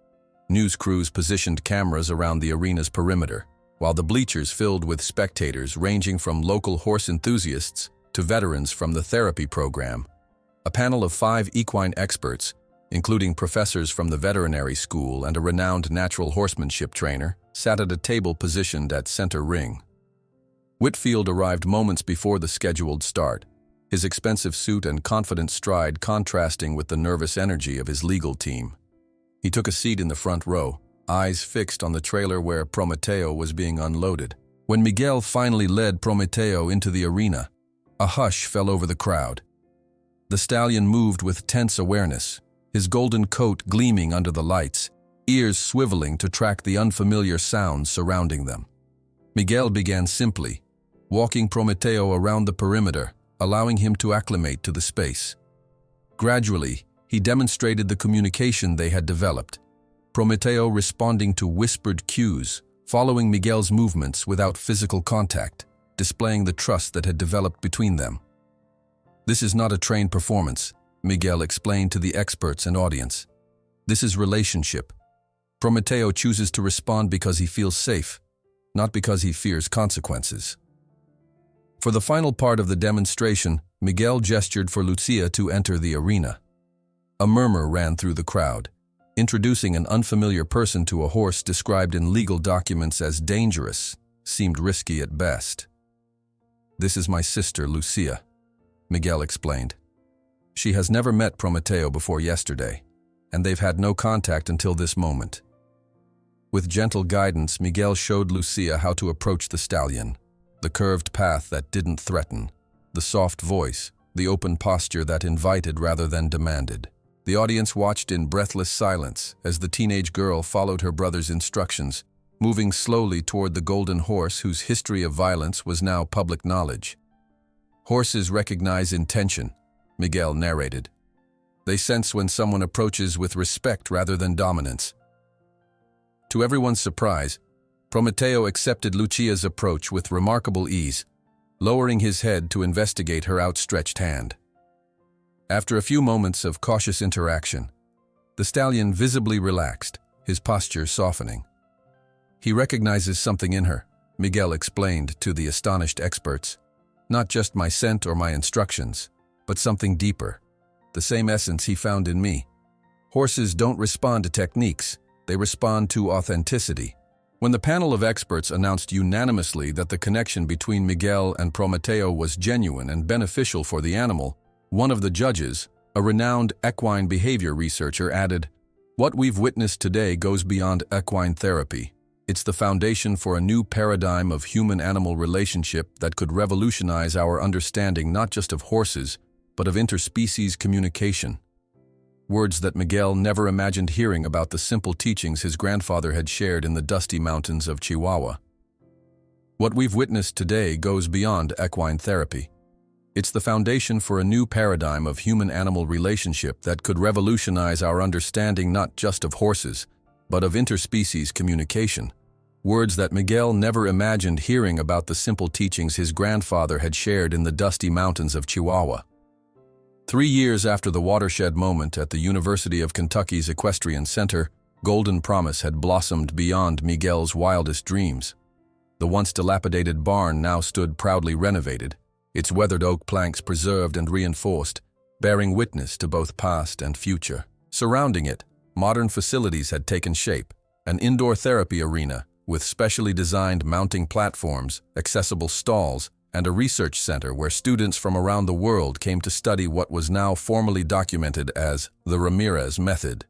[SPEAKER 1] News crews positioned cameras around the arena's perimeter, while the bleachers filled with spectators ranging from local horse enthusiasts to veterans from the therapy program. A panel of 5 equine experts, including professors from the veterinary school and a renowned natural horsemanship trainer, sat at a table positioned at center ring. Whitfield arrived moments before the scheduled start, his expensive suit and confident stride contrasting with the nervous energy of his legal team. He took a seat in the front row, eyes fixed on the trailer where Prometeo was being unloaded. When Miguel finally led Prometeo into the arena, a hush fell over the crowd. The stallion moved with tense awareness, his golden coat gleaming under the lights, ears swiveling to track the unfamiliar sounds surrounding them. Miguel began simply, walking Prometeo around the perimeter, allowing him to acclimate to the space. Gradually, he demonstrated the communication they had developed, Prometeo responding to whispered cues, following Miguel's movements without physical contact, displaying the trust that had developed between them. "This is not a trained performance," Miguel explained to the experts and audience. "This is relationship. Prometeo chooses to respond because he feels safe, not because he fears consequences." For the final part of the demonstration, Miguel gestured for Lucia to enter the arena. A murmur ran through the crowd. Introducing an unfamiliar person to a horse described in legal documents as dangerous seemed risky at best. "This is my sister, Lucia," Miguel explained. "She has never met Prometeo before yesterday, and they've had no contact until this moment." With gentle guidance, Miguel showed Lucia how to approach the stallion, the curved path that didn't threaten, the soft voice, the open posture that invited rather than demanded. The audience watched in breathless silence as the teenage girl followed her brother's instructions, moving slowly toward the golden horse whose history of violence was now public knowledge. "Horses recognize intention," Miguel narrated. "They sense when someone approaches with respect rather than dominance." To everyone's surprise, Prometeo accepted Lucia's approach with remarkable ease, lowering his head to investigate her outstretched hand. After a few moments of cautious interaction, the stallion visibly relaxed, his posture softening. "He recognizes something in her," Miguel explained to the astonished experts. "Not just my scent or my instructions, but something deeper, the same essence he found in me. Horses don't respond to techniques, they respond to authenticity." When the panel of experts announced unanimously that the connection between Miguel and Prometeo was genuine and beneficial for the animal, one of the judges, a renowned equine behavior researcher, added, "What we've witnessed today goes beyond equine therapy. It's the foundation for a new paradigm of human-animal relationship that could revolutionize our understanding not just of horses, but of interspecies communication." Words that Miguel never imagined hearing about the simple teachings his grandfather had shared in the dusty mountains of Chihuahua. "What we've witnessed today goes beyond equine therapy. It's the foundation for a new paradigm of human-animal relationship that could revolutionize our understanding not just of horses, but of interspecies communication." Words that Miguel never imagined hearing about the simple teachings his grandfather had shared in the dusty mountains of Chihuahua. 3 years after the watershed moment at the University of Kentucky's Equestrian Center, Golden Promise had blossomed beyond Miguel's wildest dreams. The once dilapidated barn now stood proudly renovated, its weathered oak planks preserved and reinforced, bearing witness to both past and future. Surrounding it, modern facilities had taken shape, an indoor therapy arena with specially designed mounting platforms, accessible stalls, and a research center where students from around the world came to study what was now formally documented as the Ramirez Method.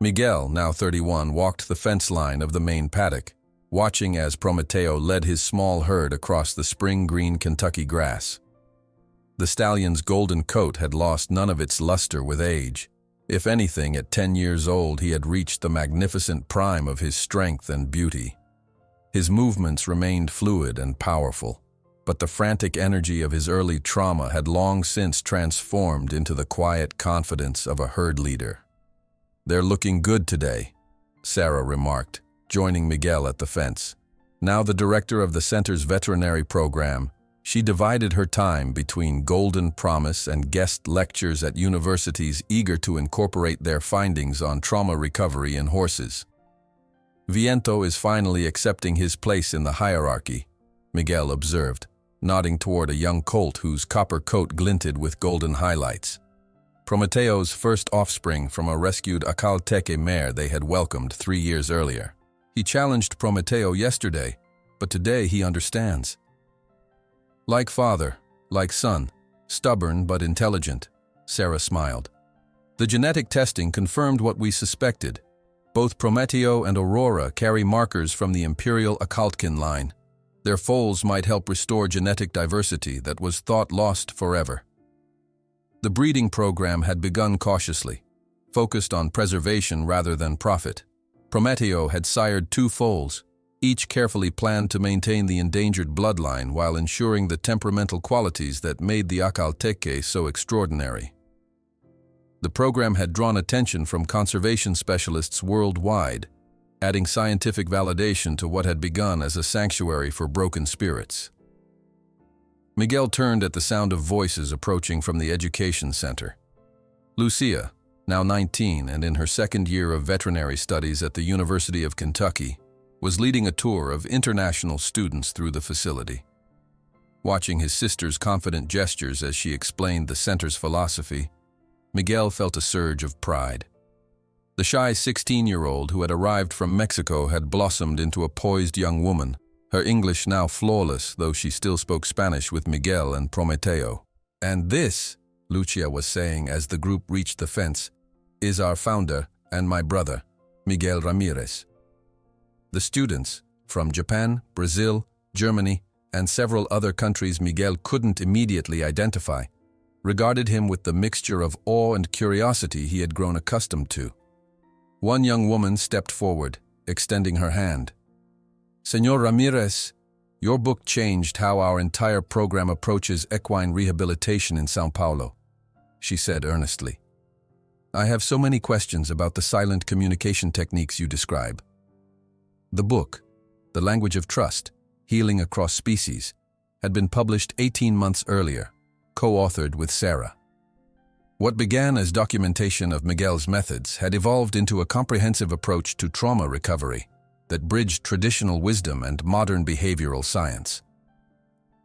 [SPEAKER 1] Miguel, now 31, walked the fence line of the main paddock, watching as Prometeo led his small herd across the spring-green Kentucky grass. The stallion's golden coat had lost none of its luster with age. If anything, at 10 years old, he had reached the magnificent prime of his strength and beauty. His movements remained fluid and powerful, but the frantic energy of his early trauma had long since transformed into the quiet confidence of a herd leader. "They're looking good today," Sarah remarked, joining Miguel at the fence. Now the director of the center's veterinary program, she divided her time between Golden Promise and guest lectures at universities eager to incorporate their findings on trauma recovery in horses. "Viento is finally accepting his place in the hierarchy," Miguel observed, nodding toward a young colt whose copper coat glinted with golden highlights. Prometeo's first offspring from a rescued Acalteque mare they had welcomed 3 years earlier. "He challenged Prometeo yesterday, but today he understands. Like father, like son, stubborn but intelligent," Sarah smiled. "The genetic testing confirmed what we suspected. Both Prometeo and Aurora carry markers from the Imperial Acaltkin line. Their foals might help restore genetic diversity that was thought lost forever." The breeding program had begun cautiously. focused on preservation rather than profit. Prometeo had sired 2 foals, each carefully planned to maintain the endangered bloodline while ensuring the temperamental qualities that made the Acalteque so extraordinary. The program had drawn attention from conservation specialists worldwide, adding scientific validation to what had begun as a sanctuary for broken spirits. Miguel turned at the sound of voices approaching from the education center. Lucia, now 19 and in her 2nd year of veterinary studies at the University of Kentucky, was leading a tour of international students through the facility. Watching his sister's confident gestures as she explained the center's philosophy, Miguel felt a surge of pride. The shy 16-year-old who had arrived from Mexico had blossomed into a poised young woman, her English now flawless, though she still spoke Spanish with Miguel and Prometeo. "And this," Lucia was saying as the group reached the fence, "is our founder and my brother, Miguel Ramirez." The students, from Japan, Brazil, Germany, and several other countries Miguel couldn't immediately identify, regarded him with the mixture of awe and curiosity he had grown accustomed to. One young woman stepped forward, extending her hand. "Señor Ramirez, your book changed how our entire program approaches equine rehabilitation in São Paulo," she said earnestly. "I have so many questions about the silent communication techniques you describe." The book, The Language of Trust, Healing Across Species, had been published 18 months earlier, co-authored with Sarah. What began as documentation of Miguel's methods had evolved into a comprehensive approach to trauma recovery that bridged traditional wisdom and modern behavioral science.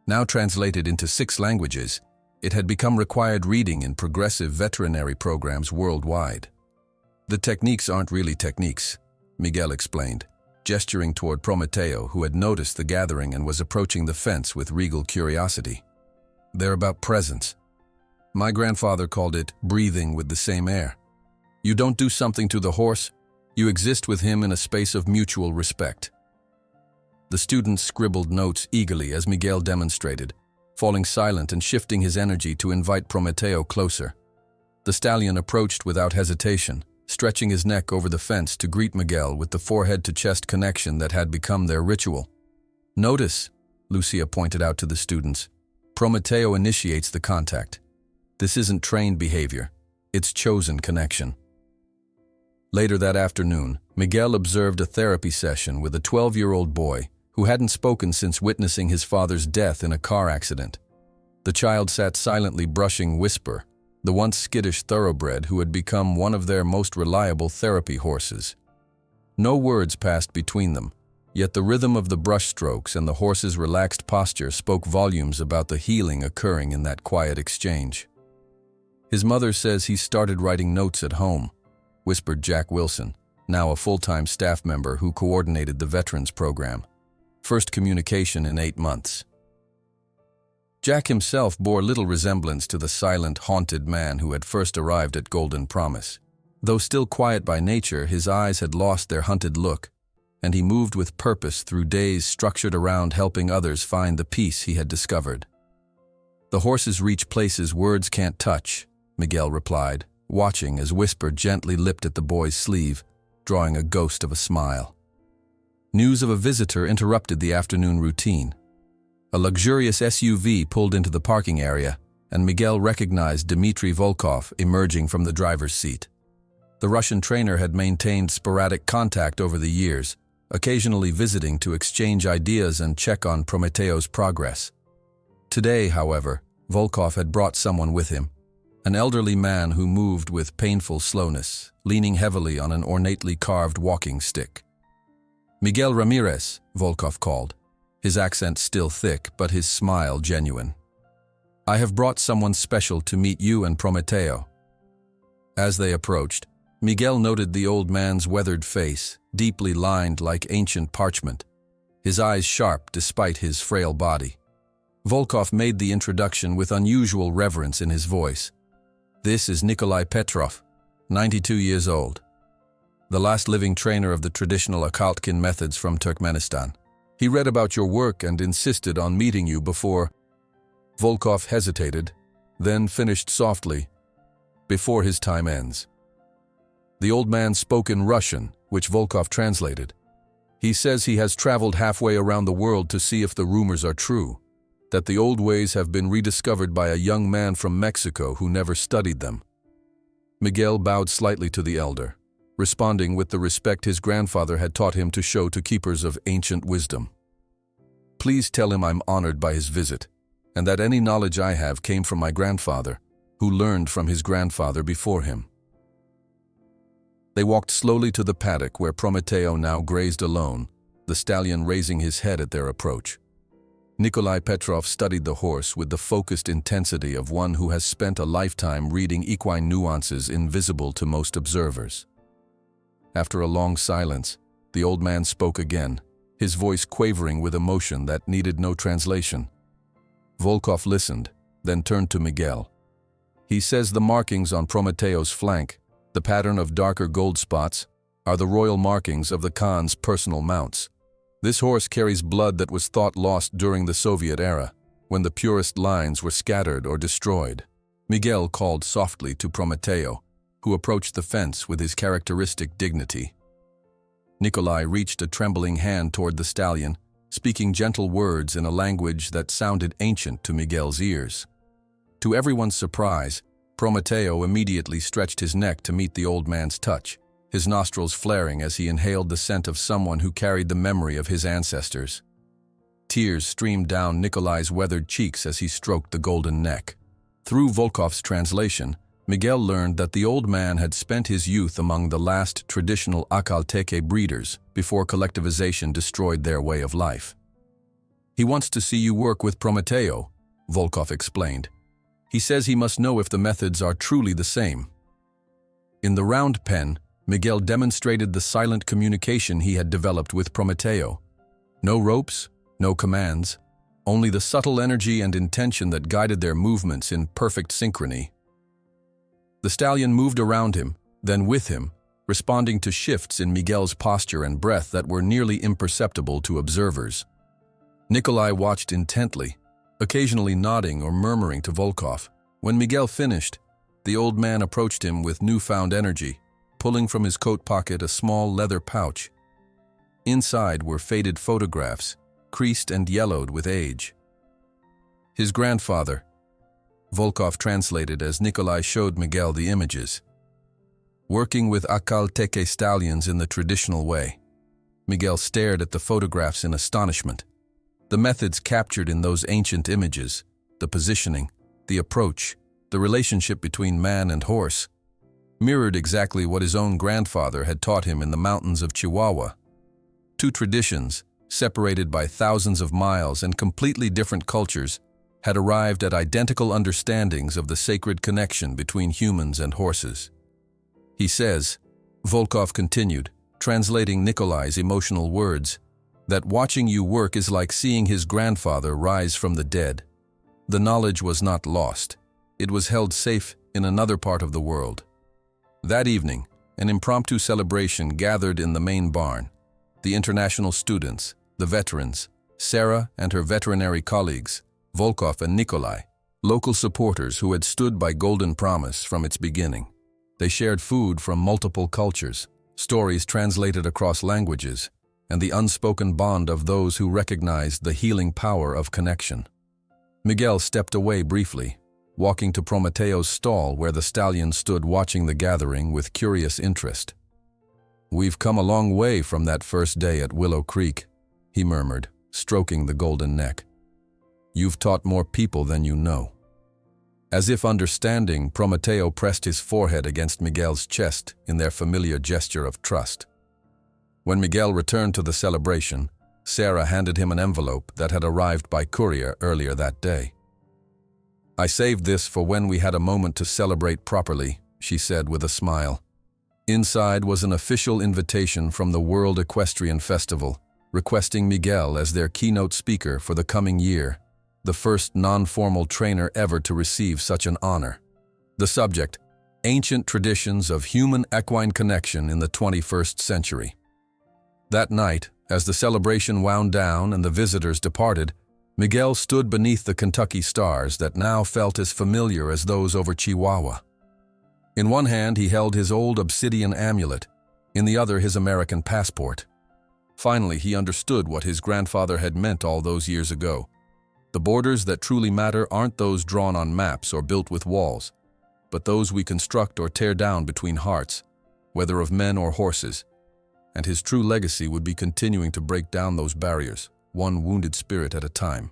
[SPEAKER 1] Now translated into 6 languages, it had become required reading in progressive veterinary programs worldwide. "The techniques aren't really techniques," Miguel explained, gesturing toward Prometeo, who had noticed the gathering and was approaching the fence with regal curiosity. "They're about presence. My grandfather called it breathing with the same air. You don't do something to the horse, you exist with him in a space of mutual respect." The students scribbled notes eagerly as Miguel demonstrated, falling silent and shifting his energy to invite Prometeo closer. The stallion approached without hesitation, stretching his neck over the fence to greet Miguel with the forehead-to-chest connection that had become their ritual. "Notice," Lucia pointed out to the students, "Prometeo initiates the contact. This isn't trained behavior, it's chosen connection." Later that afternoon, Miguel observed a therapy session with a 12-year-old boy who hadn't spoken since witnessing his father's death in a car accident. The child sat silently brushing Whisper, the once skittish thoroughbred who had become one of their most reliable therapy horses. No words passed between them, yet the rhythm of the brushstrokes and the horse's relaxed posture spoke volumes about the healing occurring in that quiet exchange. "His mother says he started writing notes at home," whispered Jack Wilson, now a full-time staff member who coordinated the Veterans Program. "First communication in 8 months." Jack himself bore little resemblance to the silent, haunted man who had first arrived at Golden Promise. Though still quiet by nature, his eyes had lost their hunted look, and he moved with purpose through days structured around helping others find the peace he had discovered. "The horses reach places words can't touch," Miguel replied, watching as Whisper gently lipped at the boy's sleeve, drawing a ghost of a smile. News of a visitor interrupted the afternoon routine. A luxurious SUV pulled into the parking area, and Miguel recognized Dmitry Volkov emerging from the driver's seat. The Russian trainer had maintained sporadic contact over the years, occasionally visiting to exchange ideas and check on Prometeo's progress. Today, however, Volkov had brought someone with him, an elderly man who moved with painful slowness, leaning heavily on an ornately carved walking stick. "Miguel Ramirez," Volkov called, his accent still thick but his smile genuine. "I have brought someone special to meet you and Prometeo." As they approached, Miguel noted the old man's weathered face, deeply lined like ancient parchment, his eyes sharp despite his frail body. Volkov made the introduction with unusual reverence in his voice. "This is Nikolai Petrov, 92 years old, the last living trainer of the traditional Akhaltkin methods from Turkmenistan. He read about your work and insisted on meeting you before—" Volkov hesitated, then finished softly, "before his time ends." The old man spoke in Russian, which Volkov translated. He says he has traveled halfway around the world to see if the rumors are true, that the old ways have been rediscovered by a young man from Mexico who never studied them. Miguel bowed slightly to the elder, responding with the respect his grandfather had taught him to show to keepers of ancient wisdom. Please tell him I'm honored by his visit, and that any knowledge I have came from my grandfather, who learned from his grandfather before him. They walked slowly to the paddock where Prometeo now grazed alone, the stallion raising his head at their approach. Nikolai Petrov studied the horse with the focused intensity of one who has spent a lifetime reading equine nuances invisible to most observers. After a long silence, the old man spoke again, his voice quavering with emotion that needed no translation. Volkov listened, then turned to Miguel. He says the markings on Prometeo's flank, the pattern of darker gold spots, are the royal markings of the Khan's personal mounts. This horse carries blood that was thought lost during the Soviet era, when the purest lines were scattered or destroyed. Miguel called softly to Prometeo, who approached the fence with his characteristic dignity. Nikolai reached a trembling hand toward the stallion, speaking gentle words in a language that sounded ancient to Miguel's ears. To everyone's surprise, Prometeo immediately stretched his neck to meet the old man's touch, his nostrils flaring as he inhaled the scent of someone who carried the memory of his ancestors. Tears streamed down Nikolai's weathered cheeks as he stroked the golden neck. Through Volkov's translation, Miguel learned that the old man had spent his youth among the last traditional Akalteke breeders before collectivization destroyed their way of life. He wants to see you work with Prometeo, Volkov explained. He says he must know if the methods are truly the same. In the round pen, Miguel demonstrated the silent communication he had developed with Prometeo. No ropes, no commands, only the subtle energy and intention that guided their movements in perfect synchrony. The stallion moved around him, then with him, responding to shifts in Miguel's posture and breath that were nearly imperceptible to observers. Nikolai watched intently, occasionally nodding or murmuring to Volkov. When Miguel finished, the old man approached him with newfound energy, pulling from his coat pocket a small leather pouch. Inside were faded photographs, creased and yellowed with age. His grandfather, Volkov translated as Nikolai showed Miguel the images. Working with Akalteke stallions in the traditional way. Miguel stared at the photographs in astonishment. The methods captured in those ancient images, the positioning, the approach, the relationship between man and horse, mirrored exactly what his own grandfather had taught him in the mountains of Chihuahua. Two traditions, separated by thousands of miles and completely different cultures, had arrived at identical understandings of the sacred connection between humans and horses. He says, Volkov continued, translating Nikolai's emotional words, that watching you work is like seeing his grandfather rise from the dead. The knowledge was not lost. It was held safe in another part of the world. That evening, an impromptu celebration gathered in the main barn. The international students, the veterans, Sarah and her veterinary colleagues, Volkov and Nikolai, local supporters who had stood by Golden Promise from its beginning. They shared food from multiple cultures, stories translated across languages, and the unspoken bond of those who recognized the healing power of connection. Miguel stepped away briefly, walking to Prometeo's stall where the stallion stood watching the gathering with curious interest. We've come a long way from that first day at Willow Creek, he murmured, stroking the golden neck. You've taught more people than you know. As if understanding, Prometeo pressed his forehead against Miguel's chest in their familiar gesture of trust. When Miguel returned to the celebration, Sarah handed him an envelope that had arrived by courier earlier that day. I saved this for when we had a moment to celebrate properly, she said with a smile. Inside was an official invitation from the World Equestrian Festival, requesting Miguel as their keynote speaker for the coming year, the first non-formal trainer ever to receive such an honor. The subject, Ancient Traditions of Human Equine Connection in the 21st Century. That night, as the celebration wound down and the visitors departed, Miguel stood beneath the Kentucky stars that now felt as familiar as those over Chihuahua. In one hand, he held his old obsidian amulet, in the other his American passport. Finally, he understood what his grandfather had meant all those years ago. The borders that truly matter aren't those drawn on maps or built with walls, but those we construct or tear down between hearts, whether of men or horses. And his true legacy would be continuing to break down those barriers, one wounded spirit at a time.